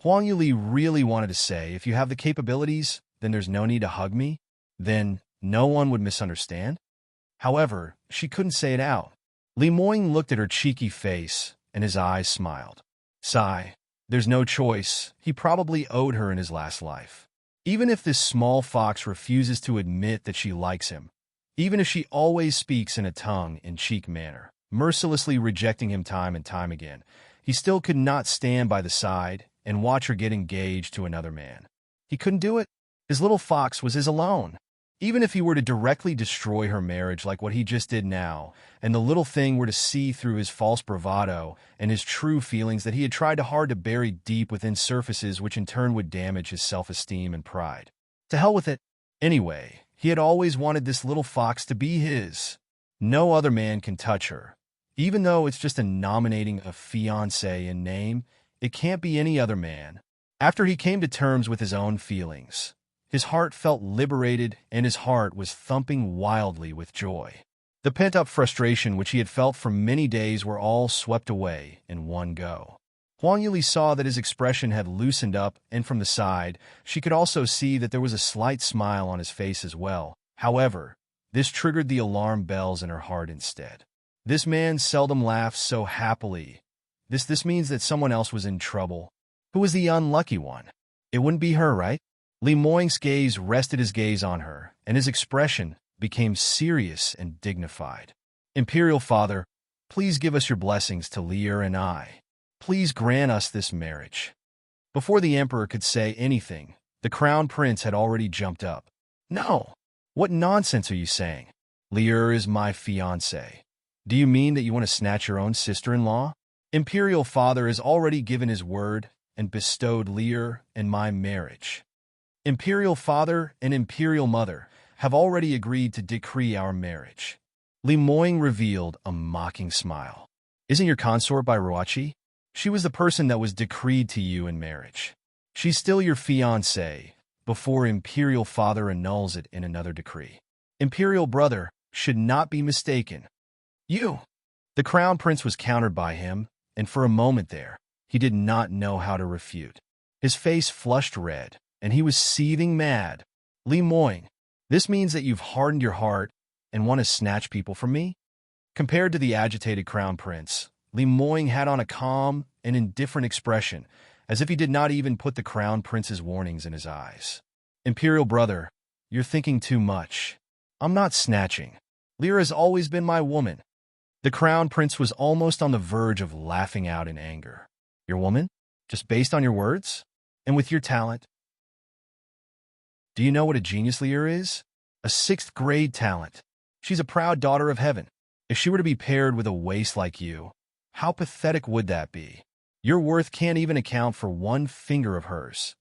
Huang Yuli really wanted to say, if you have the capabilities, then there's no need to hug me. Then no one would misunderstand. However, she couldn't say it out. Li Moing looked at her cheeky face, and his eyes smiled. Sigh. There's no choice. He probably owed her in his last life. Even if this small fox refuses to admit that she likes him, even if she always speaks in a tongue-in-cheek manner, mercilessly rejecting him time and time again, he still could not stand by the side and watch her get engaged to another man. He couldn't do it. His little fox was his alone. Even if he were to directly destroy her marriage like what he just did now, and the little thing were to see through his false bravado and his true feelings that he had tried hard to bury deep within surfaces, which in turn would damage his self-esteem and pride. To hell with it. Anyway, he had always wanted this little fox to be his. No other man can touch her. Even though it's just a nominating a fiancé in name, it can't be any other man. After he came to terms with his own feelings, his heart felt liberated and his heart was thumping wildly with joy. The pent-up frustration which he had felt for many days were all swept away in one go. Huang Yuli saw that his expression had loosened up, and from the side, she could also see that there was a slight smile on his face as well. However, this triggered the alarm bells in her heart instead. This man seldom laughs so happily. This means that someone else was in trouble. Who was the unlucky one? It wouldn't be her, right? Li Moing's gaze rested his gaze on her, and his expression became serious and dignified. Imperial Father, please give us your blessings to Lier and I. Please grant us this marriage. Before the emperor could say anything, the crown prince had already jumped up. No! What nonsense are you saying? Lier is my fiancé. Do you mean that you want to snatch your own sister-in-law? Imperial Father has already given his word and bestowed Lier and my marriage. Imperial Father and Imperial Mother have already agreed to decree our marriage. Li Moing revealed a mocking smile. Isn't your consort by Ruachi? She was the person that was decreed to you in marriage. She's still your fiancé before Imperial Father annuls it in another decree. Imperial Brother should not be mistaken. You! The Crown Prince was countered by him, and for a moment there, he did not know how to refute. His face flushed red, and he was seething mad. Li Moing, this means that you've hardened your heart and want to snatch people from me? Compared to the agitated Crown Prince, Li Moing had on a calm and indifferent expression, as if he did not even put the Crown Prince's warnings in his eyes. Imperial Brother, you're thinking too much. I'm not snatching. Lyra has always been my woman. The Crown Prince was almost on the verge of laughing out in anger. Your woman? Just based on your words? And with your talent? Do you know what a genius Lyra is? A 6th grade talent. She's a proud daughter of heaven. If she were to be paired with a waste like you, how pathetic would that be? Your worth can't even account for one finger of hers.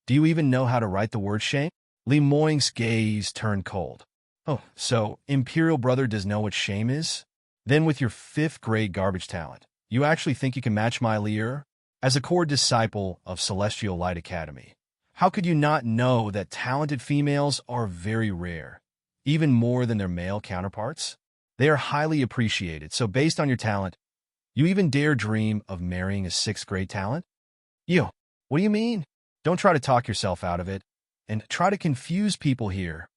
Do you even know how to write the word shame? Li Moing's gaze turned cold. Oh, so Imperial Brother does know what shame is? Then with your 5th grade garbage talent, you actually think you can match my Lyra? As a core disciple of Celestial Light Academy, how could you not know that talented females are very rare, even more than their male counterparts? They are highly appreciated, so based on your talent, you even dare dream of marrying a 6th grade talent? You, what do you mean? Don't try to talk yourself out of it, and try to confuse people here.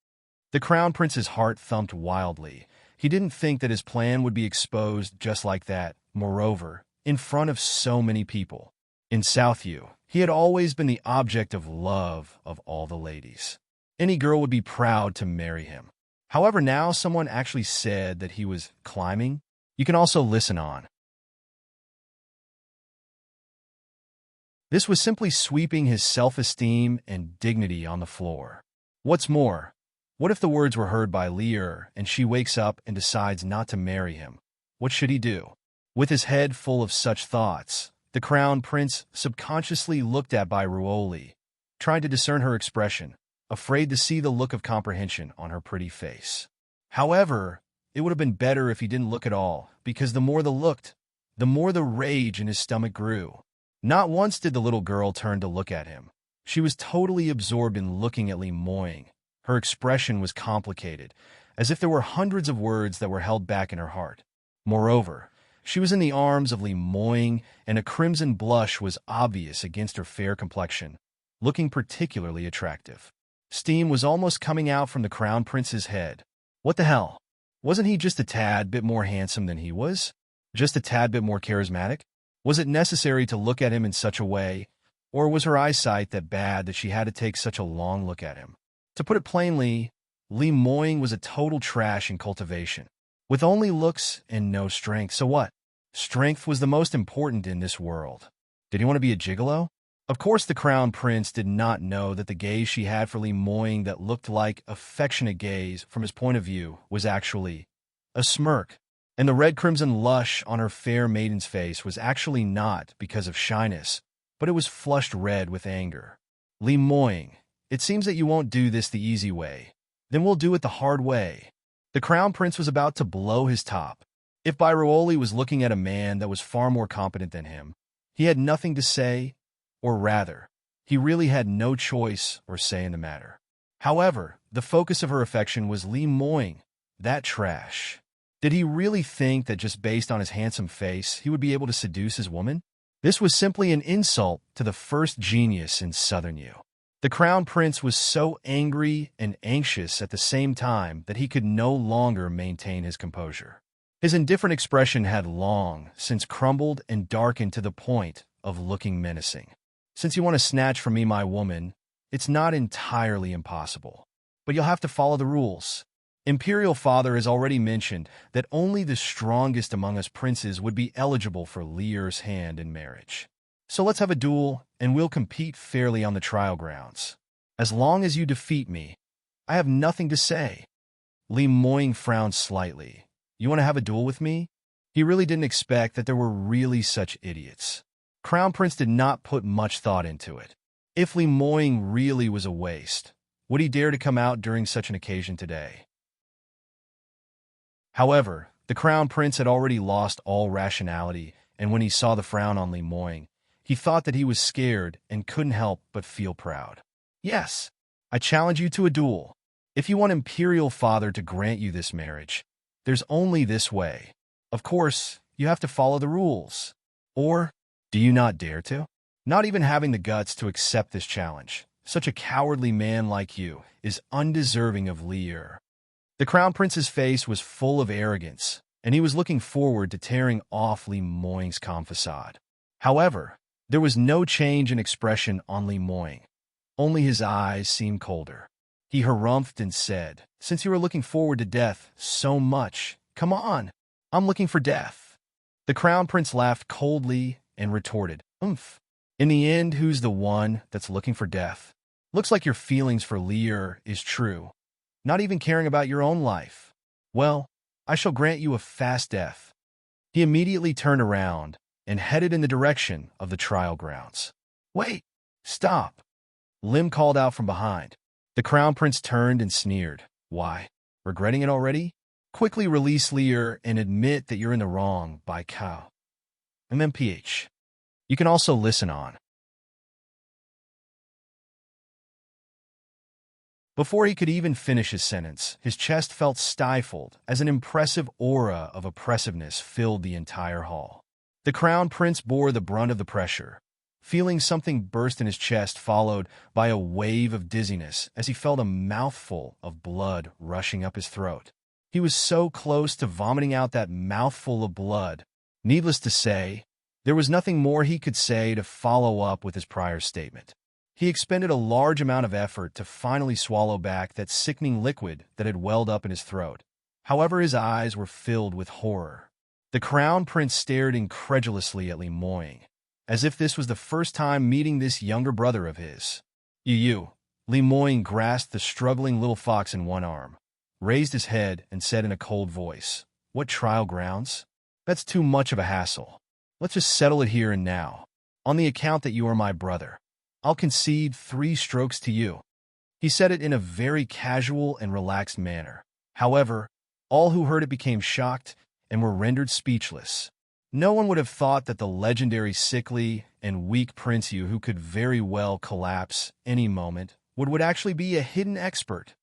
The Crown Prince's heart thumped wildly. He didn't think that his plan would be exposed just like that, moreover, in front of so many people. In Southview, he had always been the object of love of all the ladies. Any girl would be proud to marry him. However, now someone actually said that he was climbing. You can also listen on. This was simply sweeping his self-esteem and dignity on the floor. What's more, what if the words were heard by Lyra and she wakes up and decides not to marry him? What should he do? With his head full of such thoughts, the Crown Prince subconsciously looked at by Ruoli, trying to discern her expression, afraid to see the look of comprehension on her pretty face. However, it would have been better if he didn't look at all, because the more the looked, the more the rage in his stomach grew. Not once did the little girl turn to look at him. She was totally absorbed in looking at Li Moing. Her expression was complicated, as if there were hundreds of words that were held back in her heart. Moreover, She was in the arms of Li Moying, and a crimson blush was obvious against her fair complexion, looking particularly attractive. Steam was almost coming out from the Crown Prince's head. What the hell? Wasn't he just a tad bit more handsome than he was? Just a tad bit more charismatic? Was it necessary to look at him in such a way, or was her eyesight that bad that she had to take such a long look at him? To put it plainly, Li Moying was a total trash in cultivation, with only looks and no strength. So what? Strength was the most important in this world. Did he want to be a gigolo? Of course the Crown Prince did not know that the gaze she had for Li Moying that looked like affectionate gaze from his point of view was actually a smirk. And the red-crimson lush on her fair maiden's face was actually not because of shyness, but it was flushed red with anger. Li Moying, it seems that you won't do this the easy way. Then we'll do it the hard way. The Crown Prince was about to blow his top. If Byrooli was looking at a man that was far more competent than him, he had nothing to say, or rather, he really had no choice or say in the matter. However, the focus of her affection was Li Moying, that trash. Did he really think that just based on his handsome face, he would be able to seduce his woman? This was simply an insult to the first genius in Southern U. The Crown Prince was so angry and anxious at the same time that he could no longer maintain his composure. His indifferent expression had long since crumbled and darkened to the point of looking menacing. Since you want to snatch from me my woman, it's not entirely impossible. But you'll have to follow the rules. Imperial Father has already mentioned that only the strongest among us princes would be eligible for Lear's hand in marriage. So let's have a duel, and we'll compete fairly on the trial grounds. As long as you defeat me, I have nothing to say. Li Moying frowned slightly. You want to have a duel with me? He really didn't expect that there were really such idiots. Crown Prince did not put much thought into it. If Li Moying really was a waste, would he dare to come out during such an occasion today? However, the Crown Prince had already lost all rationality, and when he saw the frown on Li Moying, he thought that he was scared and couldn't help but feel proud. Yes, I challenge you to a duel. If you want Imperial Father to grant you this marriage, there's only this way. Of course, you have to follow the rules. Or, do you not dare to? Not even having the guts to accept this challenge, such a cowardly man like you is undeserving of Lear. The Crown Prince's face was full of arrogance, and he was looking forward to tearing off Li Moying's calm facade. However, there was no change in expression on Li Moying. Only his eyes seemed colder. He harumphed and said, "Since you are looking forward to death so much, come on, I'm looking for death." The Crown Prince laughed coldly and retorted, "Oomph. In the end, who's the one that's looking for death? Looks like your feelings for Lear is true, not even caring about your own life. Well, I shall grant you a fast death." He immediately turned around and headed in the direction of the trial grounds. "Wait! Stop!" Lim called out from behind. The Crown Prince turned and sneered. "Why? Regretting it already? Quickly release Lear and admit that you're in the wrong by cow. MMPH. You can also listen on. Before he could even finish his sentence, his chest felt stifled as an impressive aura of oppressiveness filled the entire hall. The Crown Prince bore the brunt of the pressure, feeling something burst in his chest followed by a wave of dizziness as he felt a mouthful of blood rushing up his throat. He was so close to vomiting out that mouthful of blood. Needless to say, there was nothing more he could say to follow up with his prior statement. He expended a large amount of effort to finally swallow back that sickening liquid that had welled up in his throat. However, his eyes were filled with horror. The Crown Prince stared incredulously at Li Moying, as if this was the first time meeting this younger brother of his. You. Li Moying grasped the struggling little fox in one arm, raised his head, and said in a cold voice, "What trial grounds? That's too much of a hassle. Let's just settle it here and now. On the account that you are my brother, I'll concede 3 strokes to you." He said it in a very casual and relaxed manner. However, all who heard it became shocked and were rendered speechless. No one would have thought that the legendary sickly and weak Prince Yu, who could very well collapse any moment, would actually be a hidden expert.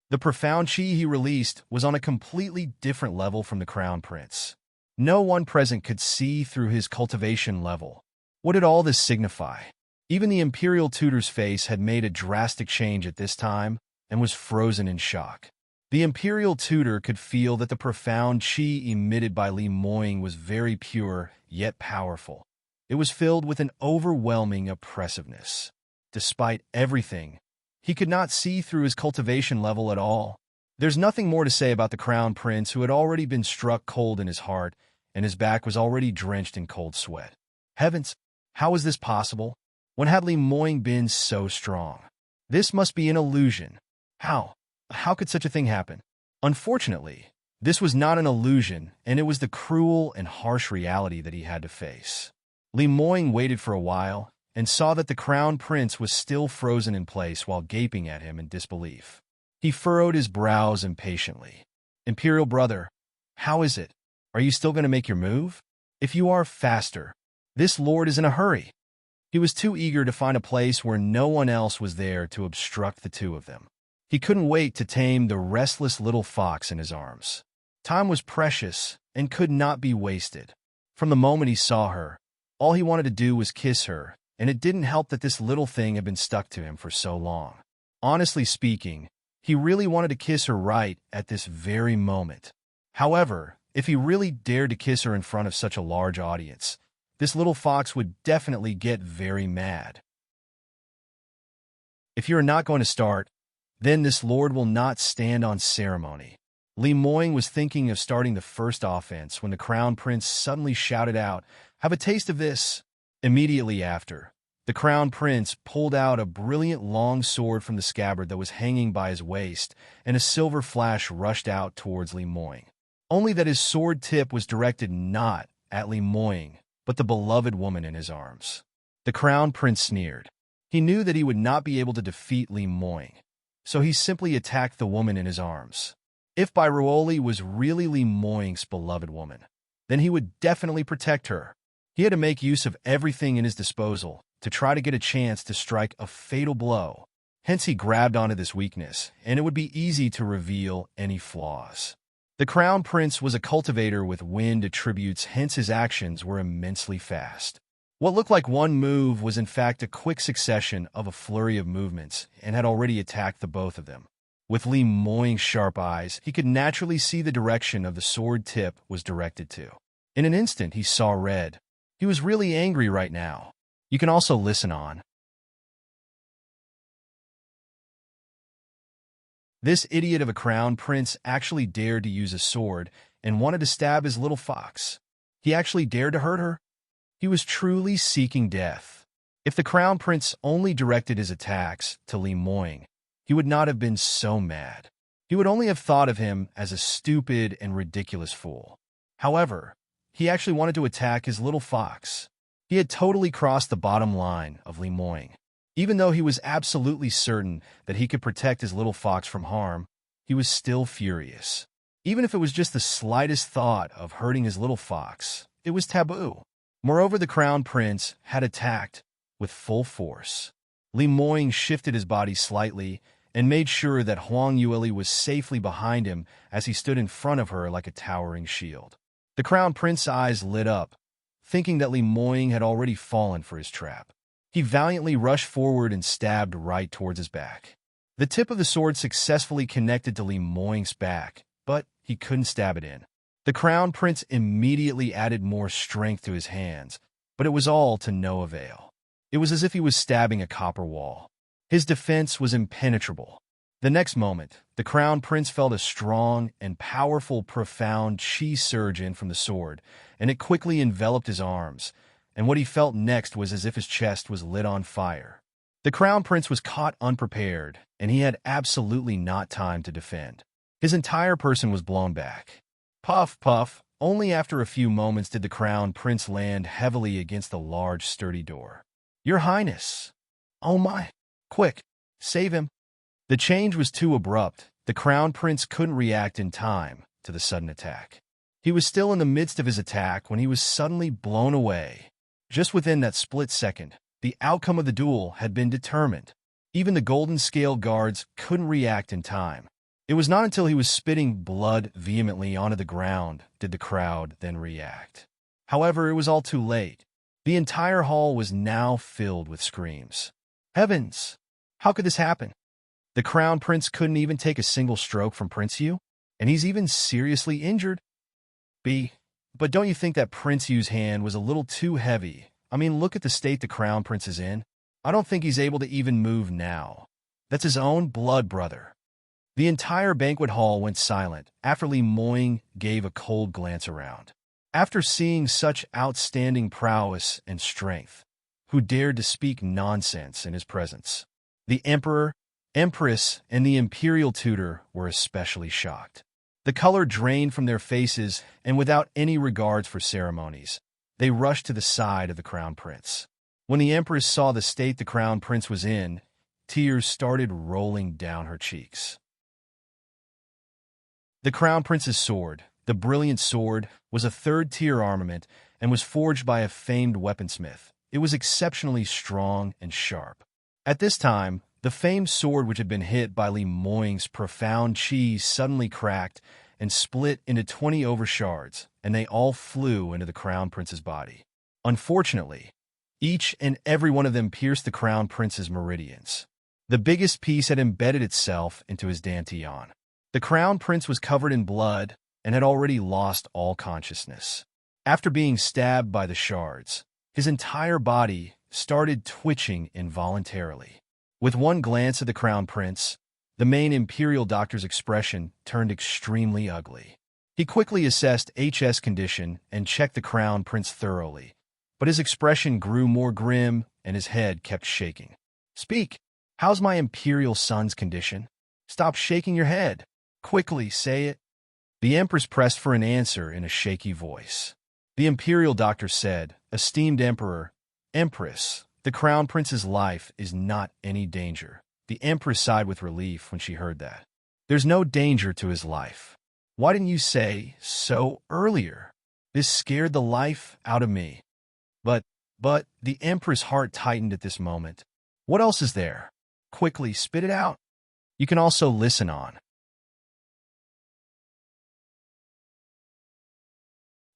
The profound chi he released was on a completely different level from the Crown Prince. No one present could see through his cultivation level. What did all this signify? Even the Imperial Tutor's face had made a drastic change at this time and was frozen in shock. The Imperial Tutor could feel that the profound qi emitted by Li Moying was very pure, yet powerful. It was filled with an overwhelming oppressiveness. Despite everything, he could not see through his cultivation level at all. There's nothing more to say about the Crown Prince, who had already been struck cold in his heart, and his back was already drenched in cold sweat. Heavens, how was this possible? When had Li Moying been so strong? This must be an illusion. How? How could such a thing happen? Unfortunately, this was not an illusion, and it was the cruel and harsh reality that he had to face. Li Moying waited for a while and saw that the Crown Prince was still frozen in place while gaping at him in disbelief. He furrowed his brows impatiently. "Imperial brother, how is it? Are you still going to make your move? If you are, faster. This lord is in a hurry." He was too eager to find a place where no one else was there to obstruct the two of them. He couldn't wait to tame the restless little fox in his arms. Time was precious and could not be wasted. From the moment he saw her, all he wanted to do was kiss her, and it didn't help that this little thing had been stuck to him for so long. Honestly speaking, he really wanted to kiss her right at this very moment. However, if he really dared to kiss her in front of such a large audience, this little fox would definitely get very mad. "If you are not going to start, then this lord will not stand on ceremony." Li Moying was thinking of starting the first offense when the Crown Prince suddenly shouted out, "Have a taste of this!" Immediately after, the Crown Prince pulled out a brilliant long sword from the scabbard that was hanging by his waist, and a silver flash rushed out towards Li Moying. Only that his sword tip was directed not at Li Moying, but the beloved woman in his arms. The Crown Prince sneered. He knew that he would not be able to defeat Li Moying, so he simply attacked the woman in his arms. If Bairuoli was really Li Moying's beloved woman, then he would definitely protect her. He had to make use of everything in his disposal to try to get a chance to strike a fatal blow. Hence he grabbed onto this weakness, and it would be easy to reveal any flaws. The Crown Prince was a cultivator with wind attributes, hence his actions were immensely fast. What looked like one move was in fact a quick succession of a flurry of movements and had already attacked the both of them. With Li Moying's sharp eyes, he could naturally see the direction of the sword tip was directed to. In an instant, he saw red. He was really angry right now. You can also listen on. This idiot of a crown prince actually dared to use a sword and wanted to stab his little fox. He actually dared to hurt her. He was truly seeking death. If the crown prince only directed his attacks to Li Moying, he would not have been so mad. He would only have thought of him as a stupid and ridiculous fool. However, he actually wanted to attack his little fox. He had totally crossed the bottom line of Li Moying. Even though he was absolutely certain that he could protect his little fox from harm, he was still furious. Even if it was just the slightest thought of hurting his little fox, it was taboo. Moreover, the crown prince had attacked with full force. Li Moying shifted his body slightly and made sure that Huang Yueli was safely behind him as he stood in front of her like a towering shield. The crown prince's eyes lit up, thinking that Li Moying had already fallen for his trap. He valiantly rushed forward and stabbed right towards his back. The tip of the sword successfully connected to Li Moying's back, but he couldn't stab it in. The crown prince immediately added more strength to his hands, but it was all to no avail. It was as if he was stabbing a copper wall. His defense was impenetrable. The next moment, the crown prince felt a strong and powerful, profound qi surge in from the sword, and it quickly enveloped his arms, and what he felt next was as if his chest was lit on fire. The crown prince was caught unprepared, and he had absolutely not time to defend. His entire person was blown back. Puff, puff. Only after a few moments did the crown prince land heavily against the large, sturdy door. "Your Highness! Oh my! Quick! Save him!" The change was too abrupt. The crown prince couldn't react in time to the sudden attack. He was still in the midst of his attack when he was suddenly blown away. Just within that split second, the outcome of the duel had been determined. Even the golden scale guards couldn't react in time. It was not until he was spitting blood vehemently onto the ground did the crowd then react. However, it was all too late. The entire hall was now filled with screams. Heavens! How could this happen? The Crown Prince couldn't even take a single stroke from Prince Yu? And he's even seriously injured? But don't you think that Prince Yu's hand was a little too heavy? I mean, look at the state the Crown Prince is in. I don't think he's able to even move now. That's his own blood brother. The entire banquet hall went silent after Li Moying gave a cold glance around. After seeing such outstanding prowess and strength, who dared to speak nonsense in his presence? The Emperor, Empress, and the Imperial Tutor were especially shocked. The color drained from their faces, and without any regards for ceremonies, they rushed to the side of the Crown Prince. When the Empress saw the state the Crown Prince was in, tears started rolling down her cheeks. The Crown Prince's sword, the brilliant sword, was a third-tier armament and was forged by a famed weaponsmith. It was exceptionally strong and sharp. At this time, the famed sword which had been hit by Li Moying's profound chi suddenly cracked and split into 20 overshards, and they all flew into the Crown Prince's body. Unfortunately, each and every one of them pierced the Crown Prince's meridians. The biggest piece had embedded itself into his dantian. The Crown Prince was covered in blood and had already lost all consciousness. After being stabbed by the shards, his entire body started twitching involuntarily. With one glance at the Crown Prince, the main Imperial Doctor's expression turned extremely ugly. He quickly assessed HS condition and checked the Crown Prince thoroughly, but his expression grew more grim and his head kept shaking. Speak! How's my Imperial son's condition? Stop shaking your head. Quickly, say it. The Empress pressed for an answer in a shaky voice. The Imperial Doctor said, Esteemed Emperor, Empress, the Crown Prince's life is not any danger. The Empress sighed with relief when she heard that. There's no danger to his life. Why didn't you say so earlier? This scared the life out of me. But the Empress' heart tightened at this moment. What else is there? Quickly, spit it out. You can also listen on.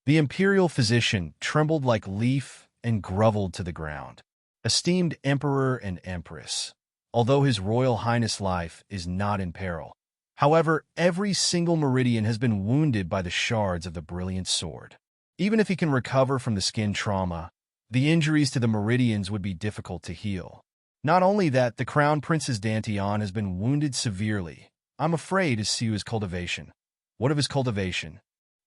The Imperial physician trembled like leaf and groveled to the ground. Esteemed Emperor and Empress, although His Royal Highness' life is not in peril, however, every single meridian has been wounded by the shards of the brilliant sword. Even if he can recover from the skin trauma, the injuries to the meridians would be difficult to heal. Not only that, the Crown Prince's dantian has been wounded severely. I'm afraid to see his cultivation. What of his cultivation?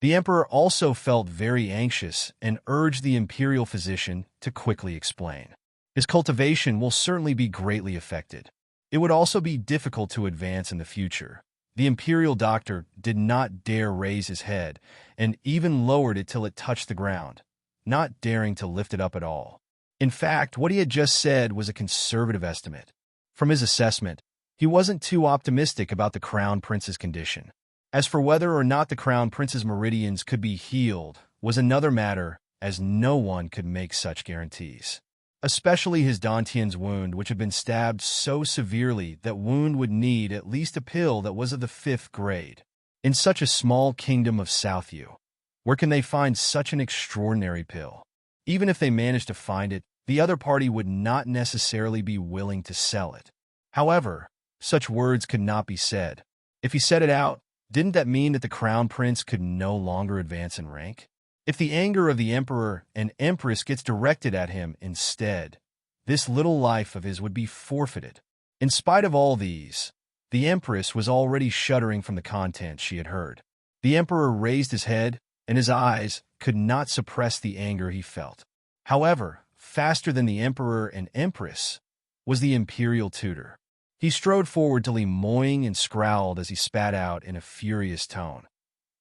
The Emperor also felt very anxious and urged the Imperial physician to quickly explain. His cultivation will certainly be greatly affected. It would also be difficult to advance in the future. The Imperial Doctor did not dare raise his head and even lowered it till it touched the ground, not daring to lift it up at all. In fact, what he had just said was a conservative estimate. From his assessment, he wasn't too optimistic about the Crown Prince's condition. As for whether or not the Crown Prince's meridians could be healed was another matter, as no one could make such guarantees. Especially his dantian's wound, which had been stabbed so severely that wound would need at least a pill that was of the 5th grade. In such a small kingdom of South Yu, where can they find such an extraordinary pill? Even if they managed to find it, the other party would not necessarily be willing to sell it. However, such words could not be said. If he said it out, didn't that mean that the Crown Prince could no longer advance in rank? If the anger of the Emperor and Empress gets directed at him instead, this little life of his would be forfeited. In spite of all these, the Empress was already shuddering from the content she had heard. The Emperor raised his head, and his eyes could not suppress the anger he felt. However, faster than the Emperor and Empress was the Imperial Tutor. He strode forward to Li Moying and scowled as he spat out in a furious tone.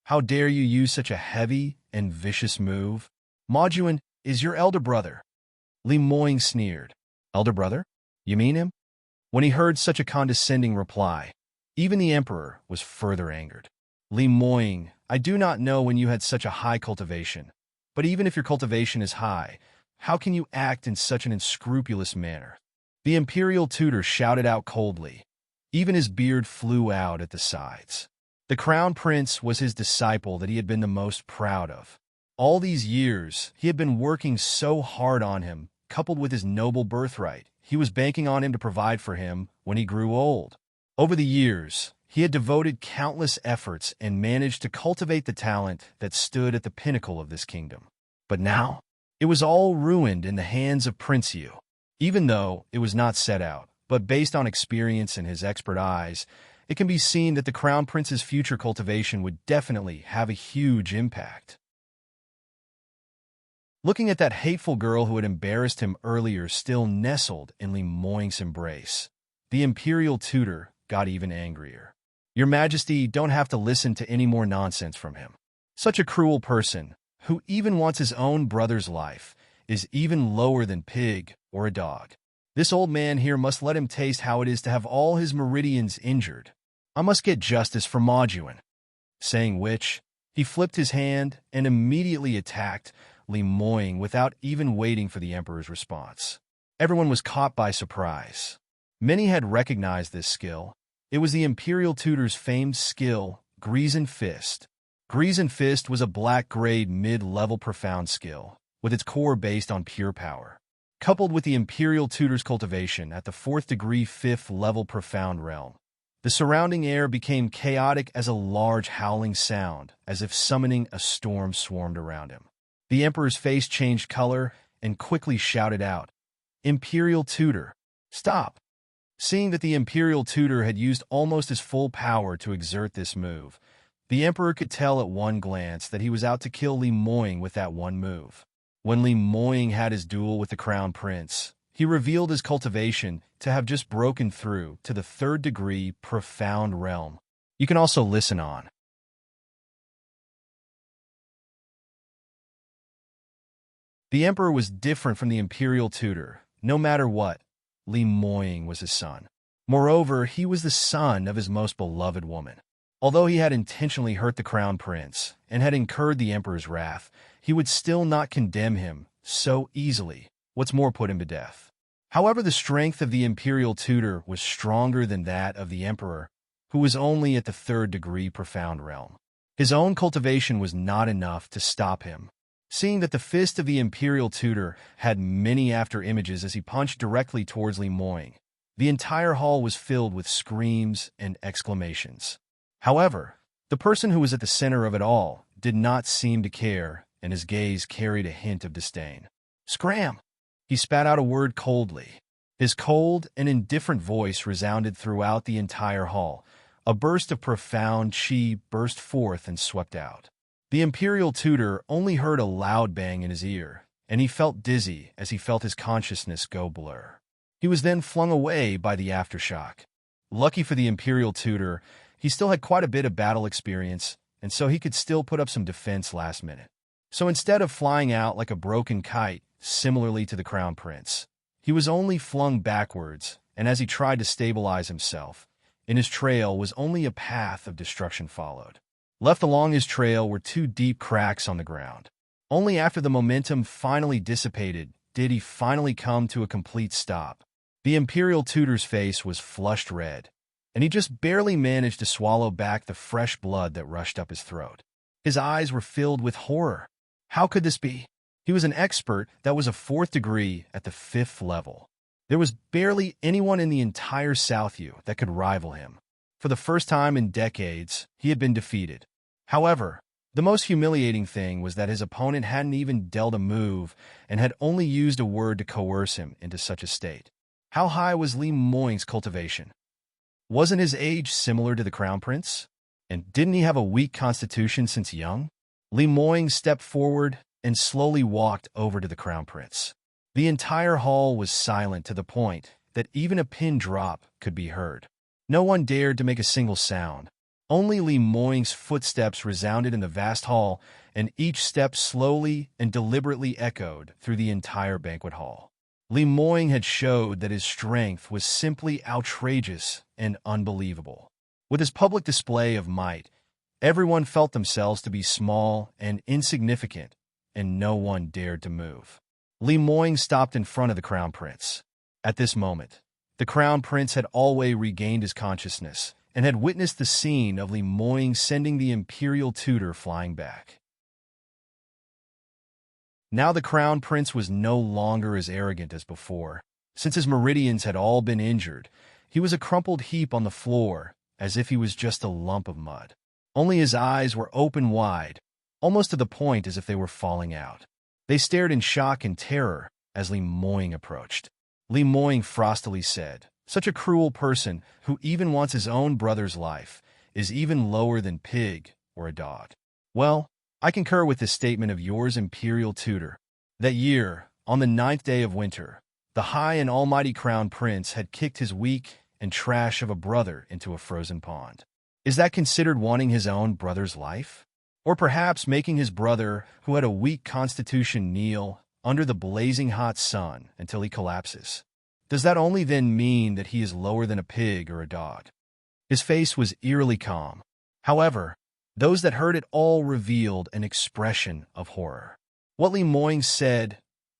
How dare you use such a heavy and vicious move? Majuan is your elder brother. Li Moying sneered. Elder brother? You mean him? When he heard such a condescending reply, even the Emperor was further angered. Li Moying, I do not know when you had such a high cultivation, but even if your cultivation is high, how can you act in such an unscrupulous manner? The Imperial Tutor shouted out coldly. Even his beard flew out at the sides. The crown prince was his disciple that he had been the most proud of. All these years, he had been working so hard on him, coupled with his noble birthright. He was banking on him to provide for him when he grew old. Over the years, he had devoted countless efforts and managed to cultivate the talent that stood at the pinnacle of this kingdom. But now, it was all ruined in the hands of Prince Yu. Even though it was not set out, but based on experience and his expert eyes, it can be seen that the Crown Prince's future cultivation would definitely have a huge impact. Looking at that hateful girl who had embarrassed him earlier still nestled in Li Moing's embrace, the imperial tutor got even angrier. Your Majesty, don't have to listen to any more nonsense from him. Such a cruel person, who even wants his own brother's life, is even lower than pig or a dog. This old man here must let him taste how it is to have all his meridians injured. I must get justice for Majuan. Saying which, he flipped his hand and immediately attacked Li Moing without even waiting for the emperor's response. Everyone was caught by surprise. Many had recognized this skill. It was the imperial tutor's famed skill, Greasen Fist. Greasen Fist was a black-grade mid-level profound skill, with its core based on pure power. Coupled with the imperial tutor's cultivation at the 4th degree 5th level profound realm, the surrounding air became chaotic as a large howling sound, as if summoning a storm swarmed around him. The emperor's face changed color and quickly shouted out, "Imperial tutor, stop!" Seeing that the imperial tutor had used almost his full power to exert this move, the emperor could tell at one glance that he was out to kill Li Moing with that one move. When Li Moing had his duel with the crown prince, he revealed his cultivation to have just broken through to the 3rd degree profound realm. You can also listen on. The emperor was different from the imperial tutor. No matter what, Li Moing was his son. Moreover, he was the son of his most beloved woman. Although he had intentionally hurt the crown prince and had incurred the emperor's wrath, he would still not condemn him so easily. What's more, put him to death. However, the strength of the imperial tutor was stronger than that of the emperor, who was only at the 3rd degree profound realm. His own cultivation was not enough to stop him. Seeing that the fist of the imperial tutor had many after-images as he punched directly towards Li Moing, the entire hall was filled with screams and exclamations. However, the person who was at the center of it all did not seem to care, and his gaze carried a hint of disdain. "Scram!" He spat out a word coldly. His cold and indifferent voice resounded throughout the entire hall. A burst of profound chi burst forth and swept out. The imperial tutor only heard a loud bang in his ear, and he felt dizzy as he felt his consciousness go blur. He was then flung away by the aftershock. Lucky for the imperial tutor, he still had quite a bit of battle experience, and so he could still put up some defense last minute. So instead of flying out like a broken kite, similarly to the crown prince, he was only flung backwards, and as he tried to stabilize himself, in his trail was only a path of destruction followed. Left along his trail were 2 deep cracks on the ground. Only after the momentum finally dissipated did he finally come to a complete stop. The imperial tutor's face was flushed red, and he just barely managed to swallow back the fresh blood that rushed up his throat. His eyes were filled with horror. How could this be? He was an expert that was a 4th degree at the 5th level. There was barely anyone in the entire South U that could rival him. For the first time in decades, he had been defeated. However, the most humiliating thing was that his opponent hadn't even dealt a move and had only used a word to coerce him into such a state. How high was Li Moing's cultivation? Wasn't his age similar to the crown prince? And didn't he have a weak constitution since young? Li Moing stepped forward and slowly walked over to the crown prince. The entire hall was silent to the point that even a pin drop could be heard. No one dared to make a single sound. Only Li Moing's footsteps resounded in the vast hall, and each step slowly and deliberately echoed through the entire banquet hall. Li Moing had showed that his strength was simply outrageous and unbelievable. With his public display of might, everyone felt themselves to be small and insignificant, and no one dared to move. Li Moing stopped in front of the crown prince. At this moment, The crown prince had already regained his consciousness and had witnessed the scene of Li Moying sending the imperial tutor flying back. Now the crown prince was no longer as arrogant as before. Since his meridians had all been injured, he was a crumpled heap on the floor, as if he was just a lump of mud. Only his eyes were open wide, almost to the point as if they were falling out. They stared in shock and terror as Li Moying approached. Li Moying frostily said, "Such a cruel person who even wants his own brother's life is even lower than pig or a dog." "Well, I concur with this statement of yours, imperial tutor." That year, on the 9th day of winter, the high and almighty crown prince had kicked his weak and trash of a brother into a frozen pond. Is that considered wanting his own brother's life? Or perhaps making his brother, who had a weak constitution, kneel under the blazing hot sun until he collapses? Does that only then mean that he is lower than a pig or a dog? His face was eerily calm. However, those that heard it all revealed an expression of horror. What Li Moying said,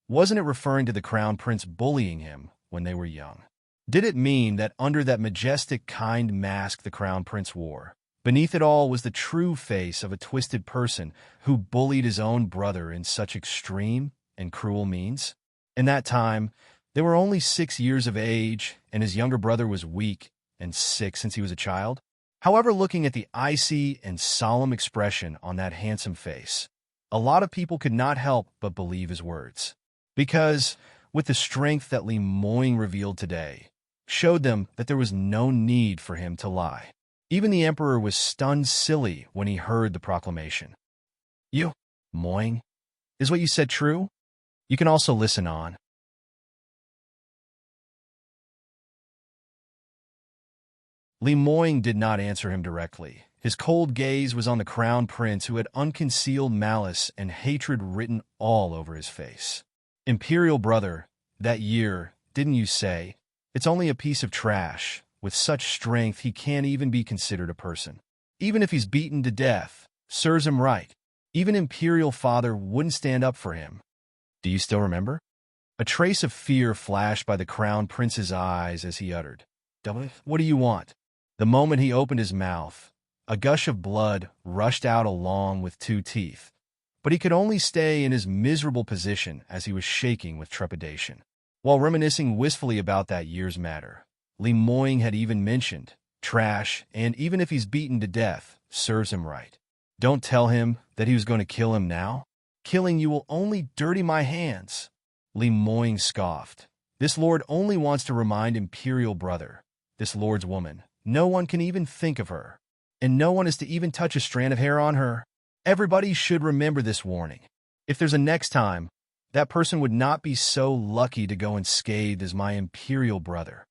wasn't it referring to the crown prince bullying him when they were young? Did it mean that under that majestic, kind mask the crown prince wore, beneath it all was the true face of a twisted person who bullied his own brother in such extreme and cruel means? In that time, they were only 6 years of age, and his younger brother was weak and sick since he was a child. However, looking at the icy and solemn expression on that handsome face, a lot of people could not help but believe his words. Because, with the strength that Li Moying revealed today, showed them that there was no need for him to lie. Even the emperor was stunned silly when he heard the proclamation. "You, Moying, is what you said true?" You can also listen on. Li Moying did not answer him directly. His cold gaze was on the crown prince, who had unconcealed malice and hatred written all over his face. "Imperial brother, that year, didn't you say? It's only a piece of trash. With such strength, he can't even be considered a person. Even if he's beaten to death, serves him right. Even imperial father wouldn't stand up for him. Do you still remember?" A trace of fear flashed by the crown prince's eyes as he uttered, "What do you want?" The moment he opened his mouth, a gush of blood rushed out along with 2 teeth, but he could only stay in his miserable position as he was shaking with trepidation. While reminiscing wistfully about that year's matter, Li Moying had even mentioned, "Trash, and even if he's beaten to death, serves him right. Don't tell him that he was going to kill him now. Killing you will only dirty my hands." Li Moying scoffed. "This lord only wants to remind imperial brother, this lord's woman, no one can even think of her, and no one is to even touch a strand of hair on her. Everybody should remember this warning. If there's a next time, that person would not be so lucky to go unscathed as my imperial brother."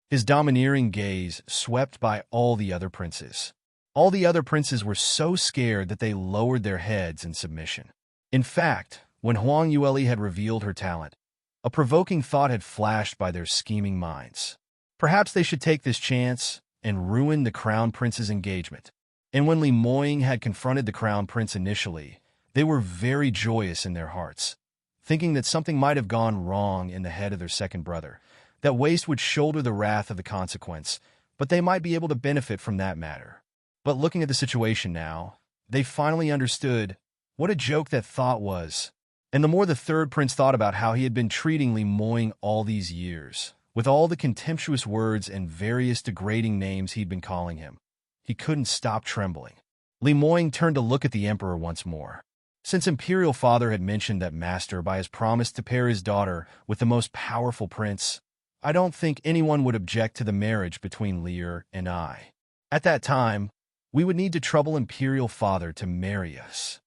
His domineering gaze swept by all the other princes. All the other princes were so scared that they lowered their heads in submission. In fact, when Huang Yueli had revealed her talent, a provoking thought had flashed by their scheming minds. Perhaps they should take this chance and ruin the crown prince's engagement. And when Li Moying had confronted the crown prince initially, they were very joyous in their hearts, thinking that something might have gone wrong in the head of their second brother, that Waste would shoulder the wrath of the consequence, but they might be able to benefit from that matter. But looking at the situation now, they finally understood what a joke that thought was. And the more the third prince thought about how he had been treating Li Moying all these years, with all the contemptuous words and various degrading names he'd been calling him, he couldn't stop trembling. Li Moying turned to look at the emperor once more. Since Imperial Father had mentioned that master by his promise to pair his daughter with the most powerful prince, I don't think anyone would object to the marriage between Lear and I. At that time, we would need to trouble Imperial Father to marry us.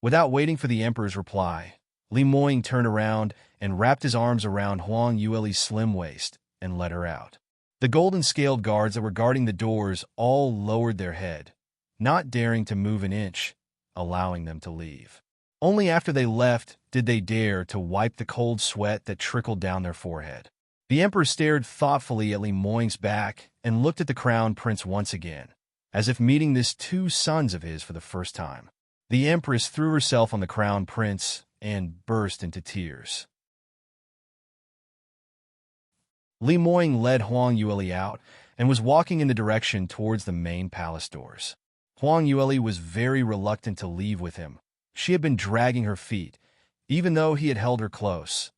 Without waiting for the emperor's reply, Li Moying turned around and wrapped his arms around Huang Yueli's slim waist and led her out. The golden-scaled guards that were guarding the doors all lowered their head, not daring to move an inch, allowing them to leave. Only after they left did they dare to wipe the cold sweat that trickled down their forehead. The emperor stared thoughtfully at Li Moying's back and looked at the crown prince once again, as if meeting these 2 sons of his for the first time. The empress threw herself on the crown prince and burst into tears. Li Moying led Huang Yueli out and was walking in the direction towards the main palace doors. Huang Yueli was very reluctant to leave with him. She had been dragging her feet, even though he had held her close.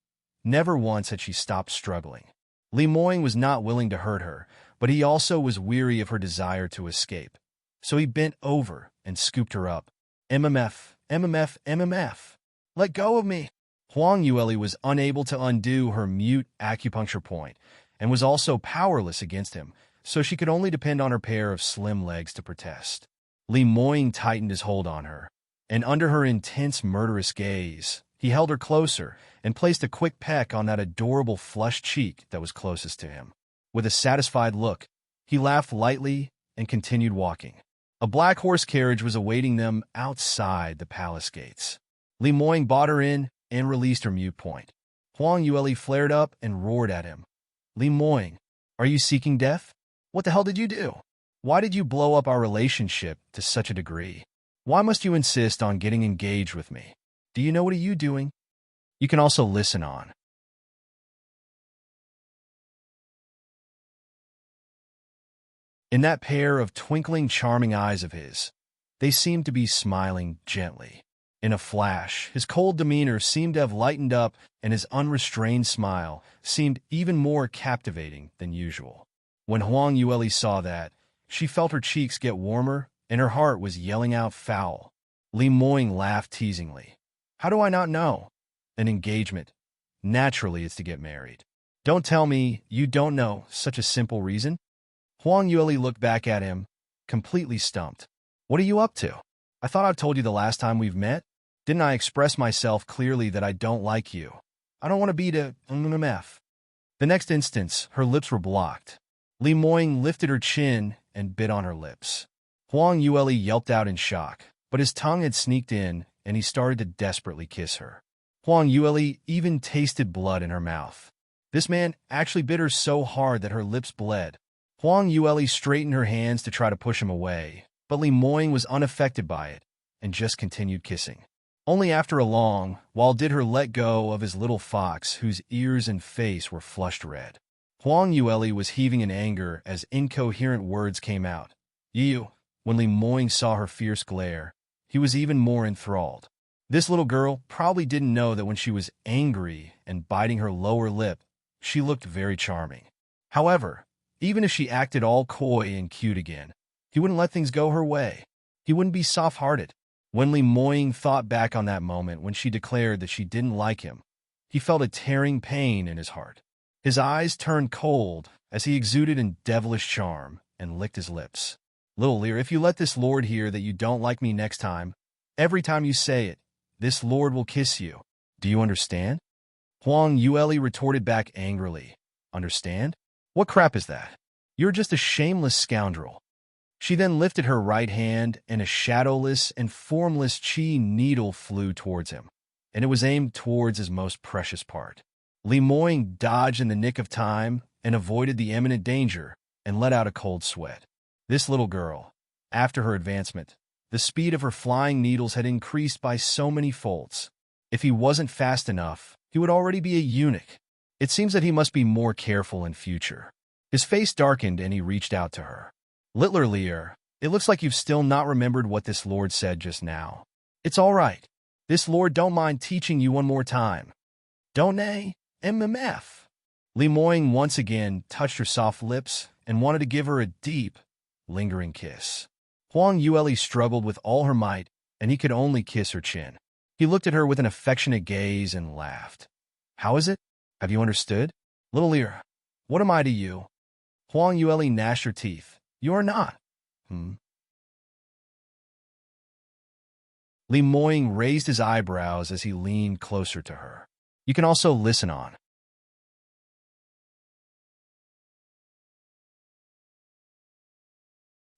Never once had she stopped struggling. Li Moying was not willing to hurt her, but he also was weary of her desire to escape. So he bent over and scooped her up. MMF, MMF, MMF. Let go of me. Huang Yueli was unable to undo her mute acupuncture point and was also powerless against him, so she could only depend on her pair of slim legs to protest. Li Moying tightened his hold on her, and under her intense murderous gaze, he held her closer and placed a quick peck on that adorable flushed cheek that was closest to him. With a satisfied look, he laughed lightly and continued walking. A black horse carriage was awaiting them outside the palace gates. Li Moying brought her in and released her mute point. Huang Yueli flared up and roared at him. Li Moying, are you seeking death? What the hell did you do? Why did you blow up our relationship to such a degree? Why must you insist on getting engaged with me? Do you know what are you doing? You can also listen on. In that pair of twinkling, charming eyes of his, they seemed to be smiling gently. In a flash, his cold demeanor seemed to have lightened up, and his unrestrained smile seemed even more captivating than usual. When Huang Yueli saw that, she felt her cheeks get warmer, and her heart was yelling out foul. Li Moying laughed teasingly. How do I not know? An engagement. Naturally, it's to get married. Don't tell me you don't know such a simple reason. Huang Yueli looked back at him, completely stumped. What are you up to? I thought I've told you the last time we've met. Didn't I express myself clearly that I don't like you? I don't want to be the MF. The next instant, her lips were blocked. Li Moying lifted her chin and bit on her lips. Huang Yueli yelped out in shock, but his tongue had sneaked in, and he started to desperately kiss her. Huang Yueli even tasted blood in her mouth. This man actually bit her so hard that her lips bled. Huang Yueli straightened her hands to try to push him away, but Li Moying was unaffected by it and just continued kissing. Only after a long while did her let go of his little fox, whose ears and face were flushed red. Huang Yueli was heaving in anger as incoherent words came out. You. When Li Moying saw her fierce glare, he was even more enthralled. This little girl probably didn't know that when she was angry and biting her lower lip, she looked very charming. However, even if she acted all coy and cute again, he wouldn't let things go her way. He wouldn't be soft-hearted. When Li Moying thought back on that moment when she declared that she didn't like him, he felt a tearing pain in his heart. His eyes turned cold as he exuded in devilish charm and licked his lips. Little Lear, if you let this lord hear that you don't like me next time, every time you say it, this lord will kiss you. Do you understand? Huang Yueli retorted back angrily. Understand? What crap is that? You're just a shameless scoundrel. She then lifted her right hand, and a shadowless and formless chi needle flew towards him, and it was aimed towards his most precious part. Li Moying dodged in the nick of time and avoided the imminent danger and let out a cold sweat. This little girl, after her advancement, the speed of her flying needles had increased by so many folds. If he wasn't fast enough, he would already be a eunuch. It seems that he must be more careful in future. His face darkened and he reached out to her. Littler Lear, it looks like you've still not remembered what this lord said just now. It's all right. This lord don't mind teaching you one more time. Don't they? MMF. Li Moying once again touched her soft lips and wanted to give her a deep, lingering kiss. Huang Yueli struggled with all her might, and he could only kiss her chin. He looked at her with an affectionate gaze and laughed. How is it? Have you understood? Little Lear, what am I to you? Huang Yueli gnashed her teeth. You are not. Li Moying raised his eyebrows as he leaned closer to her. You can also listen on.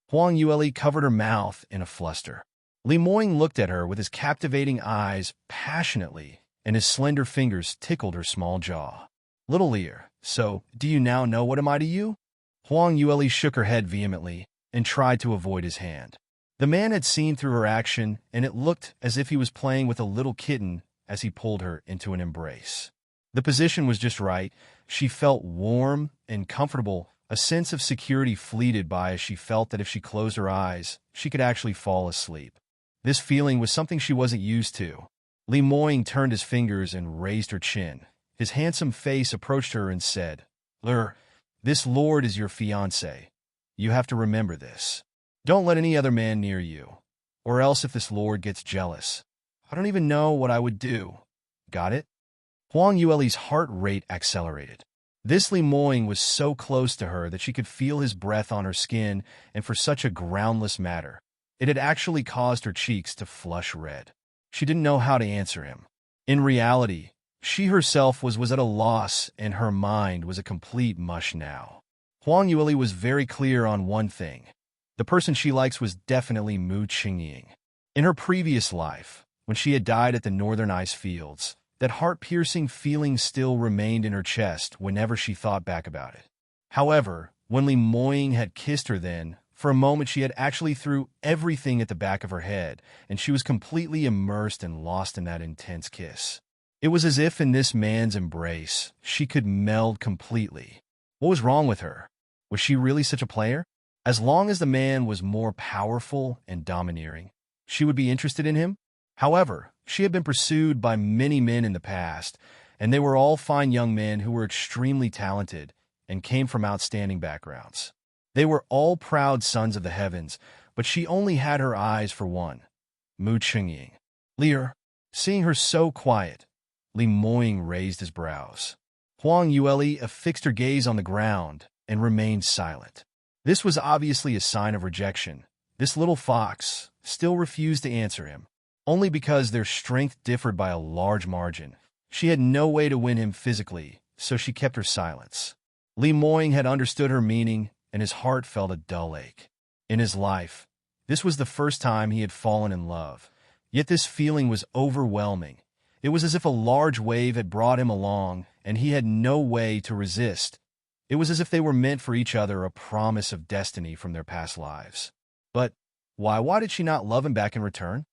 Huang Yueli covered her mouth in a fluster. Li Moying looked at her with his captivating eyes passionately, and his slender fingers tickled her small jaw. Little Lear, so do you now know what am I to you? Huang Yueli shook her head vehemently and tried to avoid his hand. The man had seen through her action, and it looked as if he was playing with a little kitten as he pulled her into an embrace. The position was just right. She felt warm and comfortable. A sense of security fleeted by as she felt that if she closed her eyes, she could actually fall asleep. This feeling was something she wasn't used to. Li Moying turned his fingers and raised her chin. His handsome face approached her and said, This lord is your fiancé. You have to remember this. Don't let any other man near you. Or else if this lord gets jealous, I don't even know what I would do. Got it? Huang Yueli's heart rate accelerated. This Li Moying was so close to her that she could feel his breath on her skin, and for such a groundless matter, it had actually caused her cheeks to flush red. She didn't know how to answer him. In reality, she herself was at a loss, and her mind was a complete mush now. Huang Yueli was very clear on one thing. The person she likes was definitely Mu Qingying. In her previous life, when she had died at the northern ice fields, that heart-piercing feeling still remained in her chest whenever she thought back about it. However, when Li Moying had kissed her then, for a moment she had actually threw everything at the back of her head, and she was completely immersed and lost in that intense kiss. It was as if in this man's embrace, she could meld completely. What was wrong with her? Was she really such a player? As long as the man was more powerful and domineering, she would be interested in him? However, she had been pursued by many men in the past, and they were all fine young men who were extremely talented and came from outstanding backgrounds. They were all proud sons of the heavens, but she only had her eyes for one, Mu Qingying. Lear, seeing her so quiet, Li Moying raised his brows. Huang Yueli affixed her gaze on the ground and remained silent. This was obviously a sign of rejection. This little fox still refused to answer him. Only because their strength differed by a large margin. She had no way to win him physically, so she kept her silence. Li Moying had understood her meaning, and his heart felt a dull ache. In his life, this was the first time he had fallen in love. Yet this feeling was overwhelming. It was as if a large wave had brought him along, and he had no way to resist. It was as if they were meant for each other, a promise of destiny from their past lives. But why did she not love him back in return?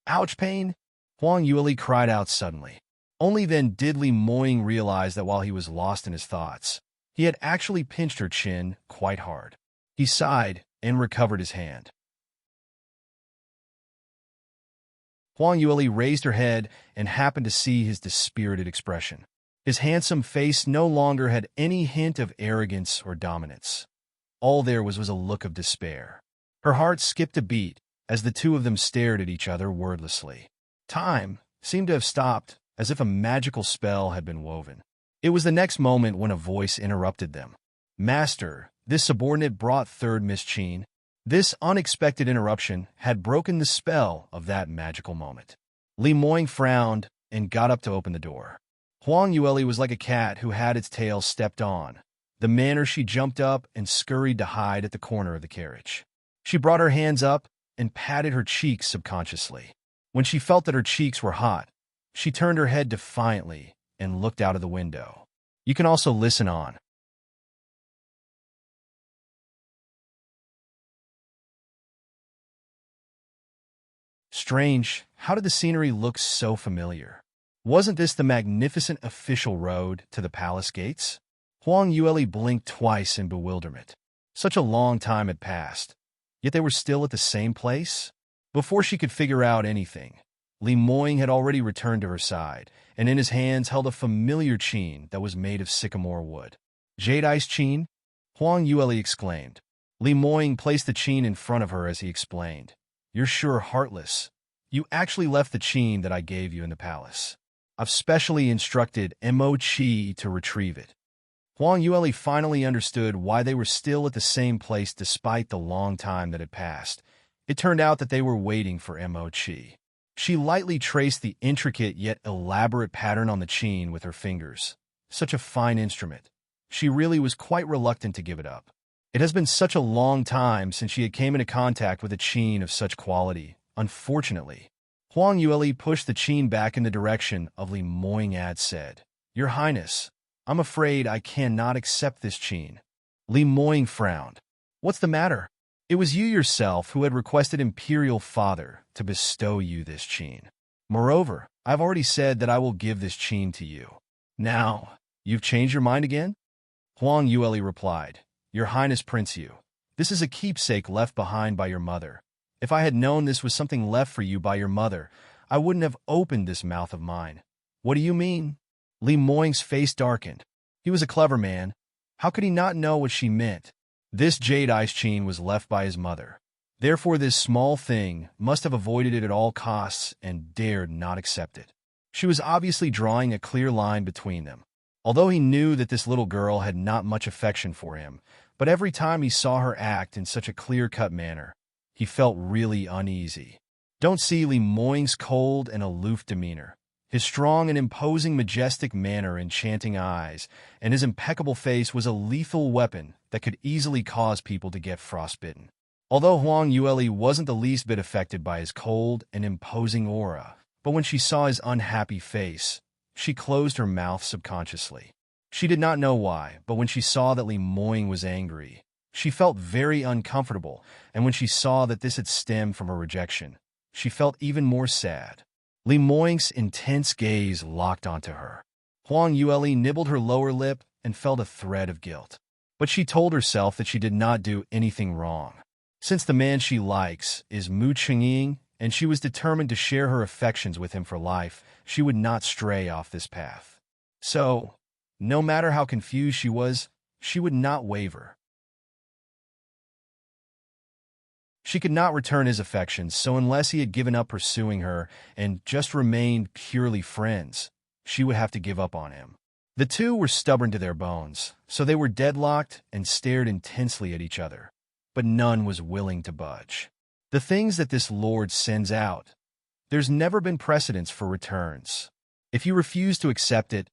Ouch, pain! Huang Yueli cried out suddenly. Only then did Li Moying realize that while he was lost in his thoughts, he had actually pinched her chin quite hard. He sighed and recovered his hand. Huang Yueli raised her head and happened to see his dispirited expression. His handsome face no longer had any hint of arrogance or dominance. All there was a look of despair. Her heart skipped a beat as the two of them stared at each other wordlessly. Time seemed to have stopped, as if a magical spell had been woven. It was the next moment when a voice interrupted them. Master, this subordinate brought third Miss Qin. This unexpected interruption had broken the spell of that magical moment. Li Moying frowned and got up to open the door. Huang Yueli was like a cat who had its tail stepped on. The manner she jumped up and scurried to hide at the corner of the carriage. She brought her hands up and patted her cheeks subconsciously. When she felt that her cheeks were hot, she turned her head defiantly and looked out of the window. You can also listen on. Strange, how did the scenery look so familiar? Wasn't this the magnificent official road to the palace gates? Huang Yueli blinked twice in bewilderment. Such a long time had passed, yet they were still at the same place? Before she could figure out anything, Li Moying had already returned to her side, and in his hands held a familiar qin that was made of sycamore wood. Jade ice qin? Huang Yueli exclaimed. Li Moying placed the qin in front of her as he explained. You're sure heartless. You actually left the qin that I gave you in the palace. I've specially instructed Mo Qi to retrieve it. Huang Yueli finally understood why they were still at the same place despite the long time that had passed. It turned out that they were waiting for Mo Qi. She lightly traced the intricate yet elaborate pattern on the qin with her fingers. Such a fine instrument. She really was quite reluctant to give it up. It has been such a long time since she had came into contact with a qin of such quality. Unfortunately, Huang Yueli pushed the qin back in the direction of Li Moying and said, Your Highness, I'm afraid I cannot accept this qin. Li Moying frowned. What's the matter? It was you yourself who had requested Imperial Father to bestow you this qin. Moreover, I've already said that I will give this qin to you. Now, you've changed your mind again? Huang Yueli replied, Your Highness Prince Yu, this is a keepsake left behind by your mother. If I had known this was something left for you by your mother, I wouldn't have opened this mouth of mine. What do you mean? Li Moying's face darkened. He was a clever man. How could he not know what she meant? This jade ice chain was left by his mother. Therefore this small thing must have avoided it at all costs and dared not accept it. She was obviously drawing a clear line between them. Although he knew that this little girl had not much affection for him, but every time he saw her act in such a clear-cut manner, he felt really uneasy. Don't see Li Moying's cold and aloof demeanor, his strong and imposing majestic manner, enchanting eyes, and his impeccable face was a lethal weapon that could easily cause people to get frostbitten. Although Huang Yueli wasn't the least bit affected by his cold and imposing aura, but when she saw his unhappy face, she closed her mouth subconsciously. She did not know why, but when she saw that Li Moying was angry, she felt very uncomfortable, and when she saw that this had stemmed from her rejection, she felt even more sad. Li Moying's intense gaze locked onto her. Huang Yueli nibbled her lower lip and felt a thread of guilt. But she told herself that she did not do anything wrong. Since the man she likes is Mu Chengying, and she was determined to share her affections with him for life, she would not stray off this path. So, no matter how confused she was, she would not waver. She could not return his affections, so unless he had given up pursuing her and just remained purely friends, she would have to give up on him. The two were stubborn to their bones, so they were deadlocked and stared intensely at each other. But none was willing to budge. The things that this Lord sends out, there's never been precedence for returns. If you refuse to accept it,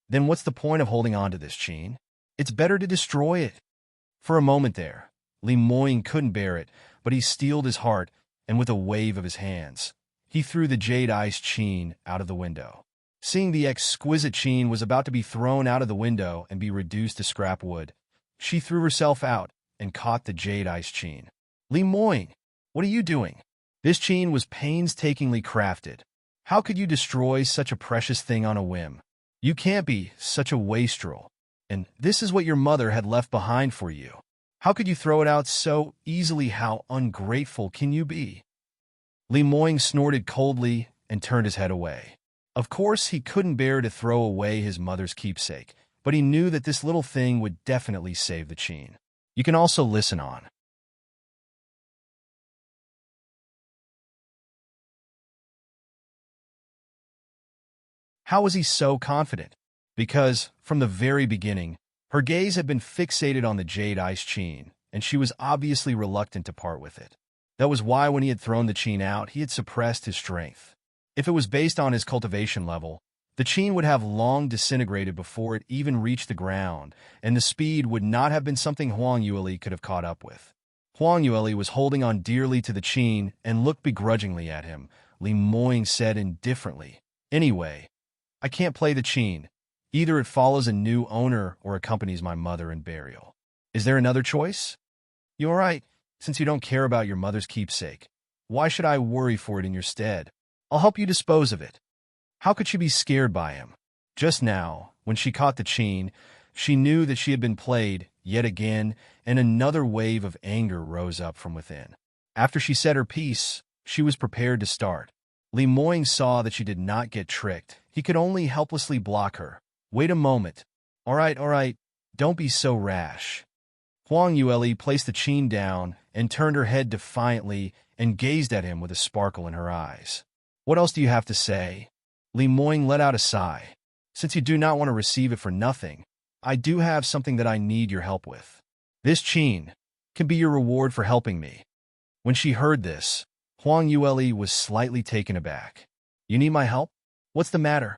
then what's the point of holding on to this chain? It's better to destroy it. For a moment there, Li Moying couldn't bear it, but he steeled his heart, and with a wave of his hands, he threw the jade ice chain out of the window. Seeing the exquisite chain was about to be thrown out of the window and be reduced to scrap wood, she threw herself out and caught the jade ice chain. Li Moying, what are you doing? This chain was painstakingly crafted. How could you destroy such a precious thing on a whim? You can't be such a wastrel. And this is what your mother had left behind for you. How could you throw it out so easily? How ungrateful can you be? Li Moying snorted coldly and turned his head away. Of course, he couldn't bear to throw away his mother's keepsake, but he knew that this little thing would definitely save the chain. You can also listen on. How was he so confident? Because, from the very beginning, her gaze had been fixated on the jade ice chain, and she was obviously reluctant to part with it. That was why when he had thrown the chain out, he had suppressed his strength. If it was based on his cultivation level, the chain would have long disintegrated before it even reached the ground, and the speed would not have been something Huang Yueli could have caught up with. Huang Yueli was holding on dearly to the chain and looked begrudgingly at him. Li Moying said indifferently, Anyway, I can't play the chain. Either it follows a new owner or accompanies my mother in burial. Is there another choice? You're right, since you don't care about your mother's keepsake. Why should I worry for it in your stead? I'll help you dispose of it. How could she be scared by him? Just now, when she caught the chain, she knew that she had been played yet again, and another wave of anger rose up from within. After she said her piece, she was prepared to start. Li Moying saw that she did not get tricked. He could only helplessly block her. Wait a moment. All right, don't be so rash. Huang Yueli placed the chain down and turned her head defiantly and gazed at him with a sparkle in her eyes. What else do you have to say? Li Moying let out a sigh. Since you do not want to receive it for nothing, I do have something that I need your help with. This chain can be your reward for helping me. When she heard this, Huang Yueli was slightly taken aback. You need my help? What's the matter?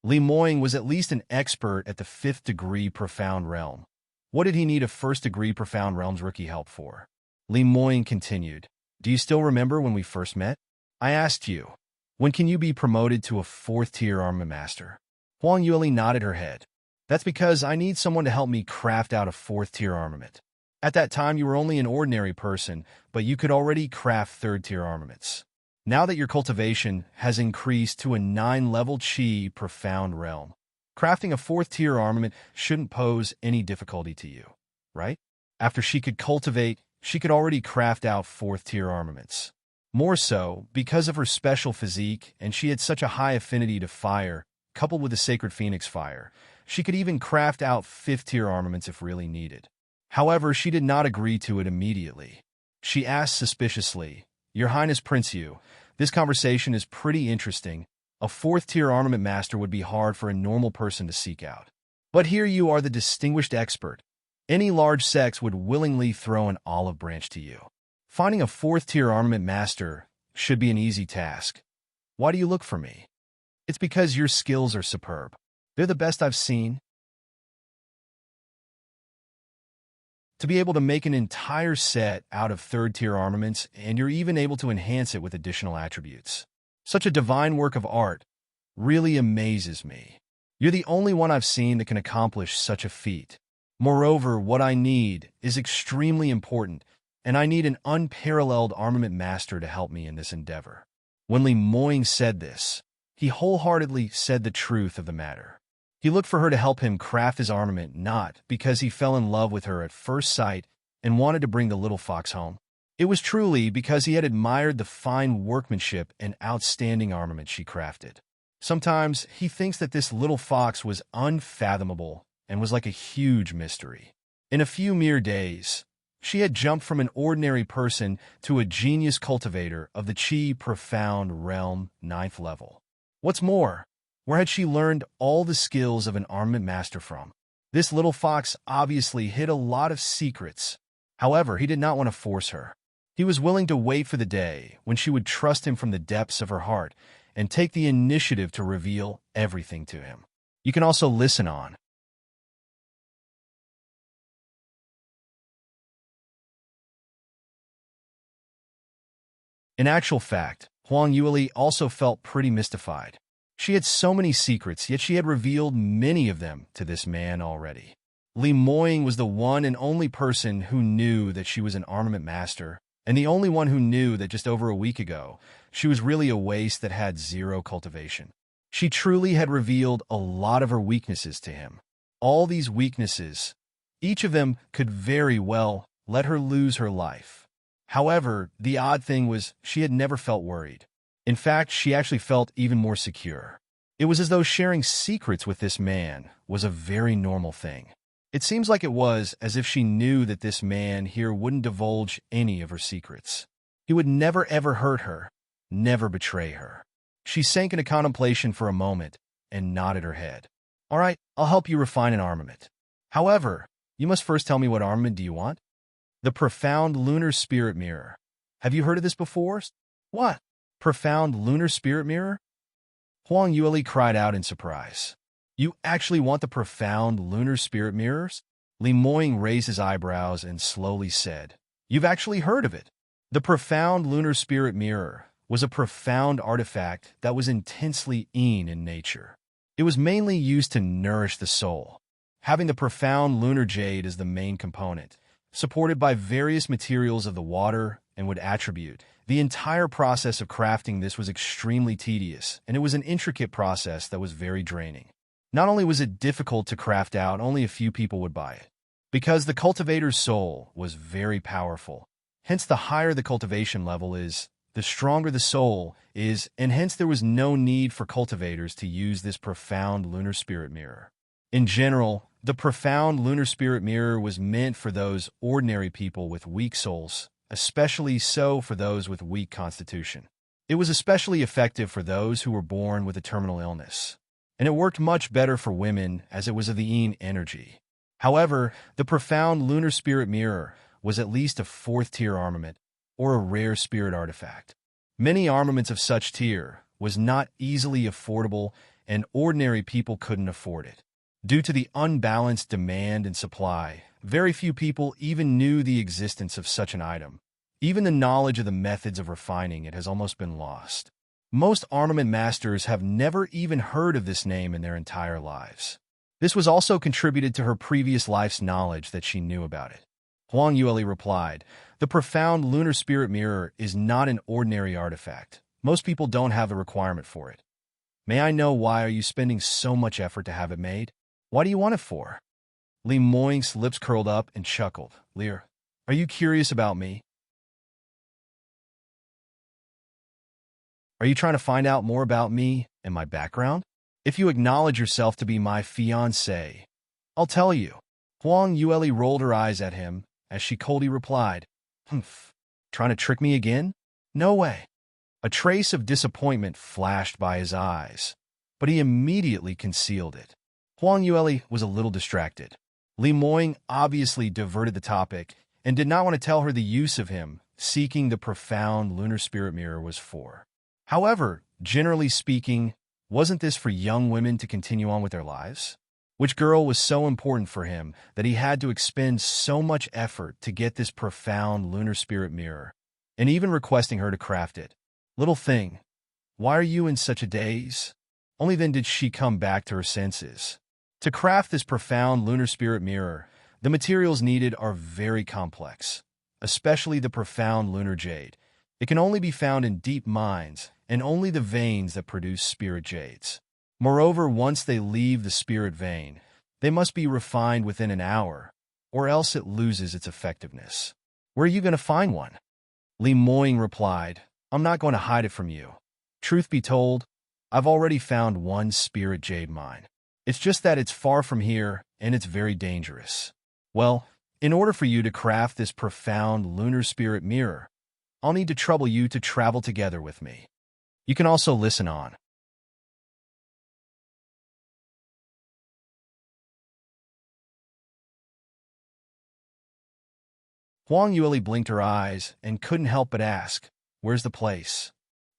Li Moying was at least an expert at the 5th degree profound realm. What did he need a 1st degree profound realm's rookie help for? Li Moying continued, Do you still remember when we first met? I asked you, when can you be promoted to a 4th tier armament master? Huang Yueli nodded her head. That's because I need someone to help me craft out a 4th tier armament. At that time, you were only an ordinary person, but you could already craft 3rd tier armaments. Now that your cultivation has increased to a 9-level Qi profound realm, Crafting a fourth-tier armament shouldn't pose any difficulty to you, right? After she could cultivate, she could already craft out fourth-tier armaments. More so, because of her special physique and she had such a high affinity to fire, coupled with the sacred phoenix fire, she could even craft out fifth-tier armaments if really needed. However, she did not agree to it immediately. She asked suspiciously, "Your Highness Prince Yu, this conversation is pretty interesting. A fourth-tier armament master would be hard for a normal person to seek out. But here you are the distinguished expert. Any large sects would willingly throw an olive branch to you. Finding a fourth-tier armament master should be an easy task. Why do you look for me? It's because your skills are superb. They're the best I've seen. To be able to make an entire set out of third-tier armaments, and you're even able to enhance it with additional attributes. Such a divine work of art really amazes me. You're the only one I've seen that can accomplish such a feat. Moreover, what I need is extremely important, and I need an unparalleled armament master to help me in this endeavor." When Li Moying said this, he wholeheartedly said the truth of the matter. He looked for her to help him craft his armament not because he fell in love with her at first sight and wanted to bring the little fox home. It was truly because he had admired the fine workmanship and outstanding armament she crafted. Sometimes he thinks that this little fox was unfathomable and was like a huge mystery. In a few mere days, she had jumped from an ordinary person to a genius cultivator of the Qi Profound Realm 9th level. What's more, where had she learned all the skills of an armament master from? This little fox obviously hid a lot of secrets. However, he did not want to force her. He was willing to wait for the day when she would trust him from the depths of her heart and take the initiative to reveal everything to him. You can also listen on. In actual fact, Huang Yueli also felt pretty mystified. She had so many secrets, yet she had revealed many of them to this man already. Li Moying was the one and only person who knew that she was an armament master, and the only one who knew that just over a week ago, she was really a waste that had zero cultivation. She truly had revealed a lot of her weaknesses to him. All these weaknesses, each of them could very well let her lose her life. However, the odd thing was she had never felt worried. In fact, she actually felt even more secure. It was as though sharing secrets with this man was a very normal thing. It seems like it was as if she knew that this man here wouldn't divulge any of her secrets. He would never ever hurt her, never betray her. She sank into contemplation for a moment and nodded her head. "All right, I'll help you refine an armament. However, you must first tell me what armament do you want?" "The Profound Lunar Spirit Mirror. Have you heard of this before?" "What? Profound Lunar Spirit Mirror?" Huang Yueli cried out in surprise. "You actually want the Profound Lunar Spirit Mirrors?" Li Moying raised his eyebrows and slowly said, "You've actually heard of it." The Profound Lunar Spirit Mirror was a profound artifact that was intensely Yin in nature. It was mainly used to nourish the soul, having the profound lunar jade as the main component, supported by various materials of the water and wood attribute. The entire process of crafting this was extremely tedious, and it was an intricate process that was very draining. Not only was it difficult to craft out, only a few people would buy it. Because the cultivator's soul was very powerful. Hence, the higher the cultivation level is, the stronger the soul is, and hence there was no need for cultivators to use this profound lunar spirit mirror. In general, the profound lunar spirit mirror was meant for those ordinary people with weak souls, especially so for those with weak constitution. It was especially effective for those who were born with a terminal illness, and it worked much better for women as it was of the Yin energy. However, the profound lunar spirit mirror was at least a fourth-tier armament, or a rare spirit artifact. Many armaments of such tier was not easily affordable, and ordinary people couldn't afford it. Due to the unbalanced demand and supply, very few people even knew the existence of such an item. Even the knowledge of the methods of refining it has almost been lost. Most armament masters have never even heard of this name in their entire lives. This was also contributed to her previous life's knowledge that she knew about it. Huang Yueli replied, "The profound lunar spirit mirror is not an ordinary artifact. Most people don't have the requirement for it. May I know why are you spending so much effort to have it made? Why do you want it for? Li Moing's lips curled up and chuckled. Lear, are you curious about me? Are you trying to find out more about me and my background? If you acknowledge yourself to be my fiancé, I'll tell you. Huang Yueli rolled her eyes at him as she coldly replied, Humph, trying to trick me again? No way. A trace of disappointment flashed by his eyes, but he immediately concealed it. Huang Yueli was a little distracted. Li Moing obviously diverted the topic and did not want to tell her the use of him seeking the profound lunar spirit mirror was for. However, generally speaking, wasn't this for young women to continue on with their lives? Which girl was so important for him that he had to expend so much effort to get this profound lunar spirit mirror, and even requesting her to craft it? Little thing, why are you in such a daze? Only then did she come back to her senses. To craft this profound lunar spirit mirror, the materials needed are very complex, especially the profound lunar jade. It can only be found in deep mines, and only the veins that produce spirit jades. Moreover, once they leave the spirit vein, they must be refined within an hour, or else it loses its effectiveness. Where are you going to find one? Li Moing replied, I'm not going to hide it from you. Truth be told, I've already found one spirit jade mine. It's just that it's far from here, and it's very dangerous. Well, in order for you to craft this profound lunar spirit mirror, I'll need to trouble you to travel together with me. You can also listen on. Huang Yueli blinked her eyes and couldn't help but ask, where's the place?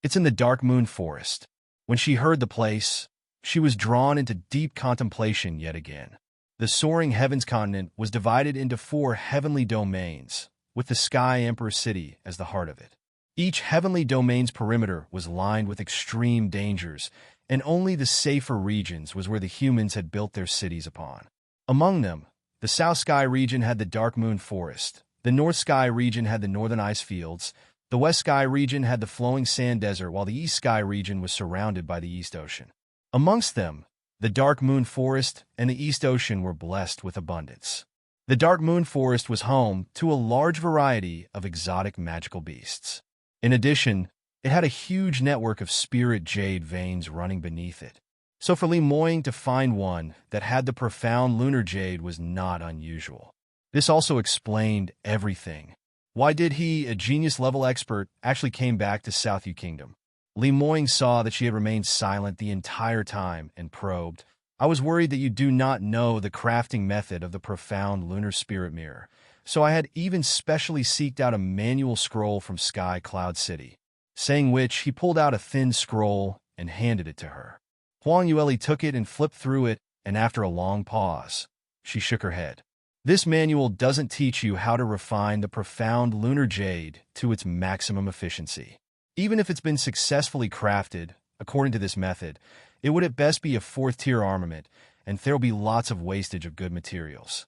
It's in the Dark Moon Forest. When she heard the place, she was drawn into deep contemplation yet again. The soaring heavens continent was divided into 4 heavenly domains, with the Sky Emperor City as the heart of it. Each heavenly domain's perimeter was lined with extreme dangers, and only the safer regions was where the humans had built their cities upon. Among them, the South Sky region had the Dark Moon Forest, the North Sky region had the Northern Ice Fields, the West Sky region had the Flowing Sand Desert, while the East Sky region was surrounded by the East Ocean. Amongst them, the Dark Moon Forest and the East Ocean were blessed with abundance. The Dark Moon Forest was home to a large variety of exotic magical beasts. In addition, it had a huge network of spirit jade veins running beneath it. So for Li Moing to find one that had the profound lunar jade was not unusual. This also explained everything. Why did he, a genius-level expert, actually came back to South Yu Kingdom? Li Moing saw that she had remained silent the entire time and probed, I was worried that you do not know the crafting method of the profound lunar spirit mirror, so I had even specially seeked out a manual scroll from Sky Cloud City. Saying which, he pulled out a thin scroll and handed it to her. Huang Yueli took it and flipped through it, and after a long pause, she shook her head. This manual doesn't teach you how to refine the profound lunar jade to its maximum efficiency. Even if it's been successfully crafted, according to this method, it would at best be a 4th-tier armament, and there'll be lots of wastage of good materials.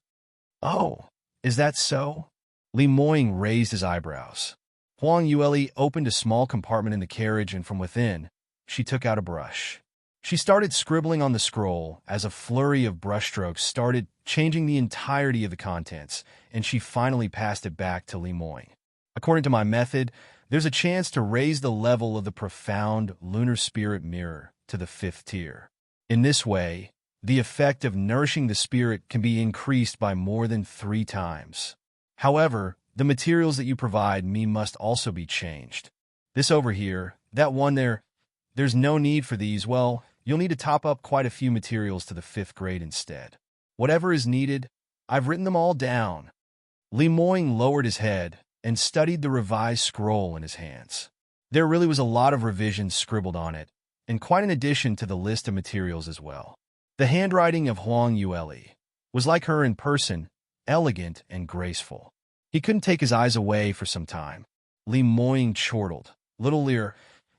Oh, is that so? Li Moing raised his eyebrows. Huang Yueli opened a small compartment in the carriage, and from within, she took out a brush. She started scribbling on the scroll as a flurry of brushstrokes started changing the entirety of the contents, and she finally passed it back to Li Moing. According to my method, there's a chance to raise the level of the profound lunar spirit mirror to the 5th tier. In this way, the effect of nourishing the spirit can be increased by more than 3 times. However, the materials that you provide me must also be changed. This over here, that one there, there's no need for these. Well, you'll need to top up quite a few materials to the 5th grade instead. Whatever is needed, I've written them all down. Li Moing lowered his head and studied the revised scroll in his hands. There really was a lot of revisions scribbled on it, and quite an addition to the list of materials as well. The handwriting of Huang Yueli was like her in person, elegant and graceful. He couldn't take his eyes away for some time. Li Moing chortled, Little Lear,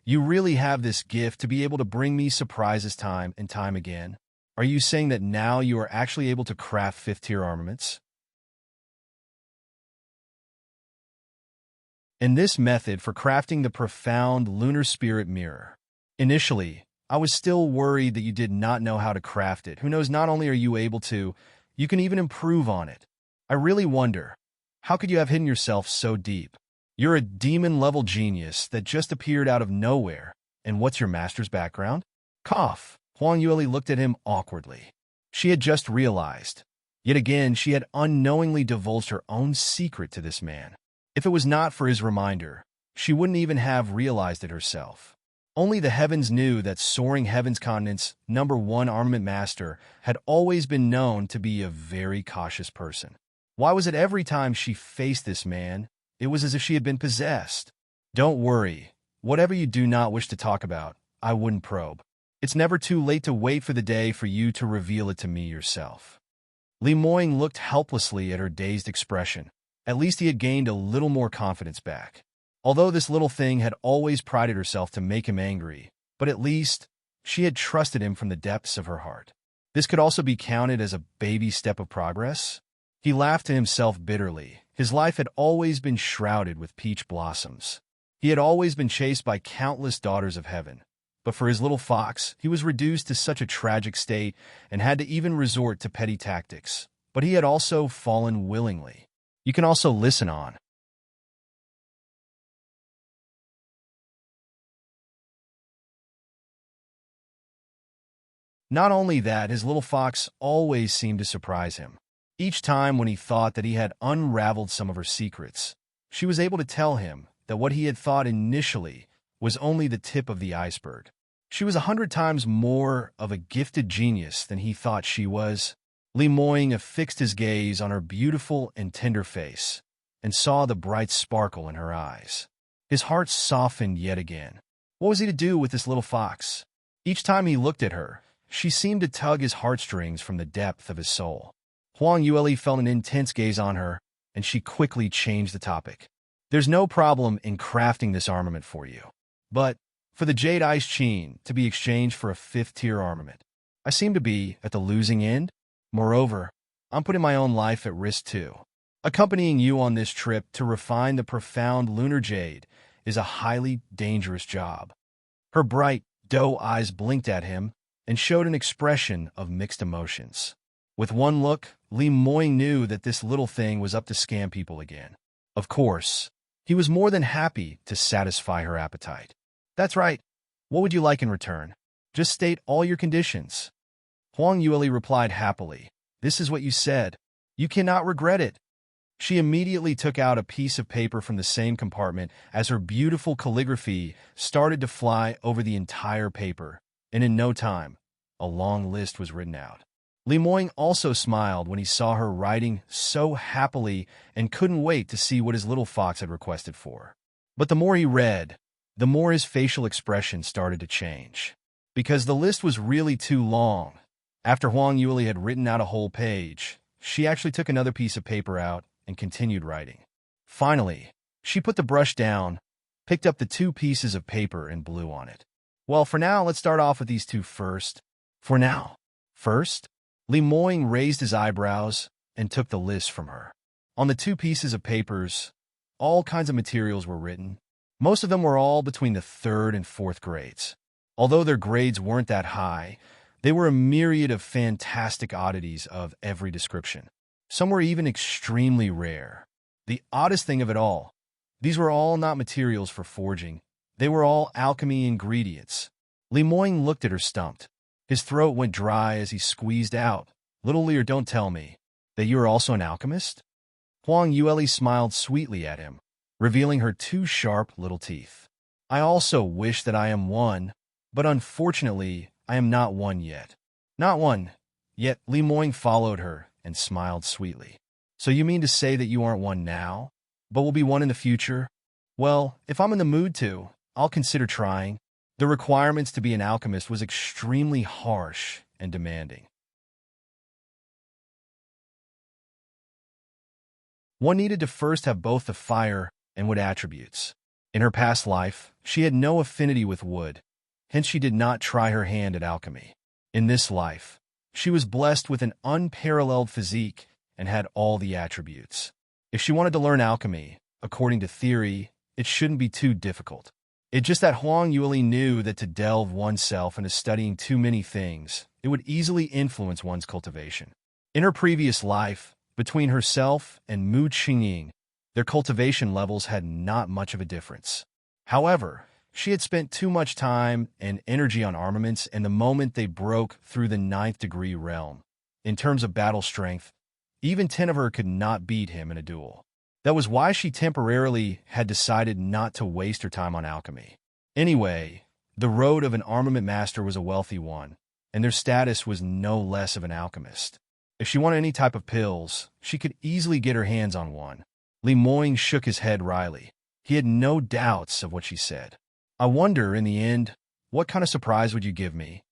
you really have this gift to be able to bring me surprises time and time again. Are you saying that now you are actually able to craft 5th-tier armaments? In this method for crafting the profound lunar spirit mirror, initially, I was still worried that you did not know how to craft it. Who knows, not only are you able to, you can even improve on it. I really wonder, how could you have hidden yourself so deep? You're a demon-level genius that just appeared out of nowhere. And what's your master's background? Cough. Huang Yueli looked at him awkwardly. She had just realized. Yet again, she had unknowingly divulged her own secret to this man. If it was not for his reminder, she wouldn't even have realized it herself. Only the heavens knew that Soaring Heavens Continent's #1 armament master had always been known to be a very cautious person. Why was it every time she faced this man, it was as if she had been possessed? Don't worry. Whatever you do not wish to talk about, I wouldn't probe. It's never too late to wait for the day for you to reveal it to me yourself. Li Moying looked helplessly at her dazed expression. At least he had gained a little more confidence back. Although this little thing had always prided herself to make him angry, but at least she had trusted him from the depths of her heart. This could also be counted as a baby step of progress. He laughed to himself bitterly. His life had always been shrouded with peach blossoms. He had always been chased by countless daughters of heaven. But for his little fox, he was reduced to such a tragic state and had to even resort to petty tactics. But he had also fallen willingly. You can also listen on. Not only that, his little fox always seemed to surprise him. Each time when he thought that he had unraveled some of her secrets, she was able to tell him that what he had thought initially was only the tip of the iceberg. She was 100 times more of a gifted genius than he thought she was. Li Moying affixed his gaze on her beautiful and tender face and saw the bright sparkle in her eyes. His heart softened yet again. What was he to do with this little fox? Each time he looked at her, she seemed to tug his heartstrings from the depth of his soul. Huang Yueli felt an intense gaze on her, and she quickly changed the topic. There's no problem in crafting this armament for you. But for the Jade Ice Chain to be exchanged for a 5th-tier armament, I seem to be at the losing end. Moreover, I'm putting my own life at risk too. Accompanying you on this trip to refine the profound lunar jade is a highly dangerous job. Her bright, doe eyes blinked at him and showed an expression of mixed emotions. With one look, Li Moying knew that this little thing was up to scam people again. Of course, he was more than happy to satisfy her appetite. That's right. What would you like in return? Just state all your conditions. Huang Yueli replied happily. This is what you said. You cannot regret it. She immediately took out a piece of paper from the same compartment as her beautiful calligraphy started to fly over the entire paper, and in no time, a long list was written out. Li Moying also smiled when he saw her writing so happily and couldn't wait to see what his little fox had requested for. But the more he read, the more his facial expression started to change. Because the list was really too long. After Huang Yueli had written out a whole page, she actually took another piece of paper out and continued writing. Finally, she put the brush down, picked up the 2 pieces of paper and blew on it. Well, for now, let's start off with these 2 first. For now. First? Li Moying raised his eyebrows and took the list from her. On the 2 pieces of papers, all kinds of materials were written. Most of them were all between the 3rd and 4th grades. Although their grades weren't that high, they were a myriad of fantastic oddities of every description. Some were even extremely rare. The oddest thing of it all, these were all not materials for forging. They were all alchemy ingredients. Li Moying looked at her stumped. His throat went dry as he squeezed out, "Little Lear, don't tell me that you are also an alchemist?" Huang Yueli smiled sweetly at him, revealing her 2 sharp little teeth. "I also wish that I am one, but unfortunately, I am not one yet." "Not one yet," Li Moying followed her and smiled sweetly. "So you mean to say that you aren't one now, but will be one in the future? Well, if I'm in the mood to, I'll consider trying." The requirements to be an alchemist was extremely harsh and demanding. One needed to first have both the fire and wood attributes. In her past life, she had no affinity with wood, hence she did not try her hand at alchemy. In this life, she was blessed with an unparalleled physique and had all the attributes. If she wanted to learn alchemy, according to theory, it shouldn't be too difficult. It's just that Huang Yueli knew that to delve oneself into studying too many things, it would easily influence one's cultivation. In her previous life, between herself and Mu Qingying, their cultivation levels had not much of a difference. However, she had spent too much time and energy on armaments, and the moment they broke through the 9th degree realm, in terms of battle strength, even 10 of her could not beat him in a duel. That was why she temporarily had decided not to waste her time on alchemy. Anyway, the road of an armament master was a wealthy one, and their status was no less of an alchemist. If she wanted any type of pills, she could easily get her hands on one. Li Moying shook his head wryly. He had no doubts of what she said. I wonder, in the end, what kind of surprise would you give me?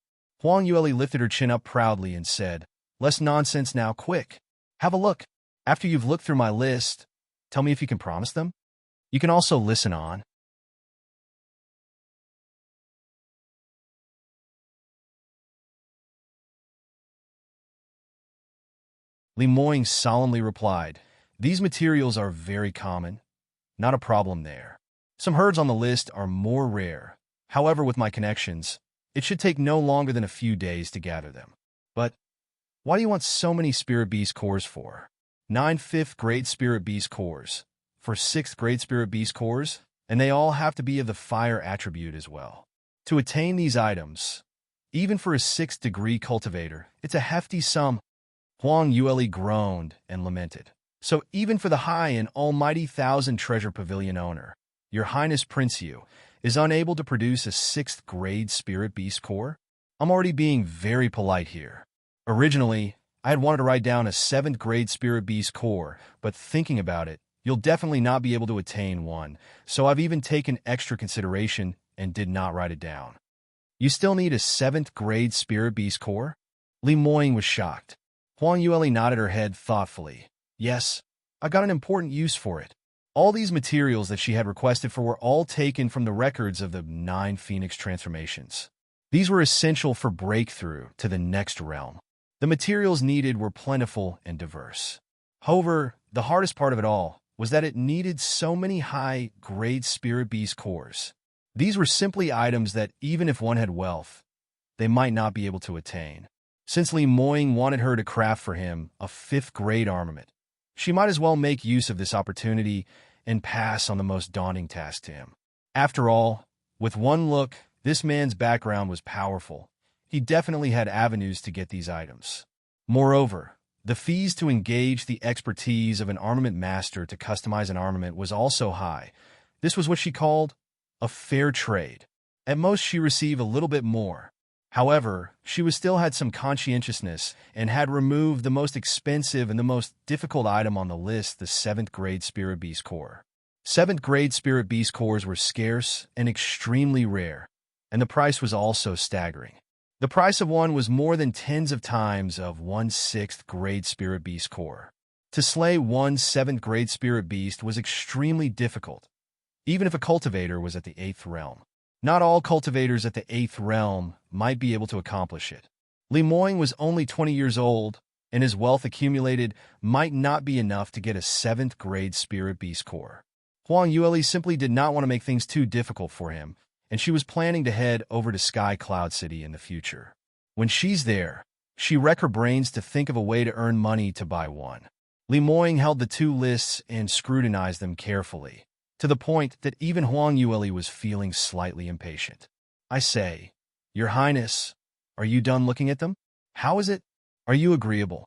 Huang Yueli lifted her chin up proudly and said, Less nonsense now, quick. Have a look. After you've looked through my list, tell me if you can promise them. You can also listen on. Li Moying solemnly replied, These materials are very common. Not a problem there. Some herds on the list are more rare. However, with my connections, it should take no longer than a few days to gather them. But why do you want so many Spirit Beast cores for? 9 5th grade Spirit Beast cores. For 6th grade Spirit Beast cores? And they all have to be of the fire attribute as well. To attain these items, even for a 6th degree cultivator, it's a hefty sum. Huang Yueli groaned and lamented. So even for the high and almighty 1,000 treasure pavilion owner, Your Highness Prince Yu is unable to produce a 6th grade Spirit Beast core? I'm already being very polite here. Originally, I had wanted to write down a 7th grade Spirit Beast core, but thinking about it, you'll definitely not be able to attain one, so I've even taken extra consideration and did not write it down. You still need a 7th grade Spirit Beast core? Li Moying was shocked. Huang Yueli nodded her head thoughtfully. Yes, I got an important use for it. All these materials that she had requested for were all taken from the records of the 9 Phoenix transformations. These were essential for breakthrough to the next realm. The materials needed were plentiful and diverse. However, the hardest part of it all was that it needed so many high-grade Spirit Beast cores. These were simply items that, even if one had wealth, they might not be able to attain. Since Li Moying wanted her to craft for him a 5th grade armament, she might as well make use of this opportunity and pass on the most daunting task to him. After all, with one look, this man's background was powerful. He definitely had avenues to get these items. Moreover, the fees to engage the expertise of an armament master to customize an armament was also high. This was what she called a fair trade. At most, she received a little bit more. However, she still had some conscientiousness and had removed the most expensive and the most difficult item on the list, the 7th grade Spirit Beast core. 7th grade Spirit Beast cores were scarce and extremely rare, and the price was also staggering. The price of one was more than tens of times of one 6th grade Spirit Beast core. To slay one 7th grade Spirit Beast was extremely difficult, even if a cultivator was at the 8th realm. Not all cultivators at the 8th realm might be able to accomplish it. Li Moying was only 20 years old, and his wealth accumulated might not be enough to get a 7th grade Spirit Beast core. Huang Yueli simply did not want to make things too difficult for him, and she was planning to head over to Sky Cloud City in the future. When she's there, she wrecked her brains to think of a way to earn money to buy one. Li Moying held the 2 lists and scrutinized them carefully, to the point that even Huang Yueli was feeling slightly impatient. I say, Your Highness, are you done looking at them? How is it? Are you agreeable?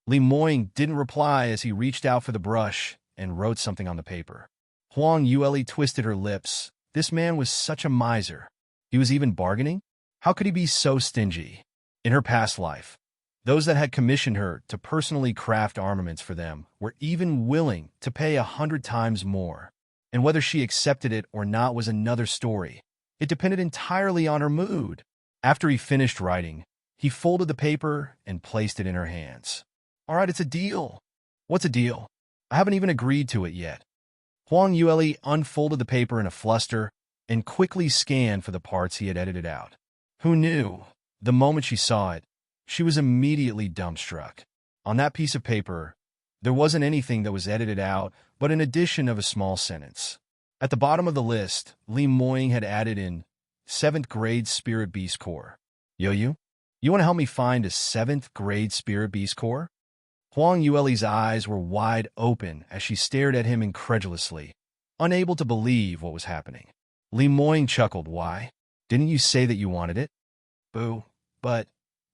Li Moying didn't reply as he reached out for the brush and wrote something on the paper. Huang Yueli twisted her lips. This man was such a miser. He was even bargaining? How could he be so stingy? In her past life, those that had commissioned her to personally craft armaments for them were even willing to pay 100 times more. And whether she accepted it or not was another story. It depended entirely on her mood. After he finished writing, he folded the paper and placed it in her hands. All right, it's a deal. What's a deal? I haven't even agreed to it yet. Huang Yueli unfolded the paper in a fluster and quickly scanned for the parts he had edited out. Who knew? The moment she saw it, she was immediately dumbstruck. On that piece of paper, There wasn't anything that was edited out, but an addition of a small sentence. At the bottom of the list, Lee Moying had added in 7th grade Spirit Beast Core. Yo, you want to help me find a 7th grade Spirit Beast Core? Huang Yueli's eyes were wide open as she stared at him incredulously, unable to believe what was happening. Lee Moying chuckled. Why? Didn't you say that you wanted it? Boo, but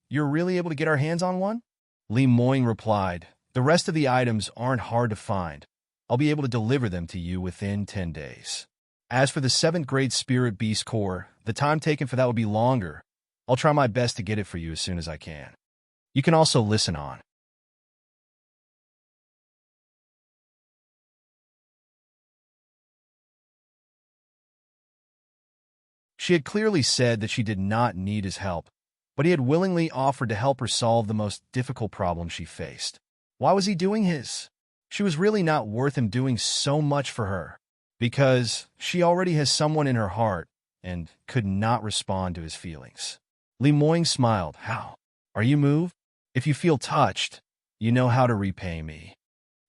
you're really able to get our hands on one? Lee Moying replied, the rest of the items aren't hard to find. I'll be able to deliver them to you within 10 days. As for the 7th grade Spirit Beast Core, the time taken for that would be longer. I'll try my best to get it for you as soon as I can. You can also listen on. She had clearly said that she did not need his help, but he had willingly offered to help her solve the most difficult problem she faced. Why was he doing his? She was really not worth him doing so much for her, because she already has someone in her heart and could not respond to his feelings. Lee Moying smiled. How? Are you moved? If you feel touched, you know how to repay me.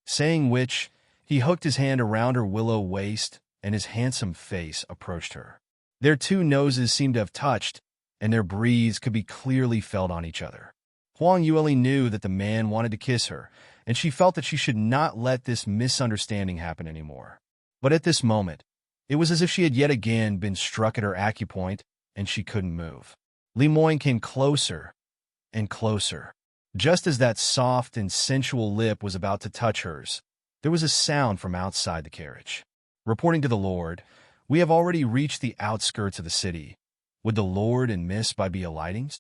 Saying which, he hooked his hand around her willow waist, and his handsome face approached her. Their two noses seemed to have touched, and their breathes could be clearly felt on each other. Huang Yueli knew that the man wanted to kiss her, and she felt that she should not let this misunderstanding happen anymore. But at this moment, it was as if she had yet again been struck at her acupoint, and she couldn't move. Lee Moying came closer and closer. Just as that soft and sensual lip was about to touch hers, there was a sound from outside the carriage. Reporting to the Lord, we have already reached the outskirts of the city. Would the Lord and Miss be alighting?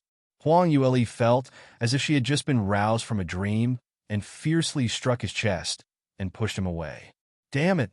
Huang Yueli felt as if she had just been roused from a dream and fiercely struck his chest and pushed him away. Damn it!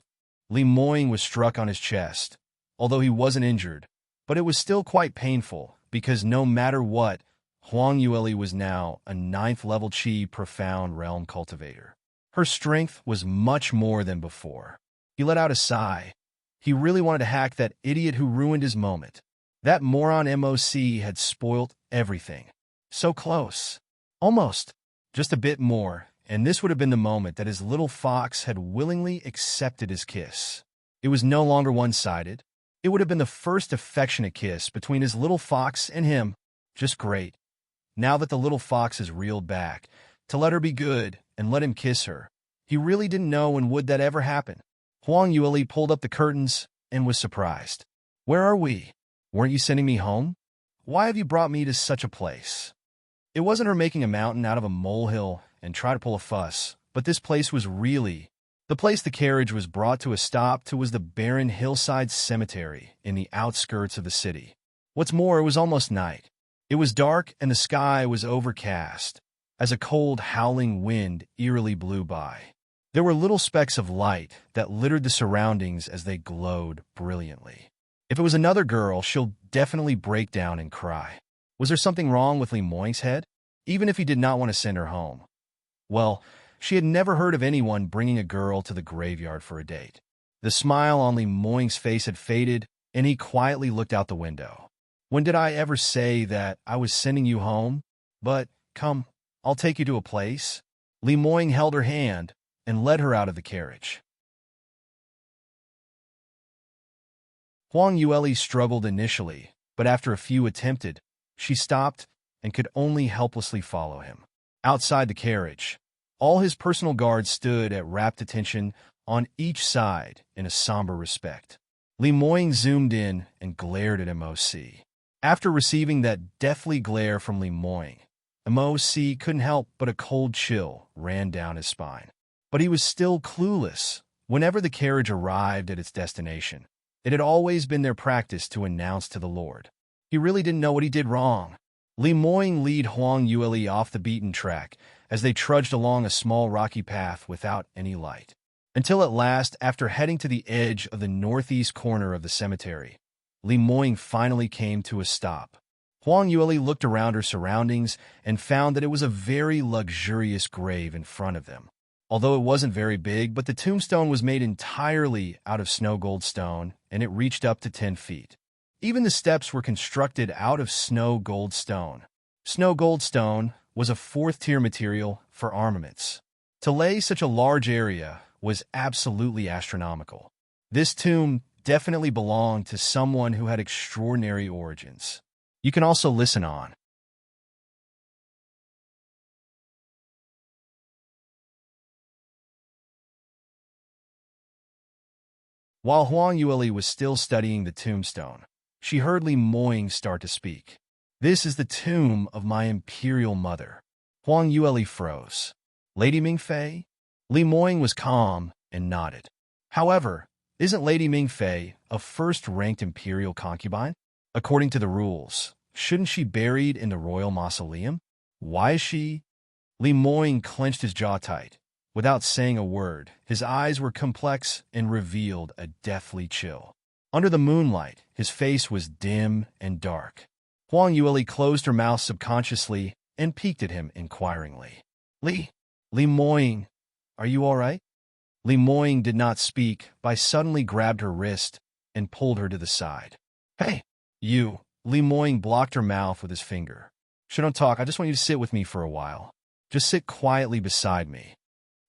Lee Moying was struck on his chest, although he wasn't injured, but it was still quite painful because no matter what, Huang Yueli was now a 9th level Qi Profound Realm Cultivator. Her strength was much more than before. He let out a sigh. He really wanted to hack that idiot who ruined his moment. That moron MOC had spoilt everything. So close. Almost. Just a bit more, and this would have been the moment that his little fox had willingly accepted his kiss. It was no longer one-sided. It would have been the first affectionate kiss between his little fox and him. Just great. Now that the little fox has reeled back, to let her be good and let him kiss her, he really didn't know when would that ever happen. Huang Yueli pulled up the curtains and was surprised. Where are we? Weren't you sending me home? Why have you brought me to such a place? It wasn't her making a mountain out of a molehill and try to pull a fuss, but this place was really... The place the carriage was brought to a stop to was the barren hillside cemetery in the outskirts of the city. What's more, it was almost night. It was dark and the sky was overcast, as a cold, howling wind eerily blew by. There were little specks of light that littered the surroundings as they glowed brilliantly. If it was another girl, she'll definitely break down and cry. Was there something wrong with Lee Moying's head? Even if he did not want to send her home. Well, she had never heard of anyone bringing a girl to the graveyard for a date. The smile on Lee Moying's face had faded, and he quietly looked out the window. When did I ever say that I was sending you home? But, come, I'll take you to a place. Lee Moying held her hand and led her out of the carriage. Huang Yueli struggled initially, but after a few attempted, she stopped and could only helplessly follow him. Outside the carriage, all his personal guards stood at rapt attention on each side in a somber respect. Lee Moying zoomed in and glared at MOC. After receiving that deathly glare from Lee Moying, MOC couldn't help but a cold chill ran down his spine. But he was still clueless. Whenever the carriage arrived at its destination, it had always been their practice to announce to the Lord. He really didn't know what he did wrong. Lee Moying led Huang Yueli off the beaten track as they trudged along a small rocky path without any light. Until at last, after heading to the edge of the northeast corner of the cemetery, Lee Moying finally came to a stop. Huang Yueli looked around her surroundings and found that it was a very luxurious grave in front of them. Although it wasn't very big, but the tombstone was made entirely out of snow gold stone, and it reached up to 10 feet. Even the steps were constructed out of snow gold stone. Snow gold stone was a 4th-tier material for armaments. To lay such a large area was absolutely astronomical. This tomb definitely belonged to someone who had extraordinary origins. You can also listen on. While Huang Yueli was still studying the tombstone, she heard Li Moying start to speak. This is the tomb of my imperial mother. Huang Yueli froze. Lady Mingfei? Li Moying was calm and nodded. However, isn't Lady Mingfei a first-ranked imperial concubine? According to the rules, shouldn't she be buried in the royal mausoleum? Why is she? Li Moying clenched his jaw tight. Without saying a word, his eyes were complex and revealed a deathly chill. Under the moonlight, his face was dim and dark. Huang Yueli closed her mouth subconsciously and peeked at him inquiringly. Li Moying, are you all right? Li Moying did not speak, but suddenly grabbed her wrist and pulled her to the side. Hey, you! Li Moying blocked her mouth with his finger. Shouldn't talk, I just want you to sit with me for a while. Just sit quietly beside me.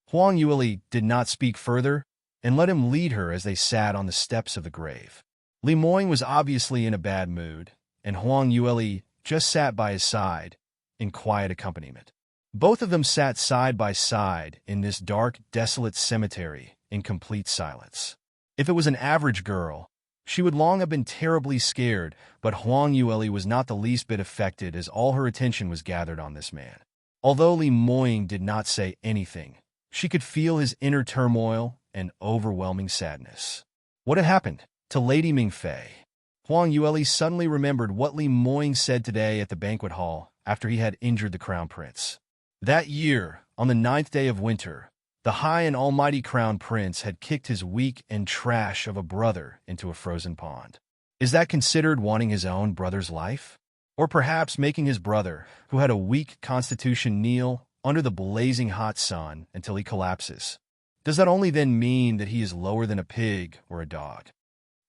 Huang Yueli did not speak further and let him lead her as they sat on the steps of the grave. Li Moying was obviously in a bad mood, and Huang Yueli just sat by his side in quiet accompaniment. Both of them sat side by side in this dark, desolate cemetery in complete silence. If it was an average girl, she would long have been terribly scared, but Huang Yueli was not the least bit affected as all her attention was gathered on this man. Although Li Moying did not say anything, she could feel his inner turmoil and overwhelming sadness. What had happened to Lady Mingfei? Huang Yueli suddenly remembered what Li Moying said today at the banquet hall after he had injured the crown prince. That year, on the 9th day of winter, the high and almighty crown prince had kicked his weak and trash of a brother into a frozen pond. Is that considered wanting his own brother's life? Or perhaps making his brother, who had a weak constitution, kneel under the blazing hot sun until he collapses? Does that only then mean that he is lower than a pig or a dog?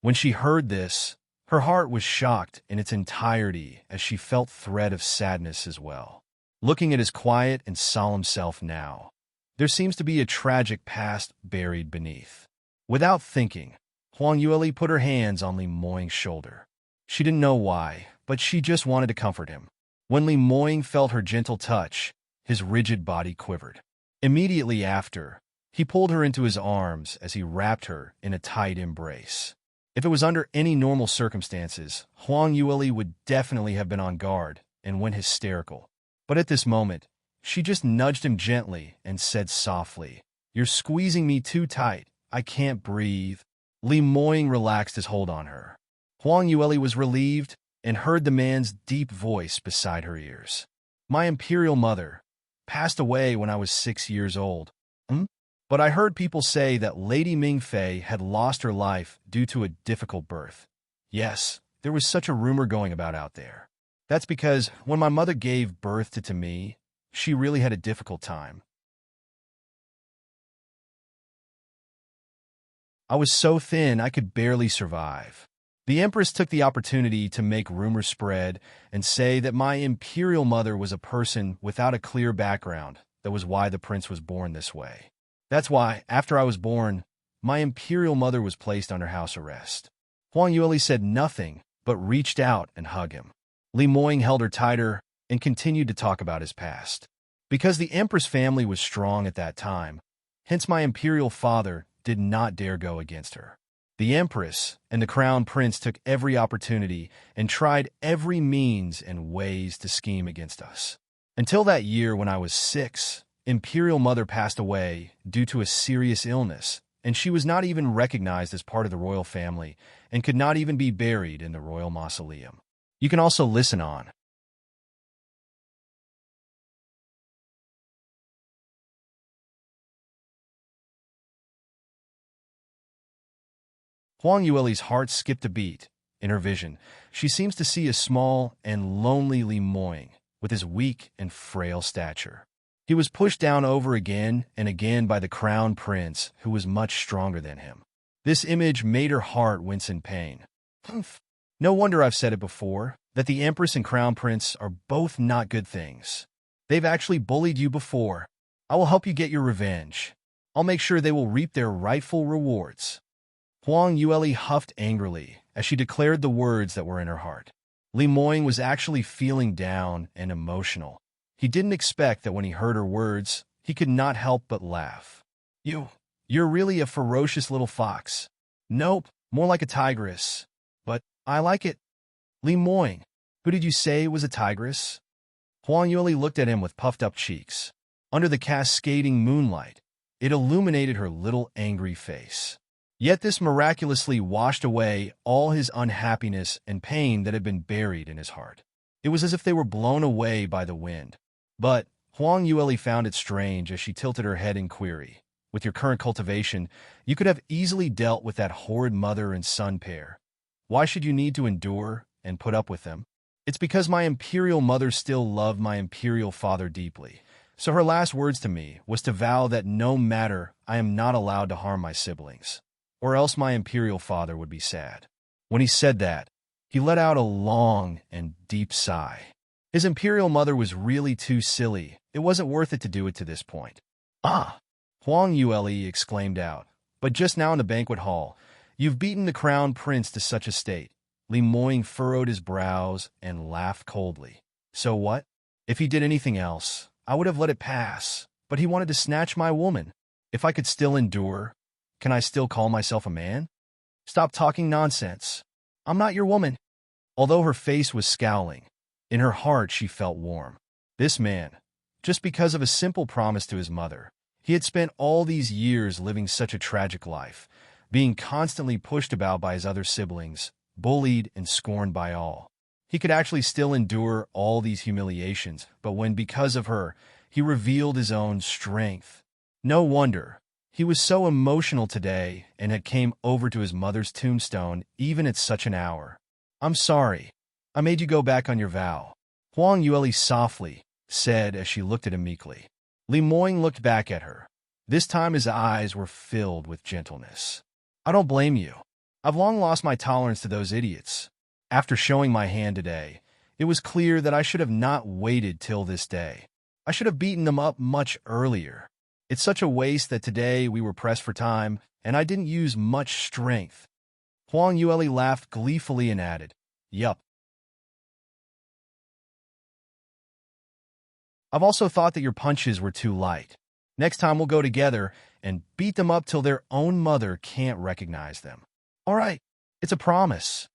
When she heard this, her heart was shocked in its entirety as she felt thread of sadness as well. Looking at his quiet and solemn self now, there seems to be a tragic past buried beneath. Without thinking, Huang Yueli put her hands on Li Moying's shoulder. She didn't know why, but she just wanted to comfort him. When Li Moying felt her gentle touch, his rigid body quivered. Immediately after, he pulled her into his arms as he wrapped her in a tight embrace. If it was under any normal circumstances, Huang Yueli would definitely have been on guard and went hysterical. But at this moment, she just nudged him gently and said softly, "You're squeezing me too tight. I can't breathe." Li Moying relaxed his hold on her. Huang Yueli was relieved and heard the man's deep voice beside her ears. "My imperial mother passed away when I was 6 years old. But I heard people say that Lady Mingfei had lost her life due to a difficult birth. Yes, there was such a rumor going about out there. That's because when my mother gave birth to me, she really had a difficult time. I was so thin I could barely survive." The Empress took the opportunity to make rumors spread and say that my imperial mother was a person without a clear background. That was why the prince was born this way. That's why, after I was born, my imperial mother was placed under house arrest. Huang Yueli said nothing, but reached out and hugged him. Li Moying held her tighter and continued to talk about his past. Because the Empress family was strong at that time, hence my imperial father did not dare go against her. The Empress and the Crown Prince took every opportunity and tried every means and ways to scheme against us. Until that year when I was 6, Imperial Mother passed away due to a serious illness, and she was not even recognized as part of the royal family and could not even be buried in the royal mausoleum. You can also listen on. Huang Yueli's heart skipped a beat. In her vision, she seems to see a small and lonely Li Moying with his weak and frail stature. He was pushed down over again and again by the crown prince, who was much stronger than him. This image made her heart wince in pain. Humph. No wonder I've said it before, that the Empress and Crown Prince are both not good things. They've actually bullied you before. I will help you get your revenge. I'll make sure they will reap their rightful rewards." Huang Yueli huffed angrily as she declared the words that were in her heart. Li Moying was actually feeling down and emotional. He didn't expect that when he heard her words, he could not help but laugh. You're really a ferocious little fox." "Nope, more like a tigress. But I like it." "Li Moying, who did you say was a tigress?" Huang Yueli looked at him with puffed-up cheeks. Under the cascading moonlight, it illuminated her little angry face. Yet this miraculously washed away all his unhappiness and pain that had been buried in his heart. It was as if they were blown away by the wind. But Huang Yueli found it strange as she tilted her head in query. "With your current cultivation, you could have easily dealt with that horrid mother and son pair. Why should you need to endure and put up with them?" "It's because my imperial mother still loved my imperial father deeply. So her last words to me was to vow that no matter, I am not allowed to harm my siblings, or else my imperial father would be sad." When he said that, he let out a long and deep sigh. His imperial mother was really too silly. It wasn't worth it to do it to this point. "Ah!" Huang Yueli exclaimed out. "But just now in the banquet hall, you've beaten the crown prince to such a state." Li Moying furrowed his brows and laughed coldly. "So what? If he did anything else, I would have let it pass. But he wanted to snatch my woman. If I could still endure, can I still call myself a man? Stop talking nonsense. I'm not your woman." Although her face was scowling, in her heart she felt warm. This man, just because of a simple promise to his mother, he had spent all these years living such a tragic life, being constantly pushed about by his other siblings, bullied and scorned by all. He could actually still endure all these humiliations, but when, because of her, he revealed his own strength. No wonder. He was so emotional today and had came over to his mother's tombstone even at such an hour. "I'm sorry. I made you go back on your vow," Huang Yueli softly said as she looked at him meekly. Li Moying looked back at her. This time his eyes were filled with gentleness. "I don't blame you. I've long lost my tolerance to those idiots. After showing my hand today, it was clear that I should have not waited till this day. I should have beaten them up much earlier. It's such a waste that today we were pressed for time, and I didn't use much strength." Huang Yueli laughed gleefully and added, "Yup. I've also thought that your punches were too light. Next time we'll go together and beat them up till their own mother can't recognize them." "All right, it's a promise."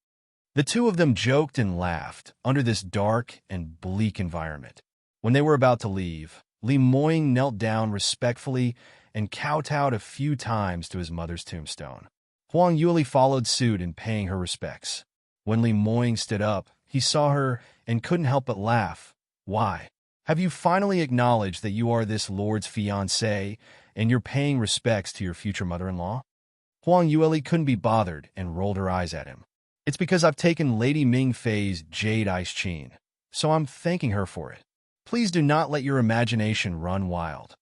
The two of them joked and laughed under this dark and bleak environment. When they were about to leave, Li Moying knelt down respectfully and kowtowed a few times to his mother's tombstone. Huang Yueli followed suit in paying her respects. When Li Moying stood up, he saw her and couldn't help but laugh. "Why? Have you finally acknowledged that you are this lord's fiancée and you're paying respects to your future mother-in-law?" Huang Yueli couldn't be bothered and rolled her eyes at him. "It's because I've taken Lady Ming Fei's jade ice chain, so I'm thanking her for it. Please do not let your imagination run wild."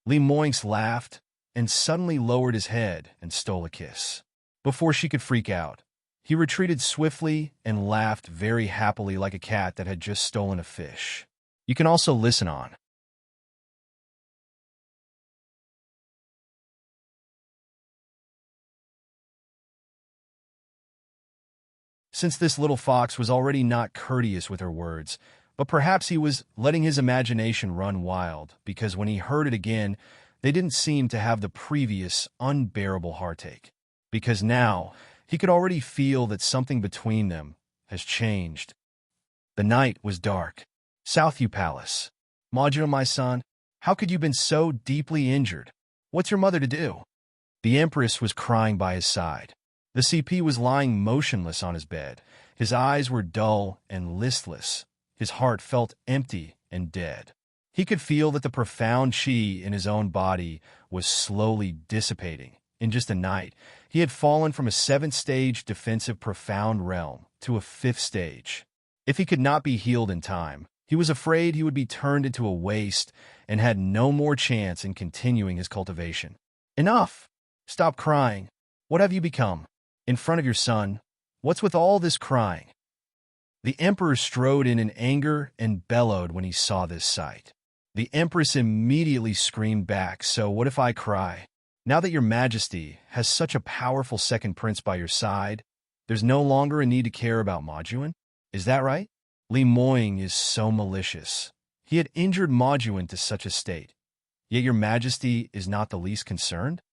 Li Moying laughed and suddenly lowered his head and stole a kiss. Before she could freak out, he retreated swiftly and laughed very happily like a cat that had just stolen a fish. You can also listen on Since this little fox was already not courteous with her words, but perhaps he was letting his imagination run wild, because when he heard it again, they didn't seem to have the previous unbearable heartache. Because now, he could already feel that something between them has changed. The night was dark. "Southview Palace. Majima, my son, how could you been so deeply injured? What's your mother to do?" The Empress was crying by his side. The CP was lying motionless on his bed. His eyes were dull and listless. His heart felt empty and dead. He could feel that the profound chi in his own body was slowly dissipating. In just a night, he had fallen from a 7th-stage defensive profound realm to a 5th stage. If he could not be healed in time, he was afraid he would be turned into a waste and had no more chance in continuing his cultivation. "Enough! Stop crying. What have you become? In front of your son, what's with all this crying?" The Emperor strode in anger and bellowed when he saw this sight. The Empress immediately screamed back, "So what if I cry? Now that your Majesty has such a powerful second prince by your side, there's no longer a need to care about Majuan? Is that right?" Li Moying is so malicious. He had injured Majuan to such a state. Yet your Majesty is not the least concerned?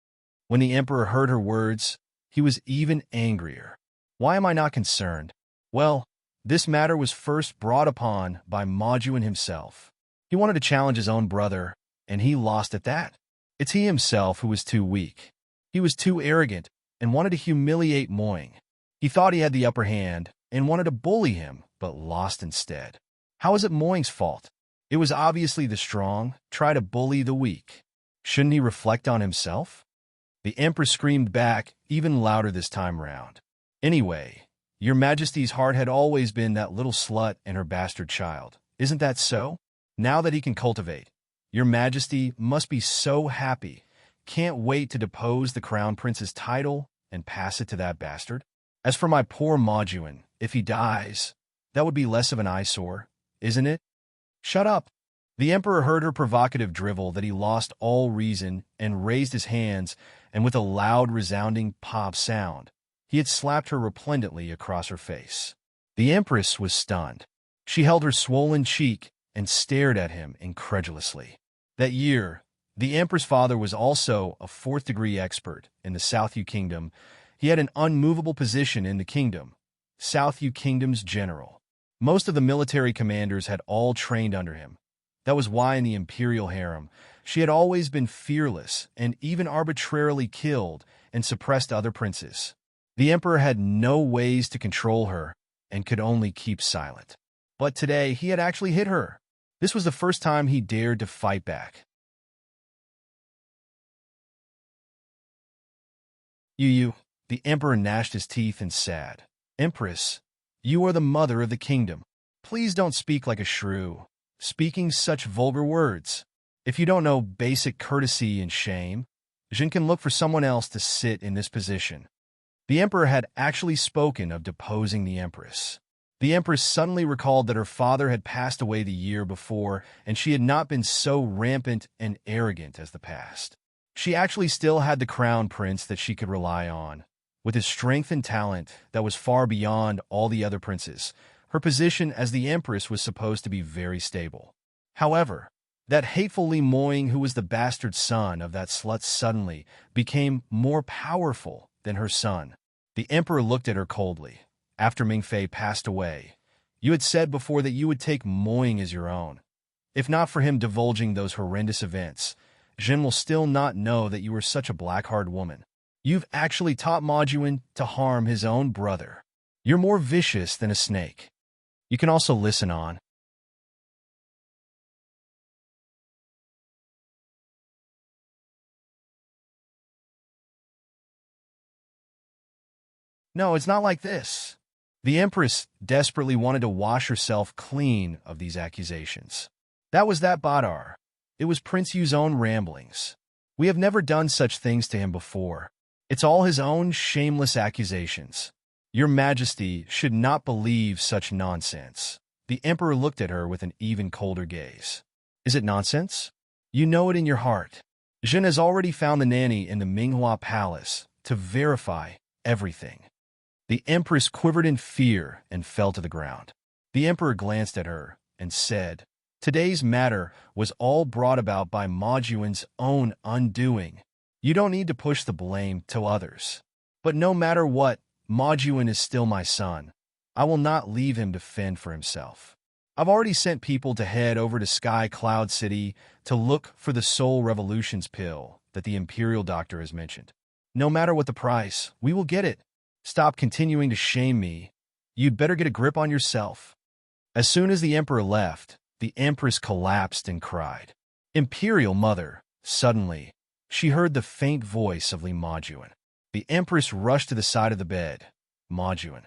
When the Emperor heard her words, he was even angrier. "Why am I not concerned?" "Well, this matter was first brought upon by Majuan himself. He wanted to challenge his own brother, and he lost at that. It's he himself who was too weak. He was too arrogant and wanted to humiliate Moying. He thought he had the upper hand and wanted to bully him, but lost instead. How is it Moying's fault? It was obviously the strong try to bully the weak. Shouldn't he reflect on himself?" The Empress screamed back, even louder this time round. "Anyway, your Majesty's heart had always been that little slut and her bastard child. Isn't that so? Now that he can cultivate, your Majesty must be so happy. Can't wait to depose the Crown Prince's title and pass it to that bastard. As for my poor Majuan, if he dies, that would be less of an eyesore, isn't it?" "Shut up." The Emperor heard her provocative drivel that he lost all reason and raised his hands, and with a loud, resounding pop sound, he had slapped her resplendently across her face. The Empress was stunned. She held her swollen cheek and stared at him incredulously. That year, the Emperor's father was also a fourth-degree expert in the South Yu Kingdom. He had an unmovable position in the kingdom, South Yu Kingdom's general. Most of the military commanders had all trained under him. That was why in the imperial harem, she had always been fearless and even arbitrarily killed and suppressed other princes. The Emperor had no ways to control her and could only keep silent. But today, he had actually hit her. This was the first time he dared to fight back. "You," the Emperor gnashed his teeth and said, "Empress, you are the mother of the kingdom. Please don't speak like a shrew, speaking such vulgar words. If you don't know basic courtesy and shame, Jin can look for someone else to sit in this position." The Emperor had actually spoken of deposing the Empress. The Empress suddenly recalled that her father had passed away the year before, and she had not been so rampant and arrogant as the past. She actually still had the crown prince that she could rely on. With his strength and talent that was far beyond all the other princes, her position as the Empress was supposed to be very stable. However, that hateful Li Moying, who was the bastard son of that slut, suddenly became more powerful than her son. The Emperor looked at her coldly. "After Mingfei passed away, you had said before that you would take Moying as your own. If not for him divulging those horrendous events, Jin will still not know that you were such a black-hearted woman. You've actually taught Majuan to harm his own brother. You're more vicious than a snake." You can also listen on. No, it's not like this. The Empress desperately wanted to wash herself clean of these accusations. That was that Badar. It was Prince Yu's own ramblings. We have never done such things to him before. It's all his own shameless accusations. Your Majesty should not believe such nonsense. The Emperor looked at her with an even colder gaze. "Is it nonsense? You know it in your heart. Jin has already found the nanny in the Minghua Palace to verify everything." The Empress quivered in fear and fell to the ground. The Emperor glanced at her and said, "Today's matter was all brought about by Majuan's own undoing. You don't need to push the blame to others. But no matter what, Majuan is still my son. I will not leave him to fend for himself. I've already sent people to head over to Sky Cloud City to look for the Soul Revolutions pill that the Imperial Doctor has mentioned. No matter what the price, we will get it. Stop continuing to shame me. You'd better get a grip on yourself." As soon as the Emperor left, the Empress collapsed and cried. "Imperial Mother!" Suddenly, she heard the faint voice of Li Majuan. The Empress rushed to the side of the bed. "Majuan,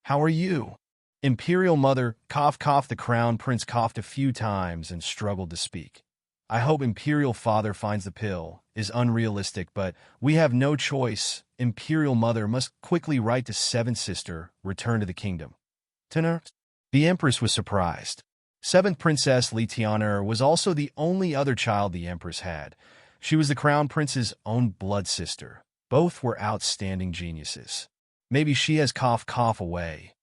how are you?" "Imperial Mother," cough cough. The Crown Prince coughed a few times and struggled to speak. "I hope Imperial Father finds the pill is unrealistic, but we have no choice. Imperial Mother must quickly write to Seventh Sister, return to the kingdom." Tenor. The Empress was surprised. Seventh Princess Li Tian'er was also the only other child the Empress had. She was the Crown Prince's own blood sister. Both were outstanding geniuses. Maybe she has cough away.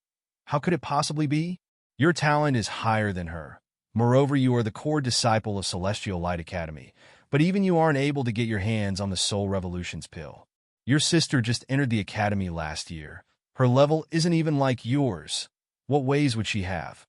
How could it possibly be? Your talent is higher than her. Moreover, you are the core disciple of Celestial Light Academy, but even you aren't able to get your hands on the Soul Revolution's pill. Your sister just entered the academy last year. Her level isn't even like yours. What ways would she have?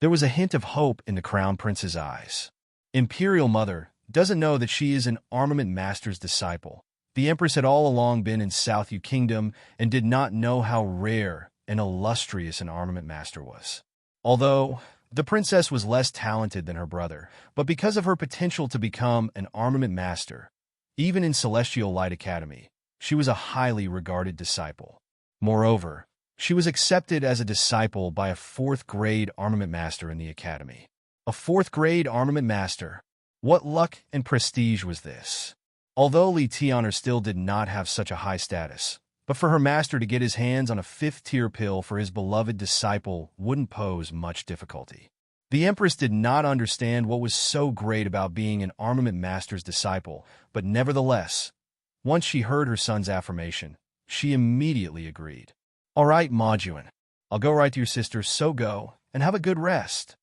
There was a hint of hope in the Crown Prince's eyes. Imperial Mother doesn't know that she is an armament master's disciple. The Empress had all along been in South Yu Kingdom and did not know how rare and illustrious an armament master was. Although the princess was less talented than her brother, but because of her potential to become an armament master, even in Celestial Light Academy, she was a highly regarded disciple. Moreover, she was accepted as a disciple by a fourth-grade armament master in the academy. A fourth-grade armament master? What luck and prestige was this? Although Li Tian'er still did not have such a high status, but for her master to get his hands on a fifth-tier pill for his beloved disciple wouldn't pose much difficulty. The Empress did not understand what was so great about being an armament master's disciple, but nevertheless, once she heard her son's affirmation, she immediately agreed. All right, Majuan, I'll go right to your sister, so go, and have a good rest.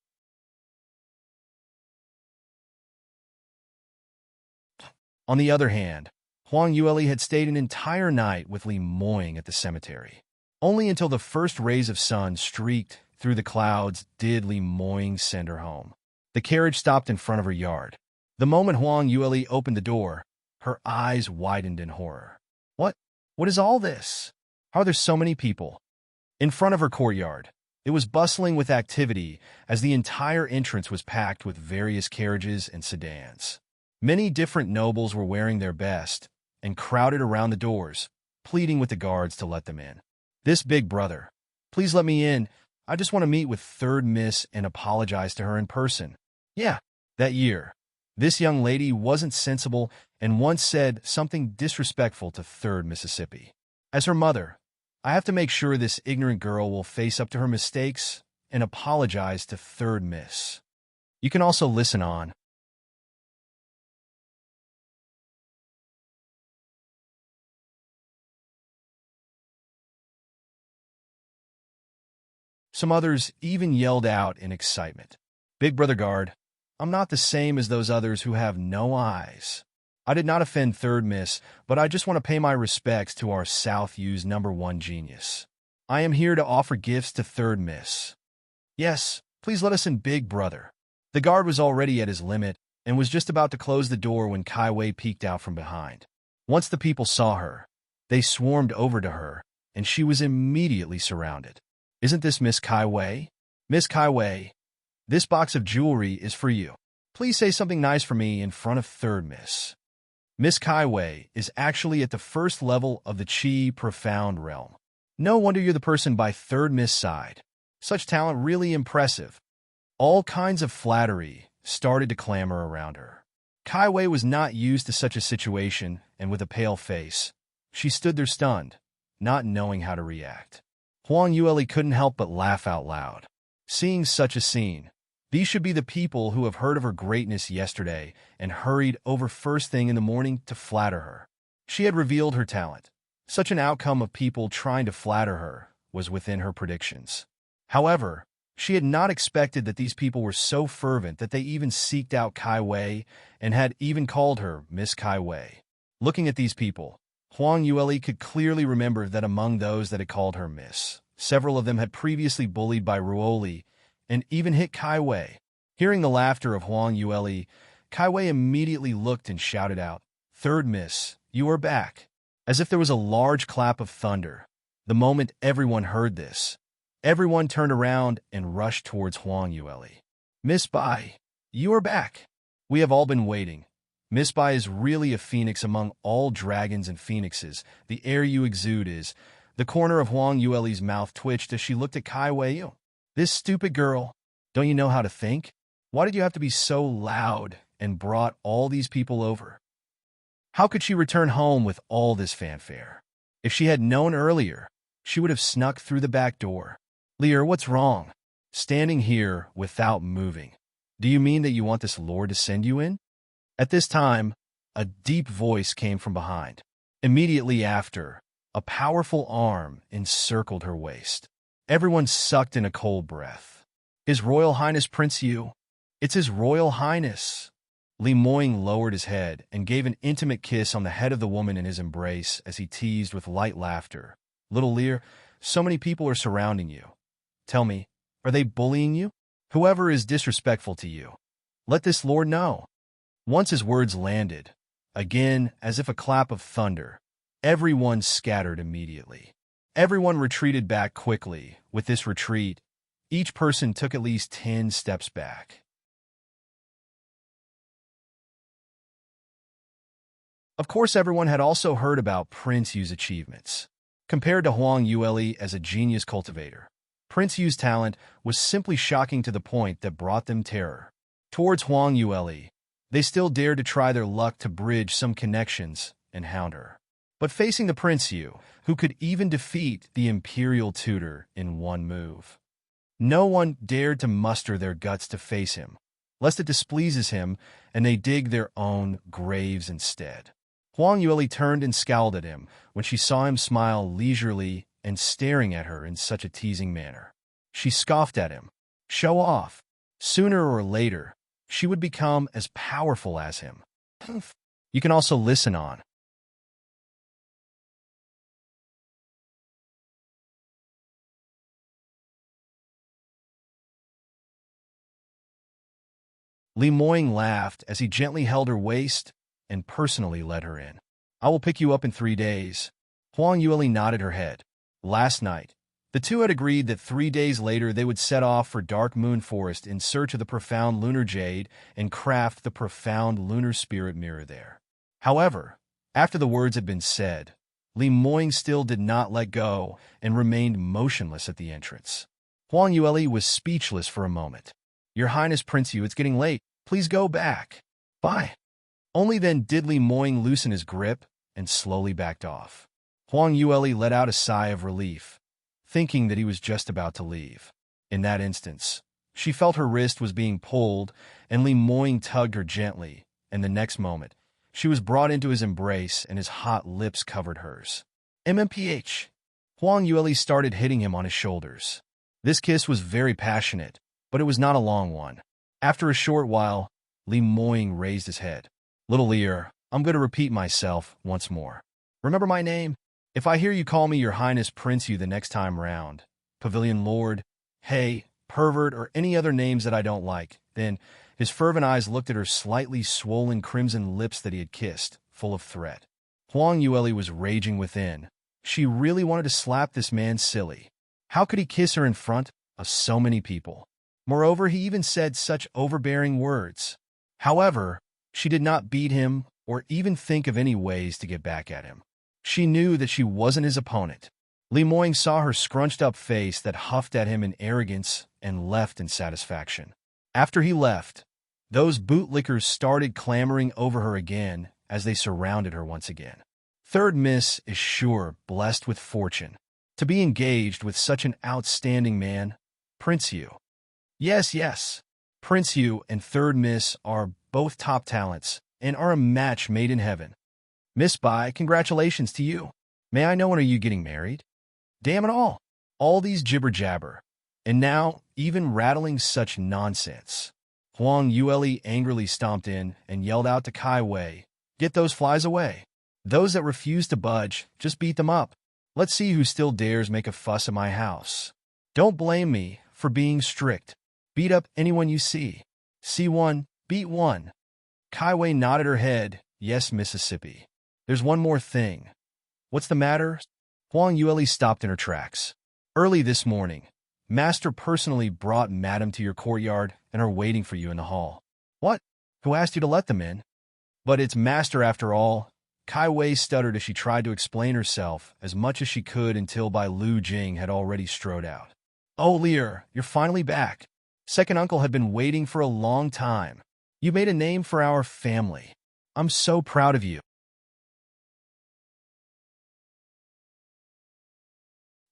On the other hand, Huang Yueli had stayed an entire night with Li Moying at the cemetery. Only until the first rays of sun streaked through the clouds did Li Moying send her home. The carriage stopped in front of her yard. The moment Huang Yueli opened the door, her eyes widened in horror. What is all this? How are there so many people? In front of her courtyard, it was bustling with activity as the entire entrance was packed with various carriages and sedans. Many different nobles were wearing their best and crowded around the doors, pleading with the guards to let them in. This big brother, please let me in. I just want to meet with Third Miss and apologize to her in person. Yeah, that year, this young lady wasn't sensible and once said something disrespectful to Third Mississippi. As her mother, I have to make sure this ignorant girl will face up to her mistakes and apologize to Third Miss. You can also listen on. Some others even yelled out in excitement. Big Brother Guard, I'm not the same as those others who have no eyes. I did not offend Third Miss, but I just want to pay my respects to our South U's #1 genius. I am here to offer gifts to Third Miss. Yes, please let us in, Big Brother. The guard was already at his limit and was just about to close the door when Kai Wei peeked out from behind. Once the people saw her, they swarmed over to her, and she was immediately surrounded. Isn't this Miss Kai Wei? Miss Kai Wei, this box of jewelry is for you. Please say something nice for me in front of Third Miss. Miss Kai Wei is actually at the first level of the Qi Profound Realm. No wonder you're the person by Third Miss' side. Such talent really impressive. All kinds of flattery started to clamor around her. Kai Wei was not used to such a situation, and with a pale face, she stood there stunned, not knowing how to react. Huang Yueli couldn't help but laugh out loud. Seeing such a scene, these should be the people who have heard of her greatness yesterday and hurried over first thing in the morning to flatter her. She had revealed her talent. Such an outcome of people trying to flatter her was within her predictions. However, she had not expected that these people were so fervent that they even seeked out Kai Wei and had even called her Miss Kai Wei. Looking at these people, Huang Yueli could clearly remember that among those that had called her Miss, several of them had previously bullied by Ruoli and even hit Kai Wei. Hearing the laughter of Huang Yueli, Kai Wei immediately looked and shouted out, "Third Miss, you are back." As if there was a large clap of thunder. The moment everyone heard this, everyone turned around and rushed towards Huang Yueli. "Miss Bai, you are back. We have all been waiting. Miss Bai is really a phoenix among all dragons and phoenixes. The air you exude is..." The corner of Huang Yueli's mouth twitched as she looked at Kai Wei. "This stupid girl, don't you know how to think? Why did you have to be so loud and brought all these people over? How could she return home with all this fanfare? If she had known earlier, she would have snuck through the back door." "Lear, what's wrong? standing here without moving. Do you mean that you want this lord to send you in? At this time, a deep voice came from behind. Immediately after, a powerful arm encircled her waist. Everyone sucked in a cold breath. His Royal Highness Prince Yu. It's His Royal Highness. Li Moying lowered his head and gave an intimate kiss on the head of the woman in his embrace as he teased with light laughter. Little Lear, so many people are surrounding you. Tell me, are they bullying you? Whoever is disrespectful to you, let this lord know. Once his words landed, again, as if a clap of thunder, everyone scattered immediately. Everyone retreated back quickly. With this retreat, each person took at least 10 steps back. Of course, everyone had also heard about Prince Yu's achievements. Compared to Huang Yueli as a genius cultivator, Prince Yu's talent was simply shocking to the point that brought them terror. Towards Huang Yueli, they still dared to try their luck to bridge some connections and hound her. But facing the Prince Yu, who could even defeat the Imperial Tutor in one move, no one dared to muster their guts to face him, lest it displeases him and they dig their own graves instead. Huang Yueli turned and scowled at him when she saw him smile leisurely and staring at her in such a teasing manner. She scoffed at him. Show off. Sooner or later, she would become as powerful as him. You can also listen on. Li Moying laughed as he gently held her waist and personally led her in. I will pick you up in 3 days. Huang Yueli nodded her head. Last night, the two had agreed that 3 days later they would set off for Dark Moon Forest in search of the profound lunar jade and craft the profound lunar spirit mirror there. However, after the words had been said, Li Moying still did not let go and remained motionless at the entrance. Huang Yueli was speechless for a moment. Your Highness Prince Yu, it's getting late. Please go back. Bye. Only then did Li Moying loosen his grip and slowly backed off. Huang Yueli let out a sigh of relief, thinking that he was just about to leave. In that instance, she felt her wrist was being pulled, and Li Moying tugged her gently, and the next moment, she was brought into his embrace and his hot lips covered hers. MMPH. Huang Yueli started hitting him on his shoulders. This kiss was very passionate, but it was not a long one. After a short while, Li Moying raised his head. Little Lear, I'm going to repeat myself once more. Remember my name? If I hear you call me Your Highness Prince Yu the next time round, Pavilion Lord, Hey, Pervert, or any other names that I don't like, then his fervent eyes looked at her slightly swollen crimson lips that he had kissed, full of threat. Huang Yueli was raging within. She really wanted to slap this man silly. How could he kiss her in front of so many people? Moreover, he even said such overbearing words. However, she did not beat him or even think of any ways to get back at him. She knew that she wasn't his opponent. Li Moying saw her scrunched-up face that huffed at him in arrogance and left in satisfaction. After he left, those bootlickers started clamoring over her again as they surrounded her once again. Third Miss is sure blessed with fortune to be engaged with such an outstanding man, Prince Yu. Yes. Prince Yu and Third Miss are both top talents and are a match made in heaven. Miss Bai, congratulations to you. May I know when are you getting married? Damn it all. All these jibber-jabber. And now, even rattling such nonsense. Huang Yueli angrily stomped in and yelled out to Kai Wei, get those flies away. Those that refuse to budge, just beat them up. Let's see who still dares make a fuss at my house. Don't blame me for being strict. Beat up anyone you see. See one, beat one. Kai Wei nodded her head. Yes, Mississippi. There's one more thing. What's the matter? Huang Yueli stopped in her tracks. Early this morning, Master personally brought Madam to your courtyard and are waiting for you in the hall. What? Who asked you to let them in? But it's Master after all. Kai Wei stuttered as she tried to explain herself as much as she could until Bai Lu Jing had already strode out. Oh, Lear, you're finally back. Second uncle had been waiting for a long time. You made a name for our family. I'm so proud of you.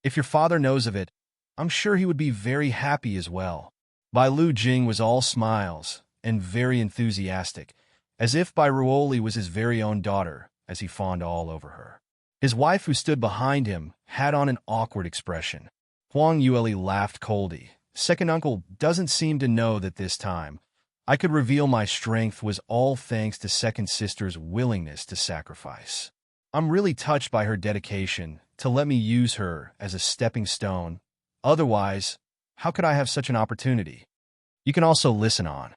If your father knows of it, I'm sure he would be very happy as well. Bai Lu Jing was all smiles and very enthusiastic, as if Bai Ruoli was his very own daughter, as he fawned all over her. His wife, who stood behind him, had on an awkward expression. Huang Yueli laughed coldly. Second uncle doesn't seem to know that this time I could reveal my strength was all thanks to second sister's willingness to sacrifice. I'm really touched by her dedication to let me use her as a stepping stone. Otherwise, how could I have such an opportunity? You can also listen on.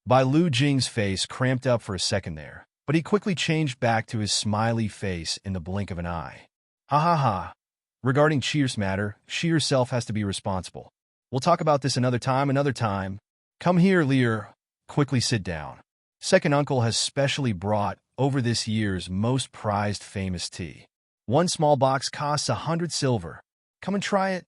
Bai Lu Jing's face cramped up for a second there, but he quickly changed back to his smiley face in the blink of an eye. Ha ha ha. Regarding Cheer's matter, she herself has to be responsible. We'll talk about this another time. Come here, Lear. Quickly sit down. Second uncle has specially brought over this year's most prized famous tea. One small box costs 100 silver. Come and try it.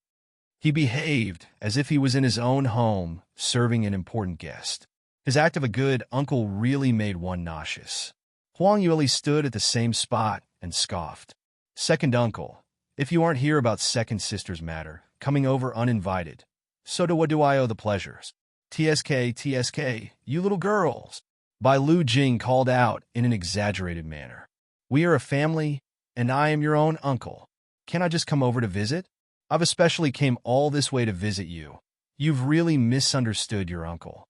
He behaved as if he was in his own home, serving an important guest. His act of a good uncle really made one nauseous. Huang Yueli stood at the same spot and scoffed. Second uncle, if you aren't here about second sister's matter, coming over uninvited, so to what do I owe the pleasures? TSK, you little girls. Bai Lu Jing called out in an exaggerated manner. We are a family, and I am your own uncle. Can't I just come over to visit? I've especially came all this way to visit you. You've really misunderstood your uncle.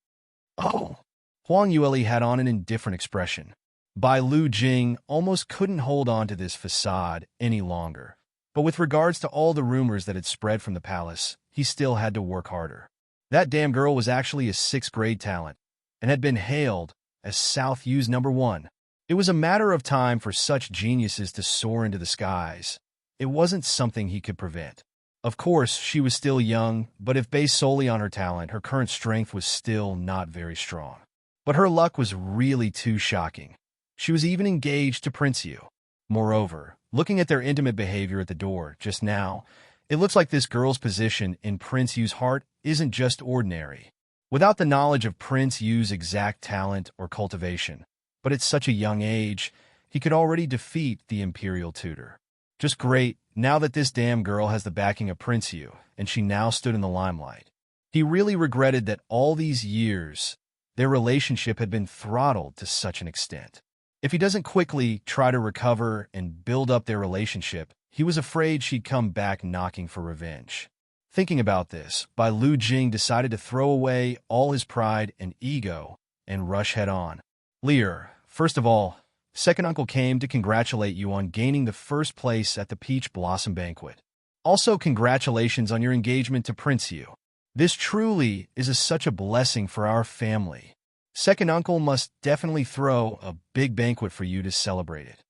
Oh. Huang Yueli had on an indifferent expression. Bai Lu Jing almost couldn't hold on to this facade any longer. But with regards to all the rumors that had spread from the palace, he still had to work harder. That damn girl was actually a 6th grade talent, and had been hailed as South U's #1. It was a matter of time for such geniuses to soar into the skies. It wasn't something he could prevent. Of course, she was still young, but if based solely on her talent, her current strength was still not very strong. But her luck was really too shocking. She was even engaged to Prince Yu. Moreover, looking at their intimate behavior at the door just now, it looks like this girl's position in Prince Yu's heart isn't just ordinary. Without the knowledge of Prince Yu's exact talent or cultivation, but at such a young age, he could already defeat the imperial tutor. Just great, now that this damn girl has the backing of Prince Yu, and she now stood in the limelight. He really regretted that all these years, their relationship had been throttled to such an extent. If he doesn't quickly try to recover and build up their relationship, he was afraid she'd come back knocking for revenge. Thinking about this, Bai Lu Jing decided to throw away all his pride and ego and rush head-on. Lear, first of all, second uncle came to congratulate you on gaining the first place at the Peach Blossom Banquet. Also, congratulations on your engagement to Prince Yu. This truly is such a blessing for our family. Second uncle must definitely throw a big banquet for you to celebrate it.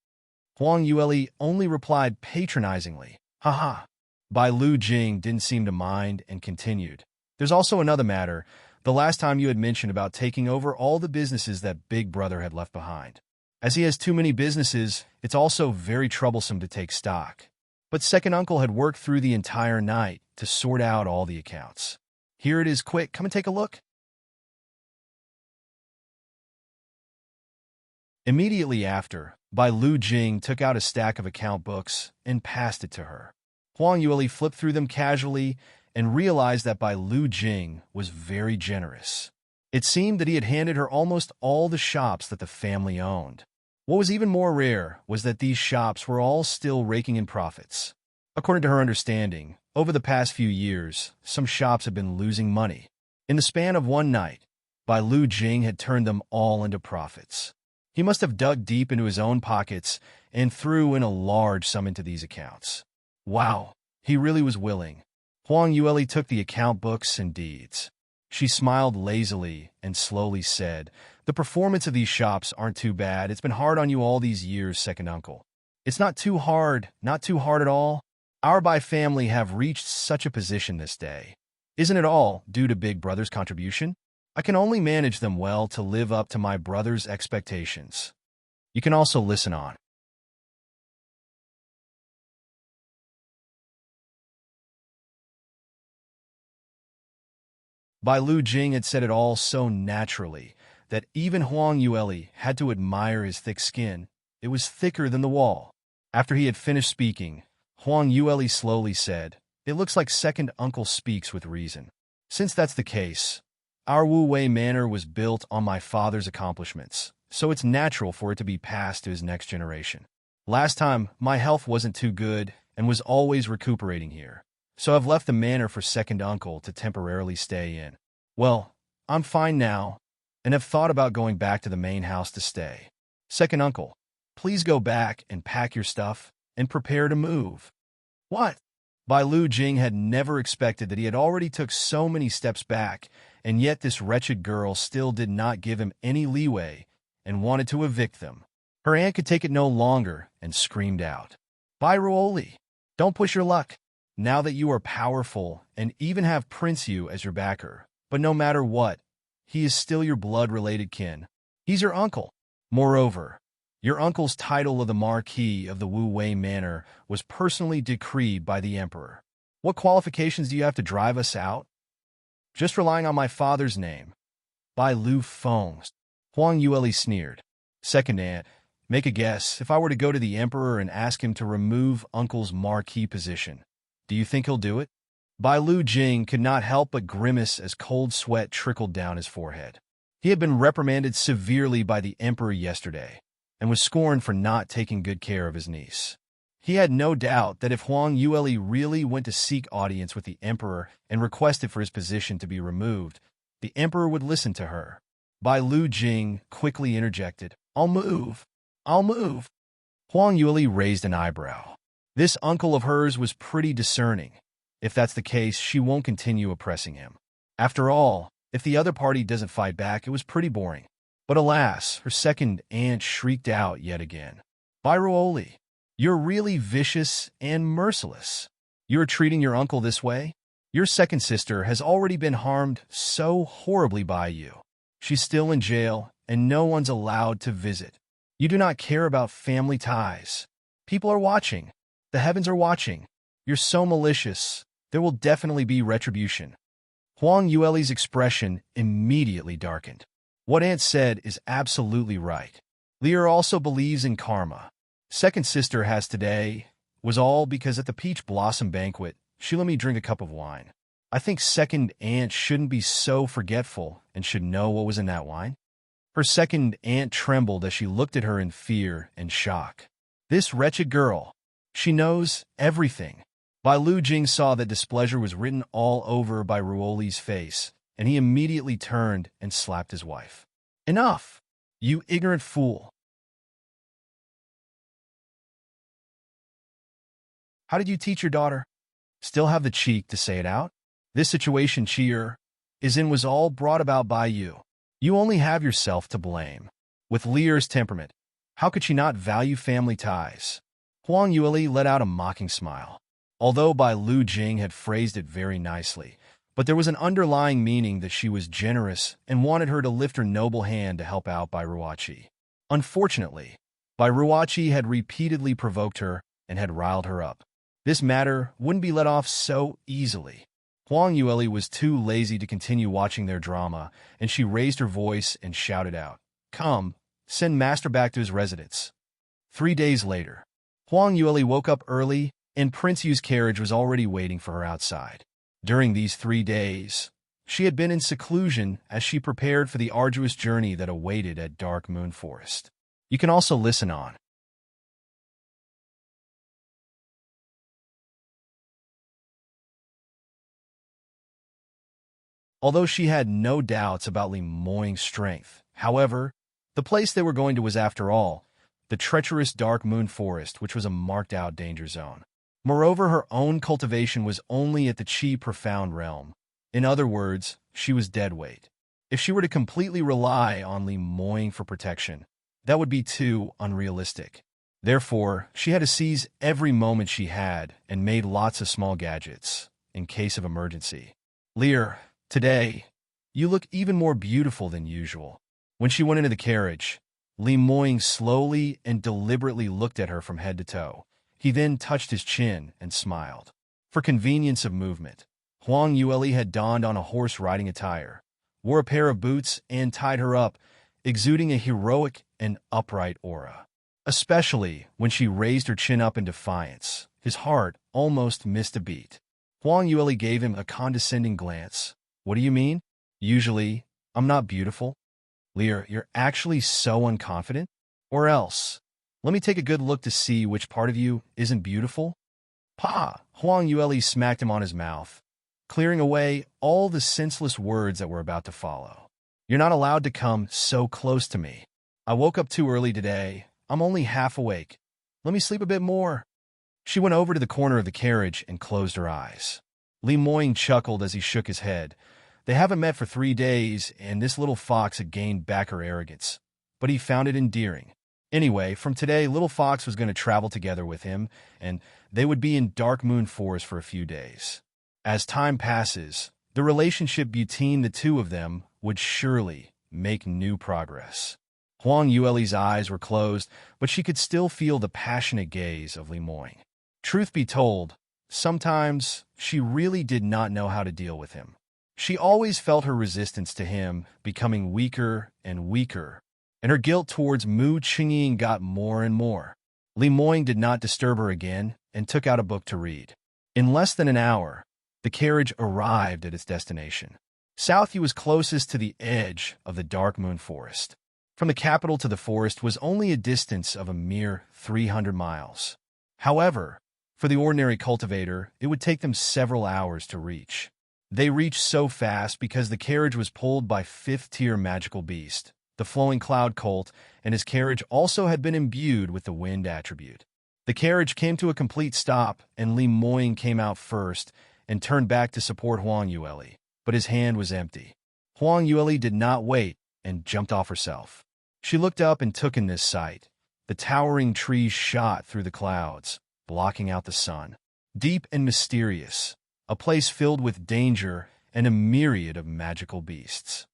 Huang Yueli only replied patronizingly, haha. Bai Lu Jing didn't seem to mind and continued. There's also another matter, the last time you had mentioned about taking over all the businesses that Big Brother had left behind. As he has too many businesses, it's also very troublesome to take stock. But second uncle had worked through the entire night to sort out all the accounts. Here it is, quick, come and take a look. Immediately after, Bai Lu Jing took out a stack of account books and passed it to her. Huang Yueli flipped through them casually and realized that Bai Lu Jing was very generous. It seemed that he had handed her almost all the shops that the family owned. What was even more rare was that these shops were all still raking in profits. According to her understanding, over the past few years, some shops had been losing money. In the span of one night, Bai Lu Jing had turned them all into profits. He must have dug deep into his own pockets and threw in a large sum into these accounts. Wow, he really was willing. Huang Yueli took the account books and deeds. She smiled lazily and slowly said, the performance of these shops aren't too bad. It's been hard on you all these years, second uncle. It's not too hard at all. Our Bai family have reached such a position this day. Isn't it all due to Big Brother's contribution? I can only manage them well to live up to my brother's expectations. You can also listen on. Bai Lu Jing had said it all so naturally that even Huang Yueli had to admire his thick skin. It was thicker than the wall. After he had finished speaking, Huang Yueli slowly said, "It looks like second uncle speaks with reason. Since that's the case, our Wu Wei manor was built on my father's accomplishments, so it's natural for it to be passed to his next generation. Last time, my health wasn't too good and was always recuperating here, so I've left the manor for second uncle to temporarily stay in. Well, I'm fine now, and have thought about going back to the main house to stay. Second uncle, please go back and pack your stuff and prepare to move." "What?" Bai Lu Jing had never expected that he had already took so many steps back, and yet this wretched girl still did not give him any leeway and wanted to evict them. Her aunt could take it no longer and screamed out, "Bai Ruoli, don't push your luck. Now that you are powerful and even have Prince Yu as your backer, but no matter what, he is still your blood-related kin. He's your uncle. Moreover, your uncle's title of the Marquis of the Wu Wei Manor was personally decreed by the Emperor. What qualifications do you have to drive us out? Just relying on my father's name." Bai Lu foamed. Huang Yueli sneered. "Second aunt, make a guess. If I were to go to the Emperor and ask him to remove Uncle's Marquis position, do you think he'll do it?" Bai Lu Jing could not help but grimace as cold sweat trickled down his forehead. He had been reprimanded severely by the Emperor yesterday, and was scorned for not taking good care of his niece. He had no doubt that if Huang Yueli really went to seek audience with the Emperor and requested for his position to be removed, the Emperor would listen to her. Bai Lu Jing quickly interjected, I'll move. Huang Yueli raised an eyebrow. This uncle of hers was pretty discerning. If that's the case, she won't continue oppressing him. After all, if the other party doesn't fight back, it was pretty boring. But alas, her second aunt shrieked out yet again. Bai Ruoli, you're really vicious and merciless. You're treating your uncle this way? Your second sister has already been harmed so horribly by you. She's still in jail, and no one's allowed to visit. You do not care about family ties. People are watching. The heavens are watching. You're so malicious. There will definitely be retribution. Huang Yueli's expression immediately darkened. What Aunt said is absolutely right. Lear also believes in karma. Second sister has today was all because at the Peach Blossom banquet, she let me drink a cup of wine. I think second aunt shouldn't be so forgetful and should know what was in that wine. Her second aunt trembled as she looked at her in fear and shock. This wretched girl, she knows everything. Bai Lu Jing saw that displeasure was written all over Bai Ruoli's face, and he immediately turned and slapped his wife. Enough, you ignorant fool. How did you teach your daughter? Still have the cheek to say it out? This situation Cheer is in was all brought about by you. You only have yourself to blame. With Lear's temperament, how could she not value family ties? Huang Yueli let out a mocking smile. Although Bai Lu Jing had phrased it very nicely, but there was an underlying meaning that she was generous and wanted her to lift her noble hand to help out Bai Ruoqi. Unfortunately, Bai Ruoqi had repeatedly provoked her and had riled her up. This matter wouldn't be let off so easily. Huang Yueli was too lazy to continue watching their drama, and she raised her voice and shouted out, Come, send Master back to his residence. 3 days later, Huang Yueli woke up early, and Prince Yu's carriage was already waiting for her outside. During these 3 days, she had been in seclusion as she prepared for the arduous journey that awaited at Dark Moon Forest. You can also listen on. Although she had no doubts about Li Moying's strength, however, the place they were going to was, after all, the treacherous Dark Moon Forest, which was a marked-out danger zone. Moreover, her own cultivation was only at the Qi Profound realm. In other words, she was dead weight. If she were to completely rely on Li Moying for protection, that would be too unrealistic. Therefore, she had to seize every moment she had and made lots of small gadgets, in case of emergency. Lear, today, you look even more beautiful than usual. When she went into the carriage, Li Moying slowly and deliberately looked at her from head to toe. He then touched his chin and smiled. For convenience of movement, Huang Yueli had donned on a horse-riding attire, wore a pair of boots, and tied her up exuding a heroic and upright aura. Especially when she raised her chin up in defiance, his heart almost missed a beat. Huang Yueli gave him a condescending glance. What do you mean? Usually, I'm not beautiful. Lear, you're actually so unconfident? Or else, let me take a good look to see which part of you isn't beautiful. Pa! Huang Yueli smacked him on his mouth, clearing away all the senseless words that were about to follow. You're not allowed to come so close to me. I woke up too early today. I'm only half awake. Let me sleep a bit more. She went over to the corner of the carriage and closed her eyes. Li Moying chuckled as he shook his head. They haven't met for 3 days, and this little fox had gained back her arrogance. But he found it endearing. Anyway, from today, Little Fox was going to travel together with him, and they would be in Dark Moon Forest for a few days. As time passes, the relationship between the two of them would surely make new progress. Huang Yueli's eyes were closed, but she could still feel the passionate gaze of Li Moying. Truth be told, sometimes she really did not know how to deal with him. She always felt her resistance to him becoming weaker and weaker, and her guilt towards Mu Qingying got more and more. Li Moying did not disturb her again and took out a book to read. In less than an hour, the carriage arrived at its destination. Southview was closest to the edge of the Dark Moon Forest. From the capital to the forest was only a distance of a mere 300 miles. However, for the ordinary cultivator, it would take them several hours to reach. They reached so fast because the carriage was pulled by 5th-tier magical beast, the Flowing Cloud Colt, and his carriage also had been imbued with the wind attribute. The carriage came to a complete stop, and Li Moying came out first and turned back to support Huang Yueli, but his hand was empty. Huang Yueli did not wait and jumped off herself. She looked up and took in this sight. The towering trees shot through the clouds, blocking out the sun. Deep and mysterious, a place filled with danger and a myriad of magical beasts.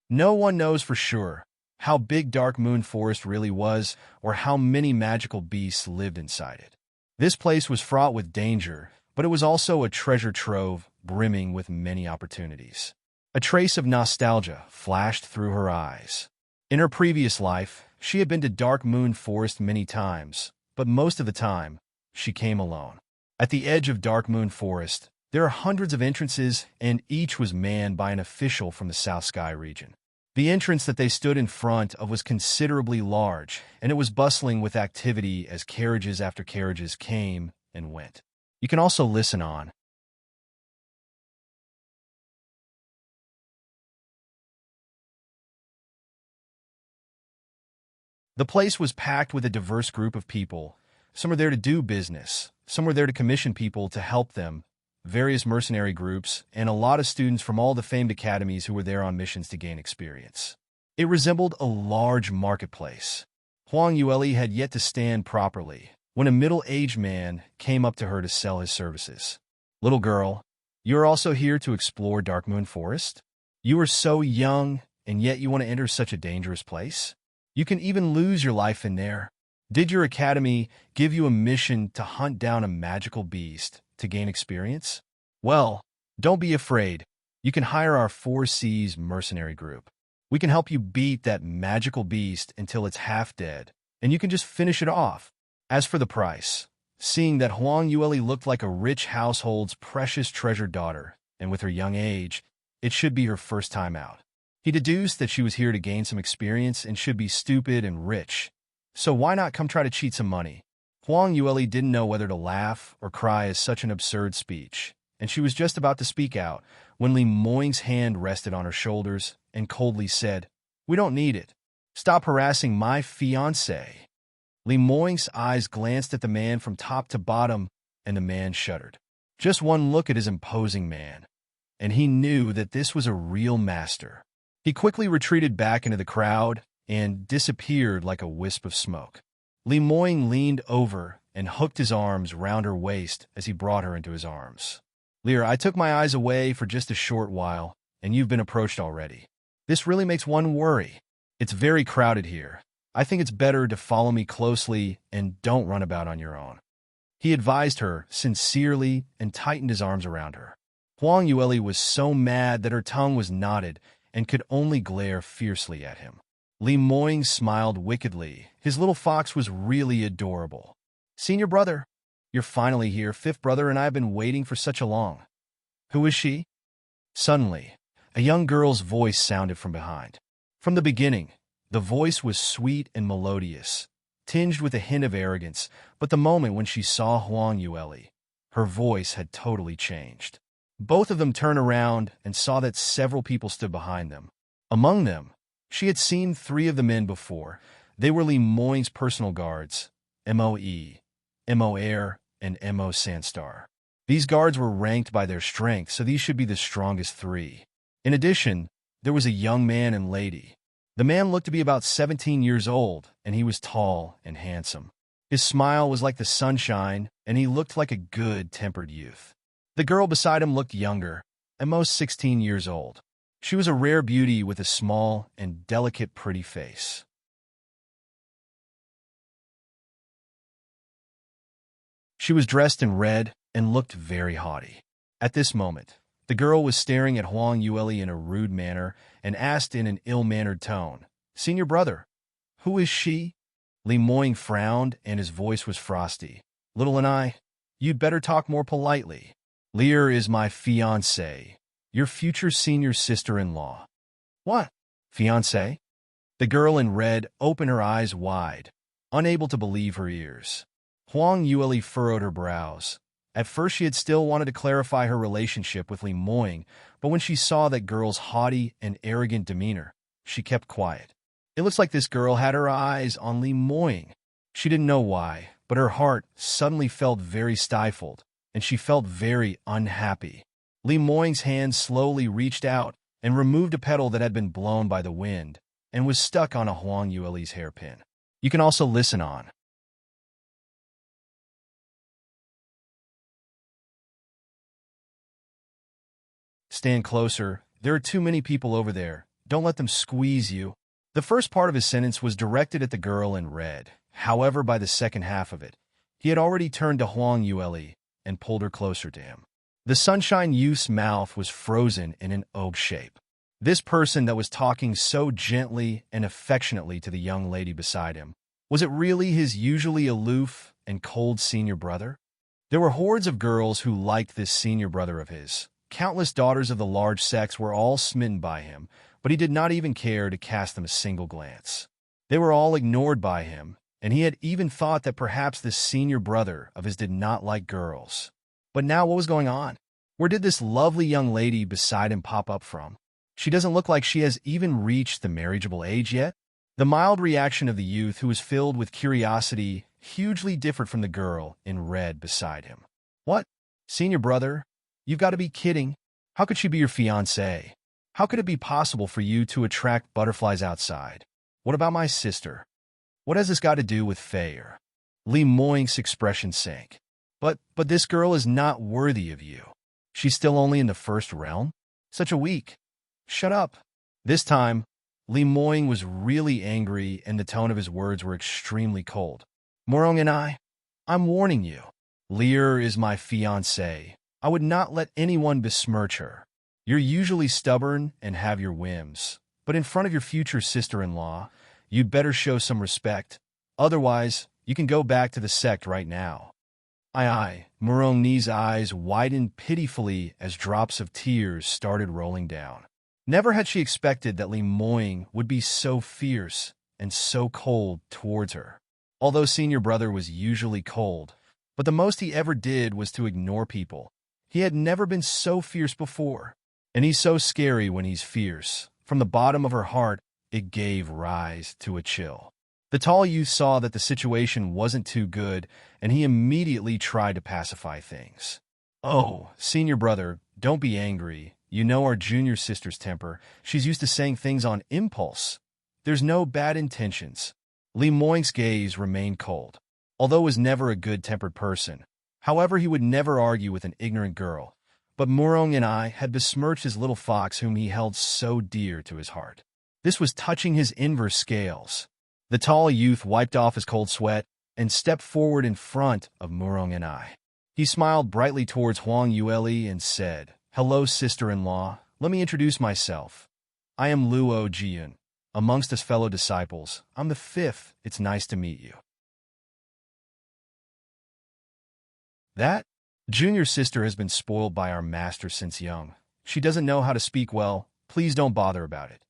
No one knows for sure how big Dark Moon Forest really was or how many magical beasts lived inside it. This place was fraught with danger, but it was also a treasure trove brimming with many opportunities. A trace of nostalgia flashed through her eyes. In her previous life, she had been to Dark Moon Forest many times, but most of the time, she came alone. At the edge of Dark Moon Forest, there are hundreds of entrances, and each was manned by an official from the South Sky region. The entrance that they stood in front of was considerably large, and it was bustling with activity as carriages after carriages came and went. You can also listen on. The place was packed with a diverse group of people. Some were there to do business, some were there to commission people to help them, various mercenary groups, and a lot of students from all the famed academies who were there on missions to gain experience. It resembled a large marketplace. Huang Yueli had yet to stand properly when a middle-aged man came up to her to sell his services. Little girl, you are also here to explore Dark Moon Forest? You are so young, and yet you want to enter such a dangerous place? You can even lose your life in there. Did your academy give you a mission to hunt down a magical beast to gain experience? Well, don't be afraid. You can hire our 4C's mercenary group. We can help you beat that magical beast until it's half dead, and you can just finish it off. As for the price, seeing that Huang Yueli looked like a rich household's precious treasured daughter, and with her young age, it should be her first time out. He deduced that she was here to gain some experience and should be stupid and rich. So why not come try to cheat some money? Huang Yueli didn't know whether to laugh or cry at such an absurd speech, and she was just about to speak out when Li Moying's hand rested on her shoulders and coldly said, "We don't need it. Stop harassing my fiancé." Li Moying's eyes glanced at the man from top to bottom, and the man shuddered. Just one look at his imposing man, and he knew that this was a real master. He quickly retreated back into the crowd and disappeared like a wisp of smoke. Li Moying leaned over and hooked his arms round her waist as he brought her into his arms. "Lear, I took my eyes away for just a short while, and you've been approached already. This really makes one worry. It's very crowded here. I think it's better to follow me closely and don't run about on your own." He advised her sincerely and tightened his arms around her. Huang Yueli was so mad that her tongue was knotted and could only glare fiercely at him. Li Moing smiled wickedly. His little fox was really adorable. "Senior brother, you're finally here. Fifth brother and I have been waiting for such a long." "Who is she?" Suddenly, a young girl's voice sounded from behind. From the beginning, the voice was sweet and melodious, tinged with a hint of arrogance, but the moment when she saw Huang Yueli, her voice had totally changed. Both of them turned around and saw that several people stood behind them. Among them, she had seen 3 of the men before. They were Li Moing's personal guards, Moe, Mo Air, and Mo Sandstar. These guards were ranked by their strength, so these should be the strongest 3. In addition, there was a young man and lady. The man looked to be about 17 years old, and he was tall and handsome. His smile was like the sunshine, and he looked like a good-tempered youth. The girl beside him looked younger, at most 16 years old. She was a rare beauty with a small and delicate pretty face. She was dressed in red and looked very haughty. At this moment, the girl was staring at Huang Yueli in a rude manner and asked in an ill-mannered tone, "Senior brother, who is she?" Li Moing frowned and his voice was frosty. "Little and I, you'd better talk more politely. Lear is my fiancée, your future senior sister-in-law." "What? Fiancé?" The girl in red opened her eyes wide, unable to believe her ears. Huang Yueli furrowed her brows. At first she had still wanted to clarify her relationship with Li Moing, but when she saw that girl's haughty and arrogant demeanor, she kept quiet. It looks like this girl had her eyes on Li Moing. She didn't know why, but her heart suddenly felt very stifled, and she felt very unhappy. Li Moing's hand slowly reached out and removed a petal that had been blown by the wind and was stuck on a Huang Yueli's hairpin. You can also listen on. "Stand closer. There are too many people over there. Don't let them squeeze you." The first part of his sentence was directed at the girl in red. However, by the second half of it, he had already turned to Huang Yueli and pulled her closer to him. The Sunshine Youth's mouth was frozen in an O shape. This person that was talking so gently and affectionately to the young lady beside him, was it really his usually aloof and cold senior brother? There were hordes of girls who liked this senior brother of his. Countless daughters of the large sex were all smitten by him, but he did not even care to cast them a single glance. They were all ignored by him, and he had even thought that perhaps this senior brother of his did not like girls. But now what was going on? Where did this lovely young lady beside him pop up from? She doesn't look like she has even reached the marriageable age yet. The mild reaction of the youth, who was filled with curiosity, hugely differed from the girl in red beside him. "What? Senior brother? You've got to be kidding. How could she be your fiancée? How could it be possible for you to attract butterflies outside? What about my sister? What has this got to do with Fair?" Li Moing's expression sank. But this girl is not worthy of you. She's still only in the first realm? Such a weak." "Shut up." This time, Li Moing was really angry and the tone of his words were extremely cold. "Morong and I'm warning you. Lear is my fiancée. I would not let anyone besmirch her. You're usually stubborn and have your whims, but in front of your future sister-in-law, you'd better show some respect. Otherwise, you can go back to the sect right now." Morong Ni's eyes widened pitifully as drops of tears started rolling down. Never had she expected that Li Moing would be so fierce and so cold towards her. Although senior brother was usually cold, but the most he ever did was to ignore people. He had never been so fierce before. And he's so scary when he's fierce. From the bottom of her heart, it gave rise to a chill. The tall youth saw that the situation wasn't too good, and he immediately tried to pacify things. "Oh, senior brother, don't be angry. You know our junior sister's temper. She's used to saying things on impulse. There's no bad intentions." Li Moing's gaze remained cold. Although he was never a good-tempered person, however, he would never argue with an ignorant girl. But Morong and had besmirched his little fox whom he held so dear to his heart. This was touching his inverse scales. The tall youth wiped off his cold sweat and stepped forward in front of Morong and He smiled brightly towards Huang Yueli and said, Hello, sister-in-law. Let me introduce myself. I am Luo Jian. Amongst us fellow disciples, I'm the fifth. It's nice to meet you. That junior sister has been spoiled by our master since young. She doesn't know how to speak well. Please don't bother about it.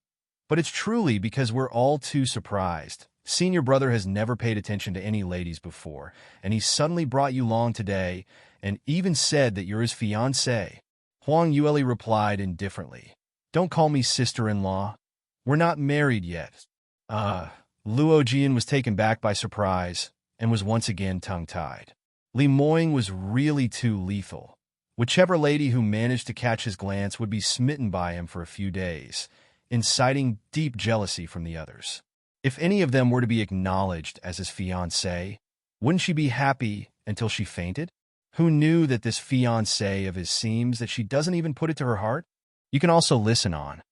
But it's truly because we're all too surprised. Senior brother has never paid attention to any ladies before, and he suddenly brought you along today and even said that you're his fiancée. Huang Yueli replied indifferently. Don't call me sister-in-law. We're not married yet. Luo Jian was taken back by surprise and was once again tongue-tied. Li Moying was really too lethal. Whichever lady who managed to catch his glance would be smitten by him for a few days, inciting deep jealousy from the others. If any of them were to be acknowledged as his fiancée, wouldn't she be happy until she fainted? Who knew that this fiancée of his seems that she doesn't even put it to her heart? You can also listen on.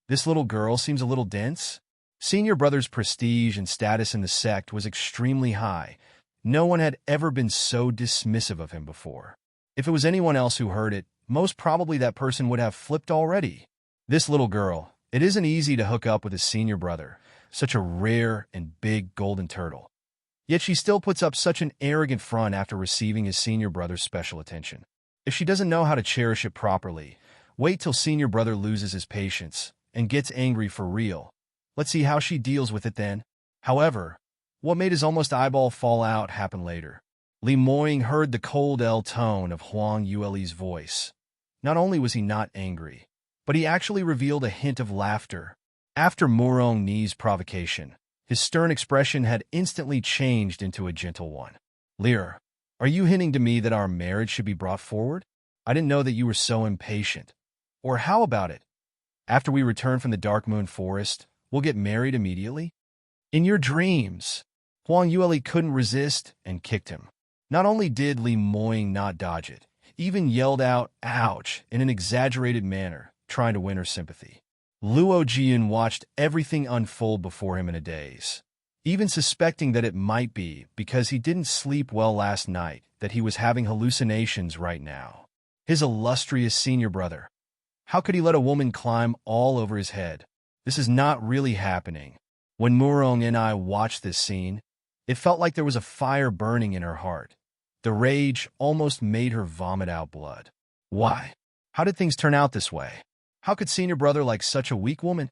This little girl seems a little dense. Senior brother's prestige and status in the sect was extremely high. No one had ever been so dismissive of him before. If it was anyone else who heard it, most probably that person would have flipped already. This little girl, it isn't easy to hook up with his senior brother, such a rare and big golden turtle. Yet she still puts up such an arrogant front after receiving his senior brother's special attention. If she doesn't know how to cherish it properly, wait till senior brother loses his patience and gets angry for real. Let's see how she deals with it then. However, what made his almost eyeball fall out happened later. Li Moying heard the cold L tone of Huang Yueli's voice. Not only was he not angry, but he actually revealed a hint of laughter. After Murong Ni's provocation, his stern expression had instantly changed into a gentle one. Lear, are you hinting to me that our marriage should be brought forward? I didn't know that you were so impatient. Or how about it? After we return from the Dark Moon Forest, we'll get married immediately? In your dreams. Huang Yueli couldn't resist and kicked him. Not only did Li Moying not dodge it, even yelled out, ouch, in an exaggerated manner, trying to win her sympathy. Luo Jian watched everything unfold before him in a daze, even suspecting that it might be because he didn't sleep well last night that he was having hallucinations right now. His illustrious senior brother. How could he let a woman climb all over his head? This is not really happening. When Murong and I watched this scene, it felt like there was a fire burning in her heart. The rage almost made her vomit out blood. Why? How did things turn out this way? How could senior brother like such a weak woman?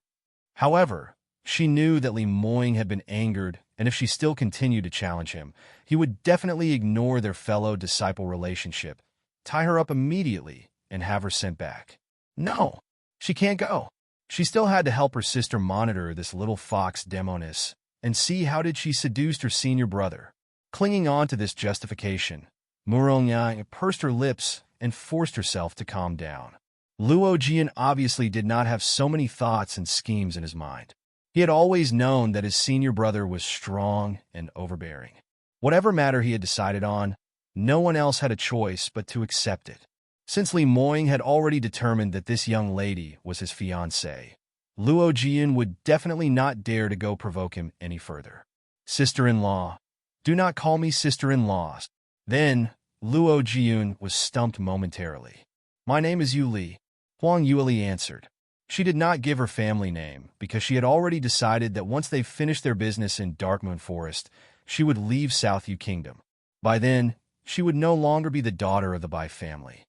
However, she knew that Li Moying had been angered, and if she still continued to challenge him, he would definitely ignore their fellow disciple relationship, tie her up immediately, and have her sent back. No, she can't go. She still had to help her sister monitor this little fox demoness and see how did she seduce her senior brother. Clinging on to this justification, Murong Yang pursed her lips and forced herself to calm down. Luo Jian obviously did not have so many thoughts and schemes in his mind. He had always known that his senior brother was strong and overbearing. Whatever matter he had decided on, no one else had a choice but to accept it. Since Li Moying had already determined that this young lady was his fiancée, Luo Jian would definitely not dare to go provoke him any further. Sister-in-law. Do not call me sister-in-law. Then, Luo Jian was stumped momentarily. My name is Yu Li, Huang Yueli answered. She did not give her family name because she had already decided that once they finished their business in Darkmoon Forest, she would leave South Yu Kingdom. By then, she would no longer be the daughter of the Bai family.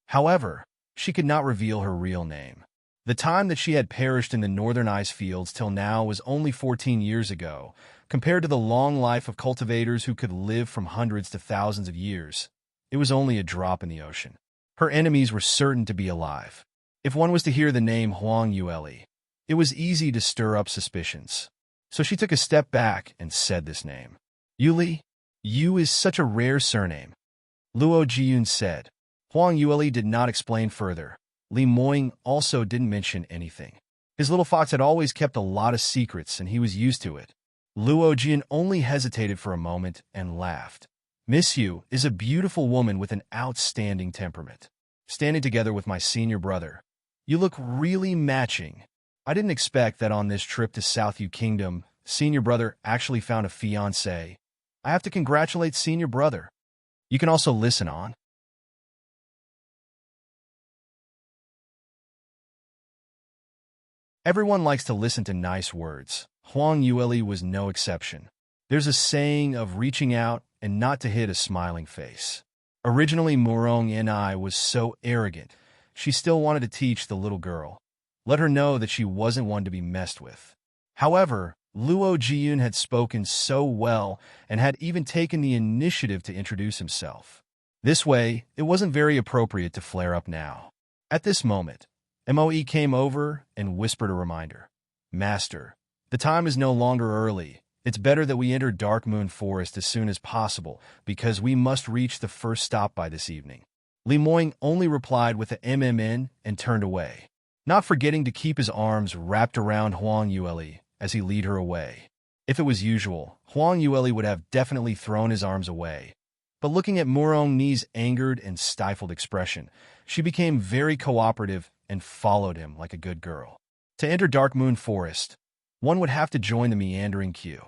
However, she could not reveal her real name. The time that she had perished in the northern ice fields till now was only 14 years ago, compared to the long life of cultivators who could live from hundreds to thousands of years. It was only a drop in the ocean. Her enemies were certain to be alive. If one was to hear the name Huang Yueli, it was easy to stir up suspicions. So she took a step back and said this name. Yuli, Yu is such a rare surname. Luo Jian said. Huang Yueli did not explain further. Li Moying also didn't mention anything. His little fox had always kept a lot of secrets and he was used to it. Luo Jian only hesitated for a moment and laughed. Miss Yu is a beautiful woman with an outstanding temperament. Standing together with my senior brother, you look really matching. I didn't expect that on this trip to South Yu Kingdom, senior brother actually found a fiancée. I have to congratulate senior brother. You can also listen on. Everyone likes to listen to nice words. Huang Yueli was no exception. There's a saying of reaching out and not to hit a smiling face. Originally, Murong and I was so arrogant, she still wanted to teach the little girl. Let her know that she wasn't one to be messed with. However, Luo Jiyun had spoken so well and had even taken the initiative to introduce himself. This way, it wasn't very appropriate to flare up now. At this moment, Moe came over and whispered a reminder. Master, the time is no longer early. It's better that we enter Dark Moon Forest as soon as possible because we must reach the first stop by this evening. Li Moing only replied with a MMN and turned away, not forgetting to keep his arms wrapped around Huang Yueli as he led her away. If it was usual, Huang Yueli would have definitely thrown his arms away. But looking at Murong Ni's angered and stifled expression, she became very cooperative and followed him like a good girl. To enter Dark Moon Forest, one would have to join the meandering queue.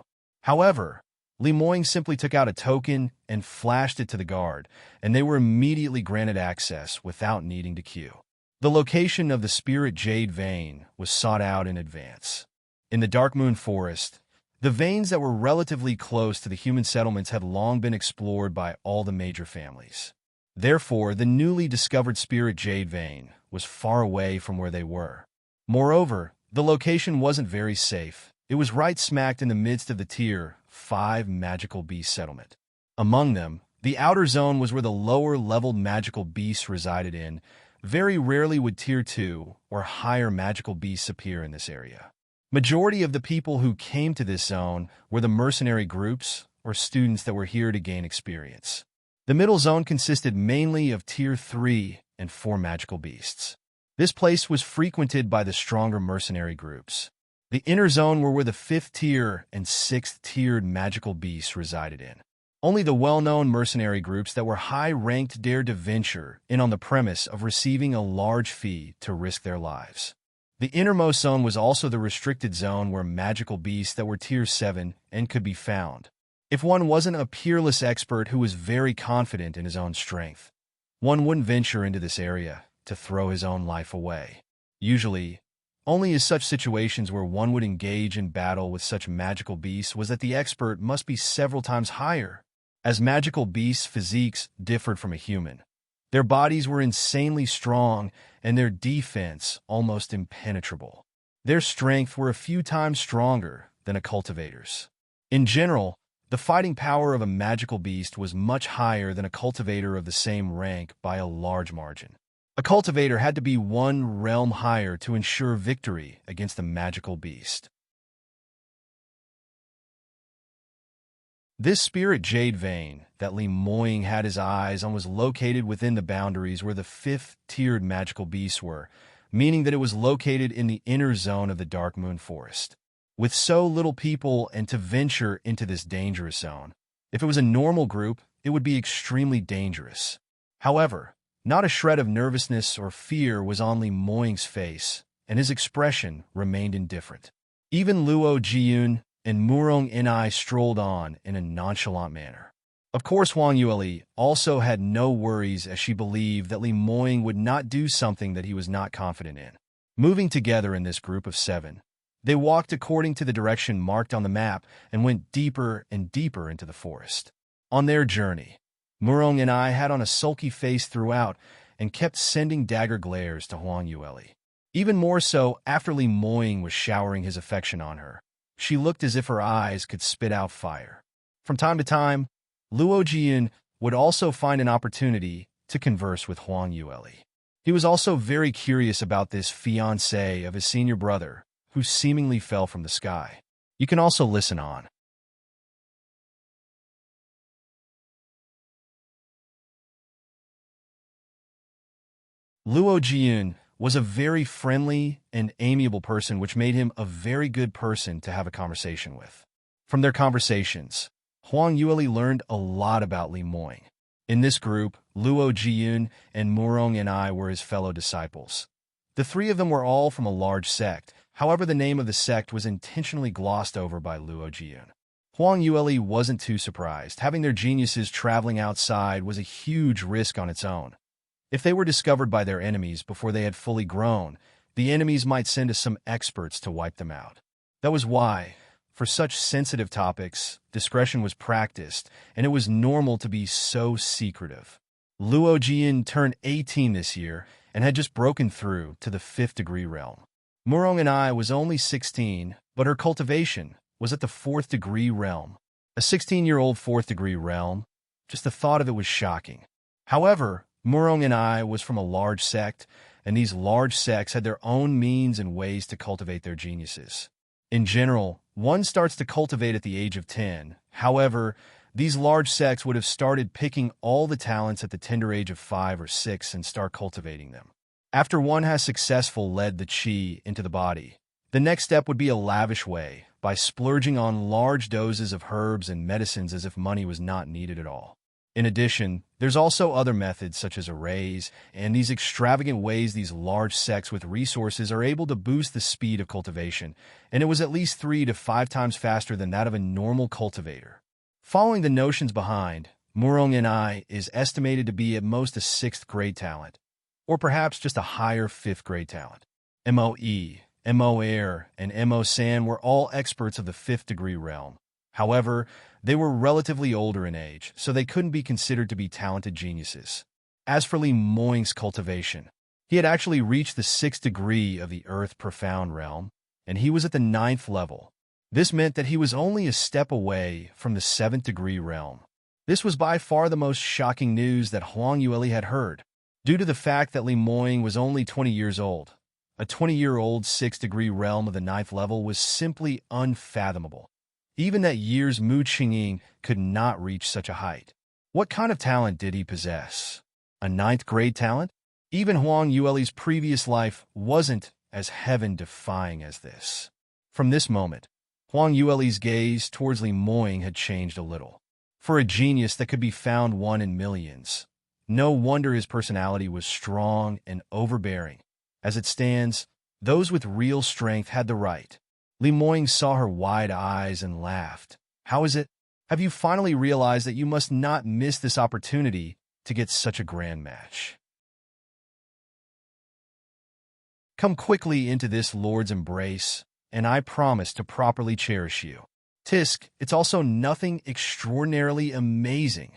However, Li Moing simply took out a token and flashed it to the guard, and they were immediately granted access without needing to queue. The location of the Spirit Jade Vein was sought out in advance. In the Dark Moon Forest, the veins that were relatively close to the human settlements had long been explored by all the major families. Therefore, the newly discovered Spirit Jade Vein was far away from where they were. Moreover, the location wasn't very safe. It was right smacked in the midst of the Tier 5 magical beast settlement. Among them, the outer zone was where the lower-leveled magical beasts resided in. Very rarely would Tier 2 or higher magical beasts appear in this area. Majority of the people who came to this zone were the mercenary groups or students that were here to gain experience. The middle zone consisted mainly of Tier 3 and 4 magical beasts. This place was frequented by the stronger mercenary groups. The inner zone were where the 5th tier and 6th tiered magical beasts resided in. Only the well-known mercenary groups that were high-ranked dared to venture in on the premise of receiving a large fee to risk their lives. The innermost zone was also the restricted zone where magical beasts that were Tier 7 and could be found. If one wasn't a peerless expert who was very confident in his own strength, one wouldn't venture into this area to throw his own life away. Usually, only in such situations where one would engage in battle with such magical beasts was that the expert must be several times higher, as magical beasts' physiques differed from a human. Their bodies were insanely strong and their defense almost impenetrable. Their strength were a few times stronger than a cultivator's. In general, the fighting power of a magical beast was much higher than a cultivator of the same rank by a large margin. A cultivator had to be one realm higher to ensure victory against a magical beast. This Spirit Jade Vein that Li Moing had his eyes on was located within the boundaries where the 5th-tiered magical beasts were, meaning that it was located in the inner zone of the Dark Moon Forest. With so little people and to venture into this dangerous zone, if it was a normal group, it would be extremely dangerous. However, not a shred of nervousness or fear was on Li Moing's face, and his expression remained indifferent. Even Luo Jiyun and Murong Ni strolled on in a nonchalant manner. Of course, Huang Yueli also had no worries as she believed that Li Moing would not do something that he was not confident in. Moving together in this group of 7, they walked according to the direction marked on the map and went deeper and deeper into the forest. On their journey, Murong and I had on a sulky face throughout and kept sending dagger glares to Huang Yueli. Even more so after Li Moing was showering his affection on her. She looked as if her eyes could spit out fire. From time to time, Luo Jiyun would also find an opportunity to converse with Huang Yueli. He was also very curious about this fiancée of his senior brother, who seemingly fell from the sky. You can also listen on. Luo Jiyun was a very friendly and amiable person, which made him a very good person to have a conversation with. From their conversations, Huang Yueli learned a lot about Li Moing. In this group, Luo Jiyun and Murong and I were his fellow disciples. The 3 of them were all from a large sect. However, the name of the sect was intentionally glossed over by Luo Jian. Huang Yueli wasn't too surprised. Having their geniuses traveling outside was a huge risk on its own. If they were discovered by their enemies before they had fully grown, the enemies might send us some experts to wipe them out. That was why, for such sensitive topics, discretion was practiced, and it was normal to be so secretive. Luo Jian turned 18 this year and had just broken through to the 5th degree realm. Murong and I was only 16, but her cultivation was at the 4th degree realm. A 16-year-old 4th degree realm, just the thought of it was shocking. However, Murong and I was from a large sect, and these large sects had their own means and ways to cultivate their geniuses. In general, one starts to cultivate at the age of 10. However, these large sects would have started picking all the talents at the tender age of 5 or 6 and start cultivating them. After one has successfully led the qi into the body, the next step would be a lavish way, by splurging on large doses of herbs and medicines as if money was not needed at all. In addition, there's also other methods such as arrays, and these extravagant ways these large sects with resources are able to boost the speed of cultivation, and it was at least 3 to 5 times faster than that of a normal cultivator. Following the notions behind, Murong and I is estimated to be at most a 6th grade talent, or perhaps just a higher 5th grade talent. MOE, MO Air, and MO San were all experts of the 5th degree realm. However, they were relatively older in age, so they couldn't be considered to be talented geniuses. As for Li Moing's cultivation, he had actually reached the 6th degree of the Earth Profound realm, and he was at the 9th level. This meant that he was only a step away from the 7th degree realm. This was by far the most shocking news that Huang Yueli had heard, due to the fact that Li Moing was only 20 years old. A 20-year-old 6th degree realm of the 9th level was simply unfathomable. Even that year's Mu Qingying could not reach such a height. What kind of talent did he possess? A 9th grade talent? Even Huang Yueli's previous life wasn't as heaven-defying as this. From this moment, Huang Yueli's gaze towards Li Moing had changed a little. For a genius that could be found one in millions, no wonder his personality was strong and overbearing. As it stands, those with real strength had the right. Li Moing saw her wide eyes and laughed. How is it? Have you finally realized that you must not miss this opportunity to get such a grand match? Come quickly into this Lord's embrace, and I promise to properly cherish you. Tisk, it's also nothing extraordinarily amazing.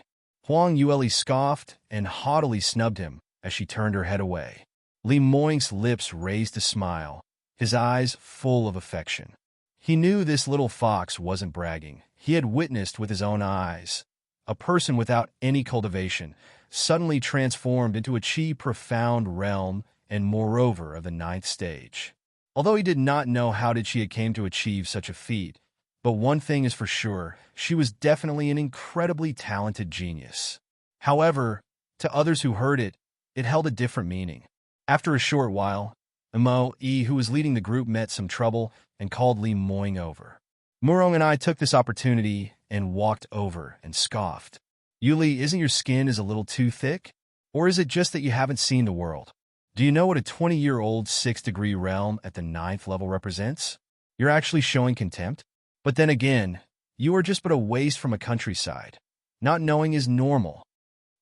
Huang Yueli scoffed and haughtily snubbed him as she turned her head away. Li Moing's lips raised a smile, his eyes full of affection. He knew this little fox wasn't bragging. He had witnessed with his own eyes. A person without any cultivation, suddenly transformed into a qi profound realm and moreover of the 9th stage. Although he did not know how did she had came to achieve such a feat, but one thing is for sure, she was definitely an incredibly talented genius. However, to others who heard it, it held a different meaning. After a short while, Mo E, who was leading the group, met some trouble and called Li Moing over. Murong and I took this opportunity and walked over and scoffed. Yuli, isn't your skin a little too thick? Or is it just that you haven't seen the world? Do you know what a 20-year-old 6th degree realm at the 9th level represents? You're actually showing contempt? But then again, you are just but a waste from a countryside. Not knowing is normal.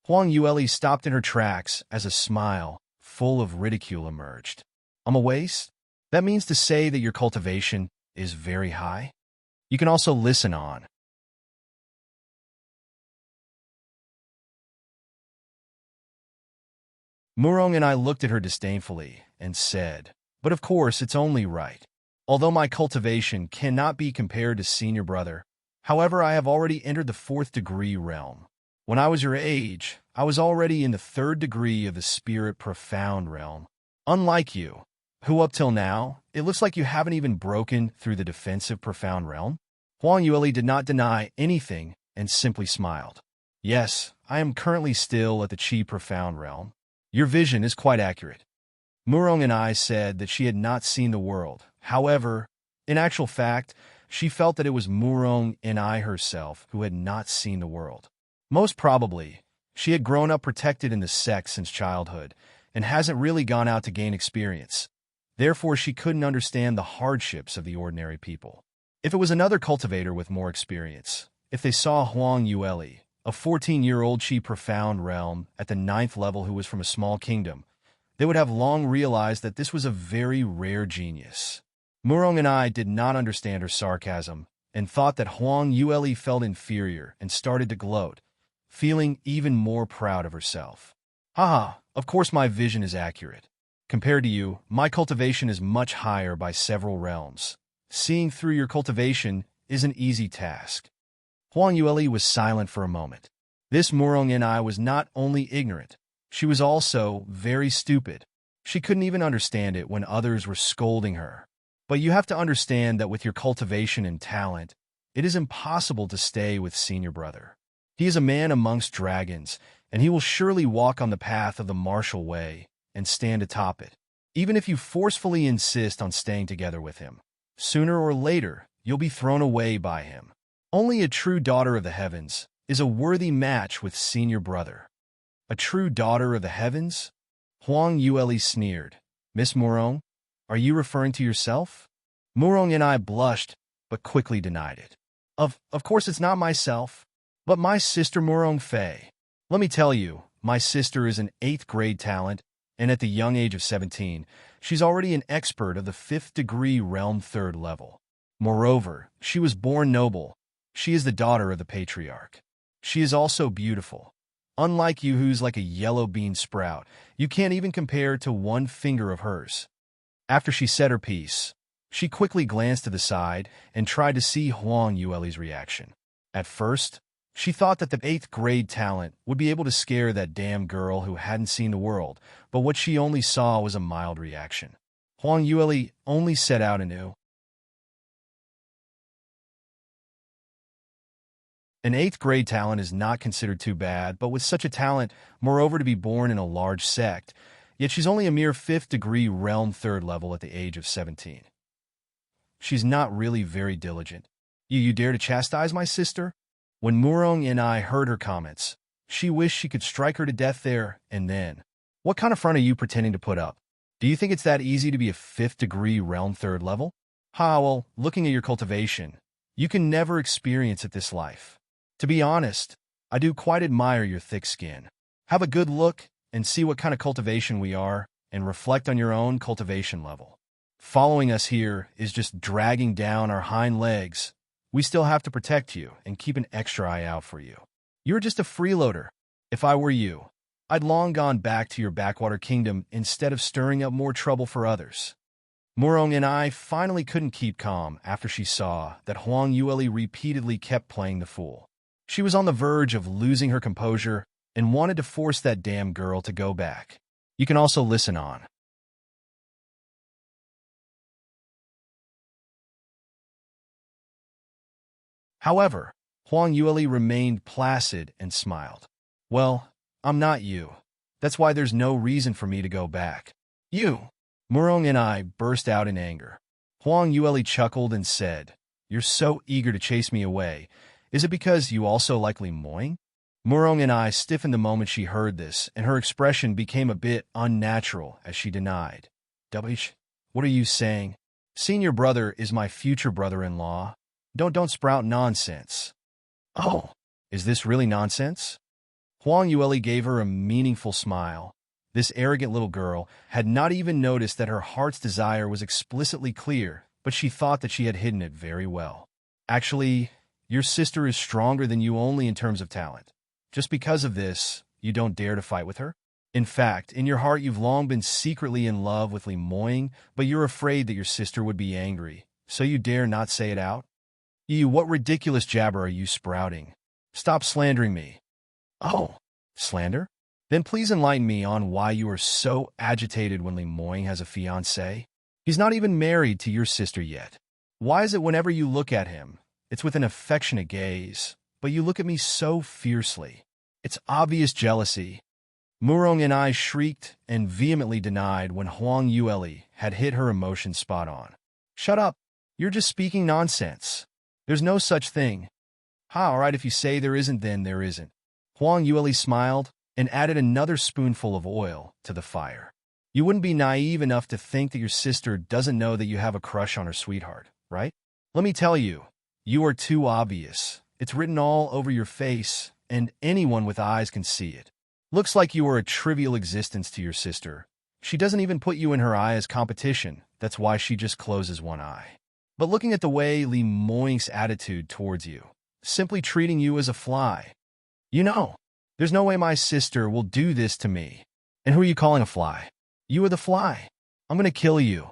Huang Yueli stopped in her tracks as a smile, full of ridicule, emerged. I'm a waste? That means to say that your cultivation is very high? You can also listen on. Murong and I looked at her disdainfully and said, but of course it's only right. Although my cultivation cannot be compared to senior brother, however I have already entered the 4th degree realm. When I was your age, I was already in the 3rd degree of the spirit profound realm. Unlike you, who up till now, it looks like you haven't even broken through the defensive profound realm. Huang Yueli did not deny anything and simply smiled. Yes, I am currently still at the qi profound realm. Your vision is quite accurate. Murong and I said that she had not seen the world. However, in actual fact, she felt that it was Murong and I herself who had not seen the world. Most probably, she had grown up protected in the sect since childhood and hasn't really gone out to gain experience. Therefore, she couldn't understand the hardships of the ordinary people. If it was another cultivator with more experience, if they saw Huang Yueli, a 14-year-old chi profound realm at the 9th level who was from a small kingdom, they would have long realized that this was a very rare genius. Murong and I did not understand her sarcasm and thought that Huang Yueli felt inferior and started to gloat, feeling even more proud of herself. Haha, of course my vision is accurate. Compared to you, my cultivation is much higher by several realms. Seeing through your cultivation is an easy task. Huang Yueli was silent for a moment. This Murong and I was not only ignorant, she was also very stupid. She couldn't even understand it when others were scolding her. But you have to understand that with your cultivation and talent, it is impossible to stay with senior brother. He is a man amongst dragons, and he will surely walk on the path of the martial way and stand atop it. Even if you forcefully insist on staying together with him, sooner or later, you'll be thrown away by him. Only a true daughter of the heavens is a worthy match with senior brother. A true daughter of the heavens? Huang Yueli sneered. Miss Murong, are you referring to yourself? Murong and I blushed, but quickly denied it. Of course it's not myself, but my sister Murong Fei. Let me tell you, my sister is an 8th grade talent, and at the young age of 17, she's already an expert of the 5th degree realm 3rd level. Moreover, she was born noble. She is the daughter of the patriarch. She is also beautiful. Unlike you who's like a yellow bean sprout, you can't even compare to one finger of hers. After she said her piece, she quickly glanced to the side and tried to see Huang Yueli's reaction. At first, she thought that the 8th grade talent would be able to scare that damn girl who hadn't seen the world, but what she only saw was a mild reaction. Huang Yueli only set out anew. An 8th grade talent is not considered too bad, but with such a talent, moreover to be born in a large sect, yet she's only a mere 5th degree realm 3rd level at the age of 17. She's not really very diligent. You dare to chastise my sister? When Murong and I heard her comments, she wished she could strike her to death there and then. What kind of front are you pretending to put up? Do you think it's that easy to be a 5th degree realm 3rd level? Well, looking at your cultivation, you can never experience it this life. To be honest, I do quite admire your thick skin. Have a good look and see what kind of cultivation we are, and reflect on your own cultivation level. Following us here is just dragging down our hind legs. We still have to protect you and keep an extra eye out for you. You're just a freeloader. If I were you, I'd long gone back to your backwater kingdom instead of stirring up more trouble for others. Murong and I finally couldn't keep calm after she saw that Huang Yueli repeatedly kept playing the fool. She was on the verge of losing her composure and wanted to force that damn girl to go back. You can also listen on. However, Huang Yueli remained placid and smiled. Well, I'm not you. That's why there's no reason for me to go back. You! Murong and I burst out in anger. Huang Yueli chuckled and said, You're so eager to chase me away. Is it because you also like Li Moing? Murong and I stiffened the moment she heard this, and her expression became a bit unnatural as she denied. What are you saying? Senior brother is my future brother-in-law. Don't sprout nonsense. Oh, is this really nonsense? Huang Yueli gave her a meaningful smile. This arrogant little girl had not even noticed that her heart's desire was explicitly clear, but she thought that she had hidden it very well. Actually, your sister is stronger than you only in terms of talent. Just because of this, you don't dare to fight with her? In fact, in your heart you've long been secretly in love with Li Moing, but you're afraid that your sister would be angry, so you dare not say it out? What ridiculous jabber are you sprouting? Stop slandering me. Oh, slander? Then please enlighten me on why you are so agitated when Li Moing has a fiancé. He's not even married to your sister yet. Why is it whenever you look at him, it's with an affectionate gaze, but you look at me so fiercely? It's obvious jealousy. Murong and I shrieked and vehemently denied when Huang Yueli had hit her emotions spot on. Shut up. You're just speaking nonsense. There's no such thing. All right, if you say there isn't, then there isn't. Huang Yueli smiled and added another spoonful of oil to the fire. You wouldn't be naive enough to think that your sister doesn't know that you have a crush on her sweetheart, right? Let me tell you, you are too obvious. It's written all over your face, and anyone with eyes can see it. Looks like you are a trivial existence to your sister. She doesn't even put you in her eye as competition. That's why she just closes one eye. But looking at the way Lemoyne's attitude towards you, simply treating you as a fly. You know, there's no way my sister will do this to me. And who are you calling a fly? You are the fly. I'm going to kill you.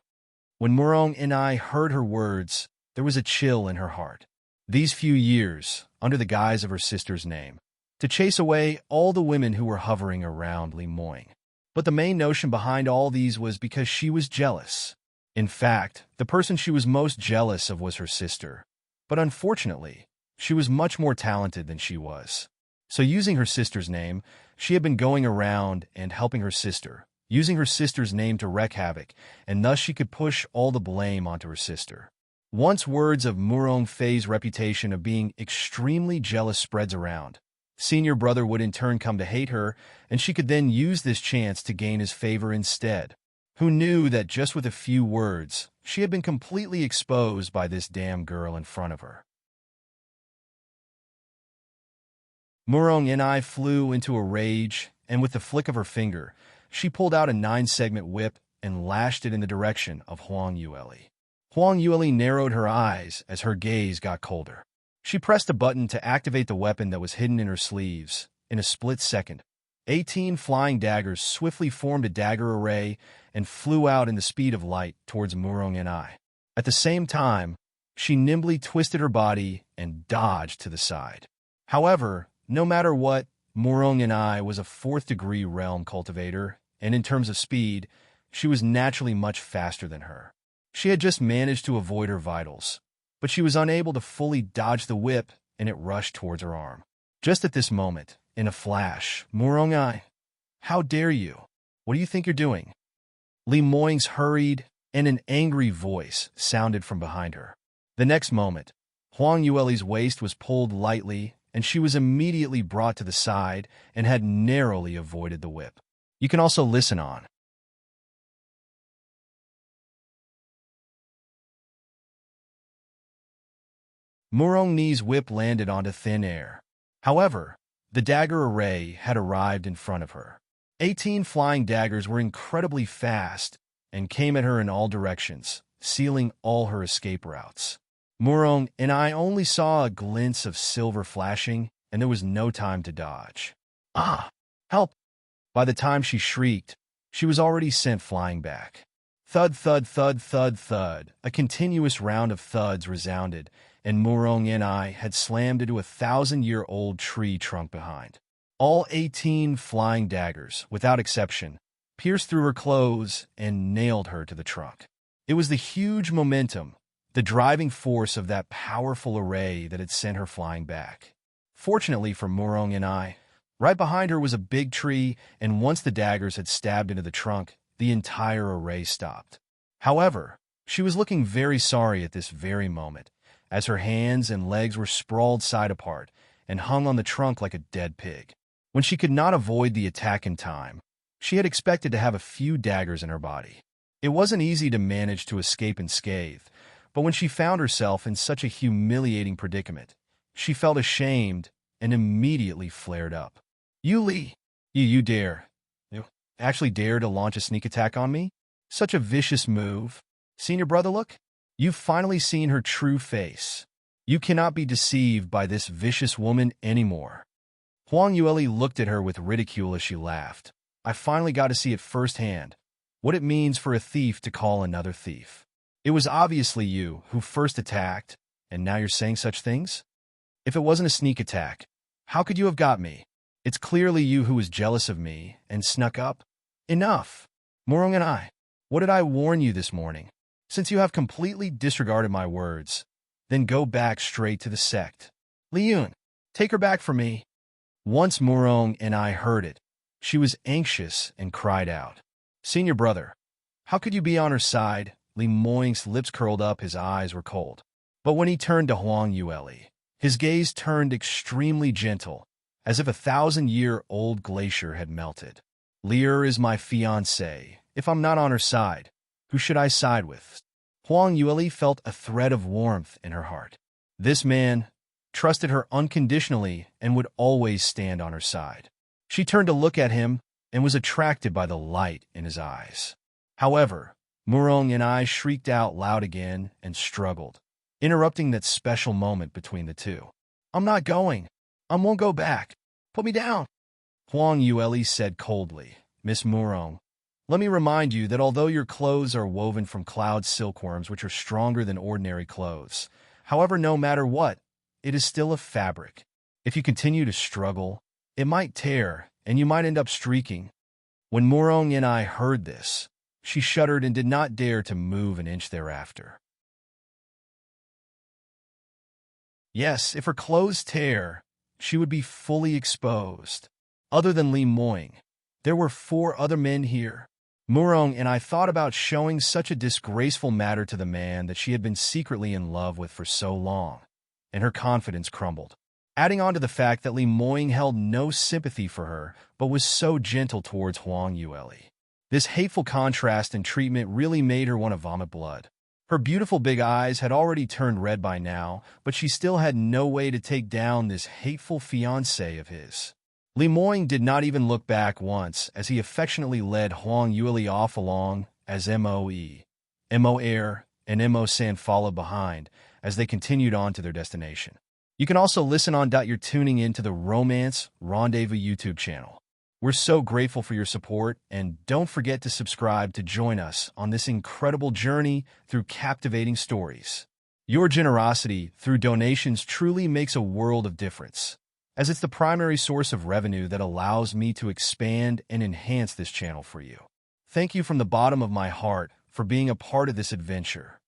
When Murong and I heard her words, there was a chill in her heart. These few years, under the guise of her sister's name, to chase away all the women who were hovering around Lemoyne. But the main notion behind all these was because she was jealous. In fact, the person she was most jealous of was her sister. But unfortunately, she was much more talented than she was. So using her sister's name, she had been going around and helping her sister, using her sister's name to wreak havoc, and thus she could push all the blame onto her sister. Once words of Murong Fei's reputation of being extremely jealous spreads around, senior brother would in turn come to hate her, and she could then use this chance to gain his favor instead. Who knew that just with a few words, she had been completely exposed by this damn girl in front of her? Murong and I flew into a rage, and with the flick of her finger, she pulled out a 9-segment whip and lashed it in the direction of Huang Yueli. Huang Yueli narrowed her eyes as her gaze got colder. She pressed a button to activate the weapon that was hidden in her sleeves. In a split second, 18 flying daggers swiftly formed a dagger array and flew out in the speed of light towards Murong and I. At the same time, she nimbly twisted her body and dodged to the side. However, no matter what, Murong and I was a 4th-degree realm cultivator, and in terms of speed, she was naturally much faster than her. She had just managed to avoid her vitals, but she was unable to fully dodge the whip, and it rushed towards her arm. Just at this moment, in a flash, Murong and I, how dare you? What do you think you're doing? Lemoyne's hurried, and an angry voice sounded from behind her. The next moment, Huang Yueli's waist was pulled lightly, and she was immediately brought to the side and had narrowly avoided the whip. You can also listen on. Murong Ni's whip landed onto thin air. However, the dagger array had arrived in front of her. 18 flying daggers were incredibly fast and came at her in all directions, sealing all her escape routes. Murong and I only saw a glimpse of silver flashing, and there was no time to dodge. Ah! Help! By the time she shrieked, she was already sent flying back. Thud, thud, thud, thud, thud. A continuous round of thuds resounded, and Murong and I had slammed into a 1,000-year-old tree trunk behind. All 18 flying daggers, without exception, pierced through her clothes and nailed her to the trunk. It was the huge momentum, the driving force of that powerful array that had sent her flying back. Fortunately for Murong and I, right behind her was a big tree, and once the daggers had stabbed into the trunk, the entire array stopped. However, she was looking very sorry at this very moment, as her hands and legs were sprawled side apart and hung on the trunk like a dead pig. When she could not avoid the attack in time, she had expected to have a few daggers in her body. It wasn't easy to manage to escape unscathed, but when she found herself in such a humiliating predicament, she felt ashamed and immediately flared up. You, Lee, you actually dare to launch a sneak attack on me? Such a vicious move. Seen your brother look? You've finally seen her true face. You cannot be deceived by this vicious woman anymore. Huang Yueli looked at her with ridicule as she laughed. I finally got to see it firsthand, what it means for a thief to call another thief. It was obviously you who first attacked, and now you're saying such things? If it wasn't a sneak attack, how could you have got me? It's clearly you who was jealous of me and snuck up. Enough. Murong and I, what did I warn you this morning? Since you have completely disregarded my words, then go back straight to the sect. Liyun, take her back from me. Once Murong and I heard it, she was anxious and cried out. Senior brother, how could you be on her side? Lemoyne's lips curled up, his eyes were cold. But when he turned to Huang Yueli, his gaze turned extremely gentle, as if a 1,000-year-old glacier had melted. Lear is my fiancée. If I'm not on her side, who should I side with? Huang Yueli felt a thread of warmth in her heart. This man trusted her unconditionally and would always stand on her side. She turned to look at him and was attracted by the light in his eyes. However, Murong and I shrieked out loud again and struggled, interrupting that special moment between the two. I'm not going. I won't go back. Put me down. Huang Yueli said coldly. Miss Murong, let me remind you that although your clothes are woven from cloud silkworms which are stronger than ordinary clothes, however, no matter what, it is still a fabric. If you continue to struggle, it might tear and you might end up streaking. When Murong and I heard this, she shuddered and did not dare to move an inch thereafter. Yes, if her clothes tear, she would be fully exposed. Other than Li Moing, there were 4 other men here. Murong and I thought about showing such a disgraceful matter to the man that she had been secretly in love with for so long, and her confidence crumbled. Adding on to the fact that Li Moing held no sympathy for her, but was so gentle towards Huang Yueli. This hateful contrast in treatment really made her want to vomit blood. Her beautiful big eyes had already turned red by now, but she still had no way to take down this hateful fiancé of his. Li Moing did not even look back once as he affectionately led Huang Yueli off along as Moe, Mo Air, and Mo San followed behind as they continued on to their destination. You can also listen on. You're tuning in to the Romance Rendezvous YouTube channel. We're so grateful for your support, and don't forget to subscribe to join us on this incredible journey through captivating stories. Your generosity through donations truly makes a world of difference, as it's the primary source of revenue that allows me to expand and enhance this channel for you. Thank you from the bottom of my heart for being a part of this adventure.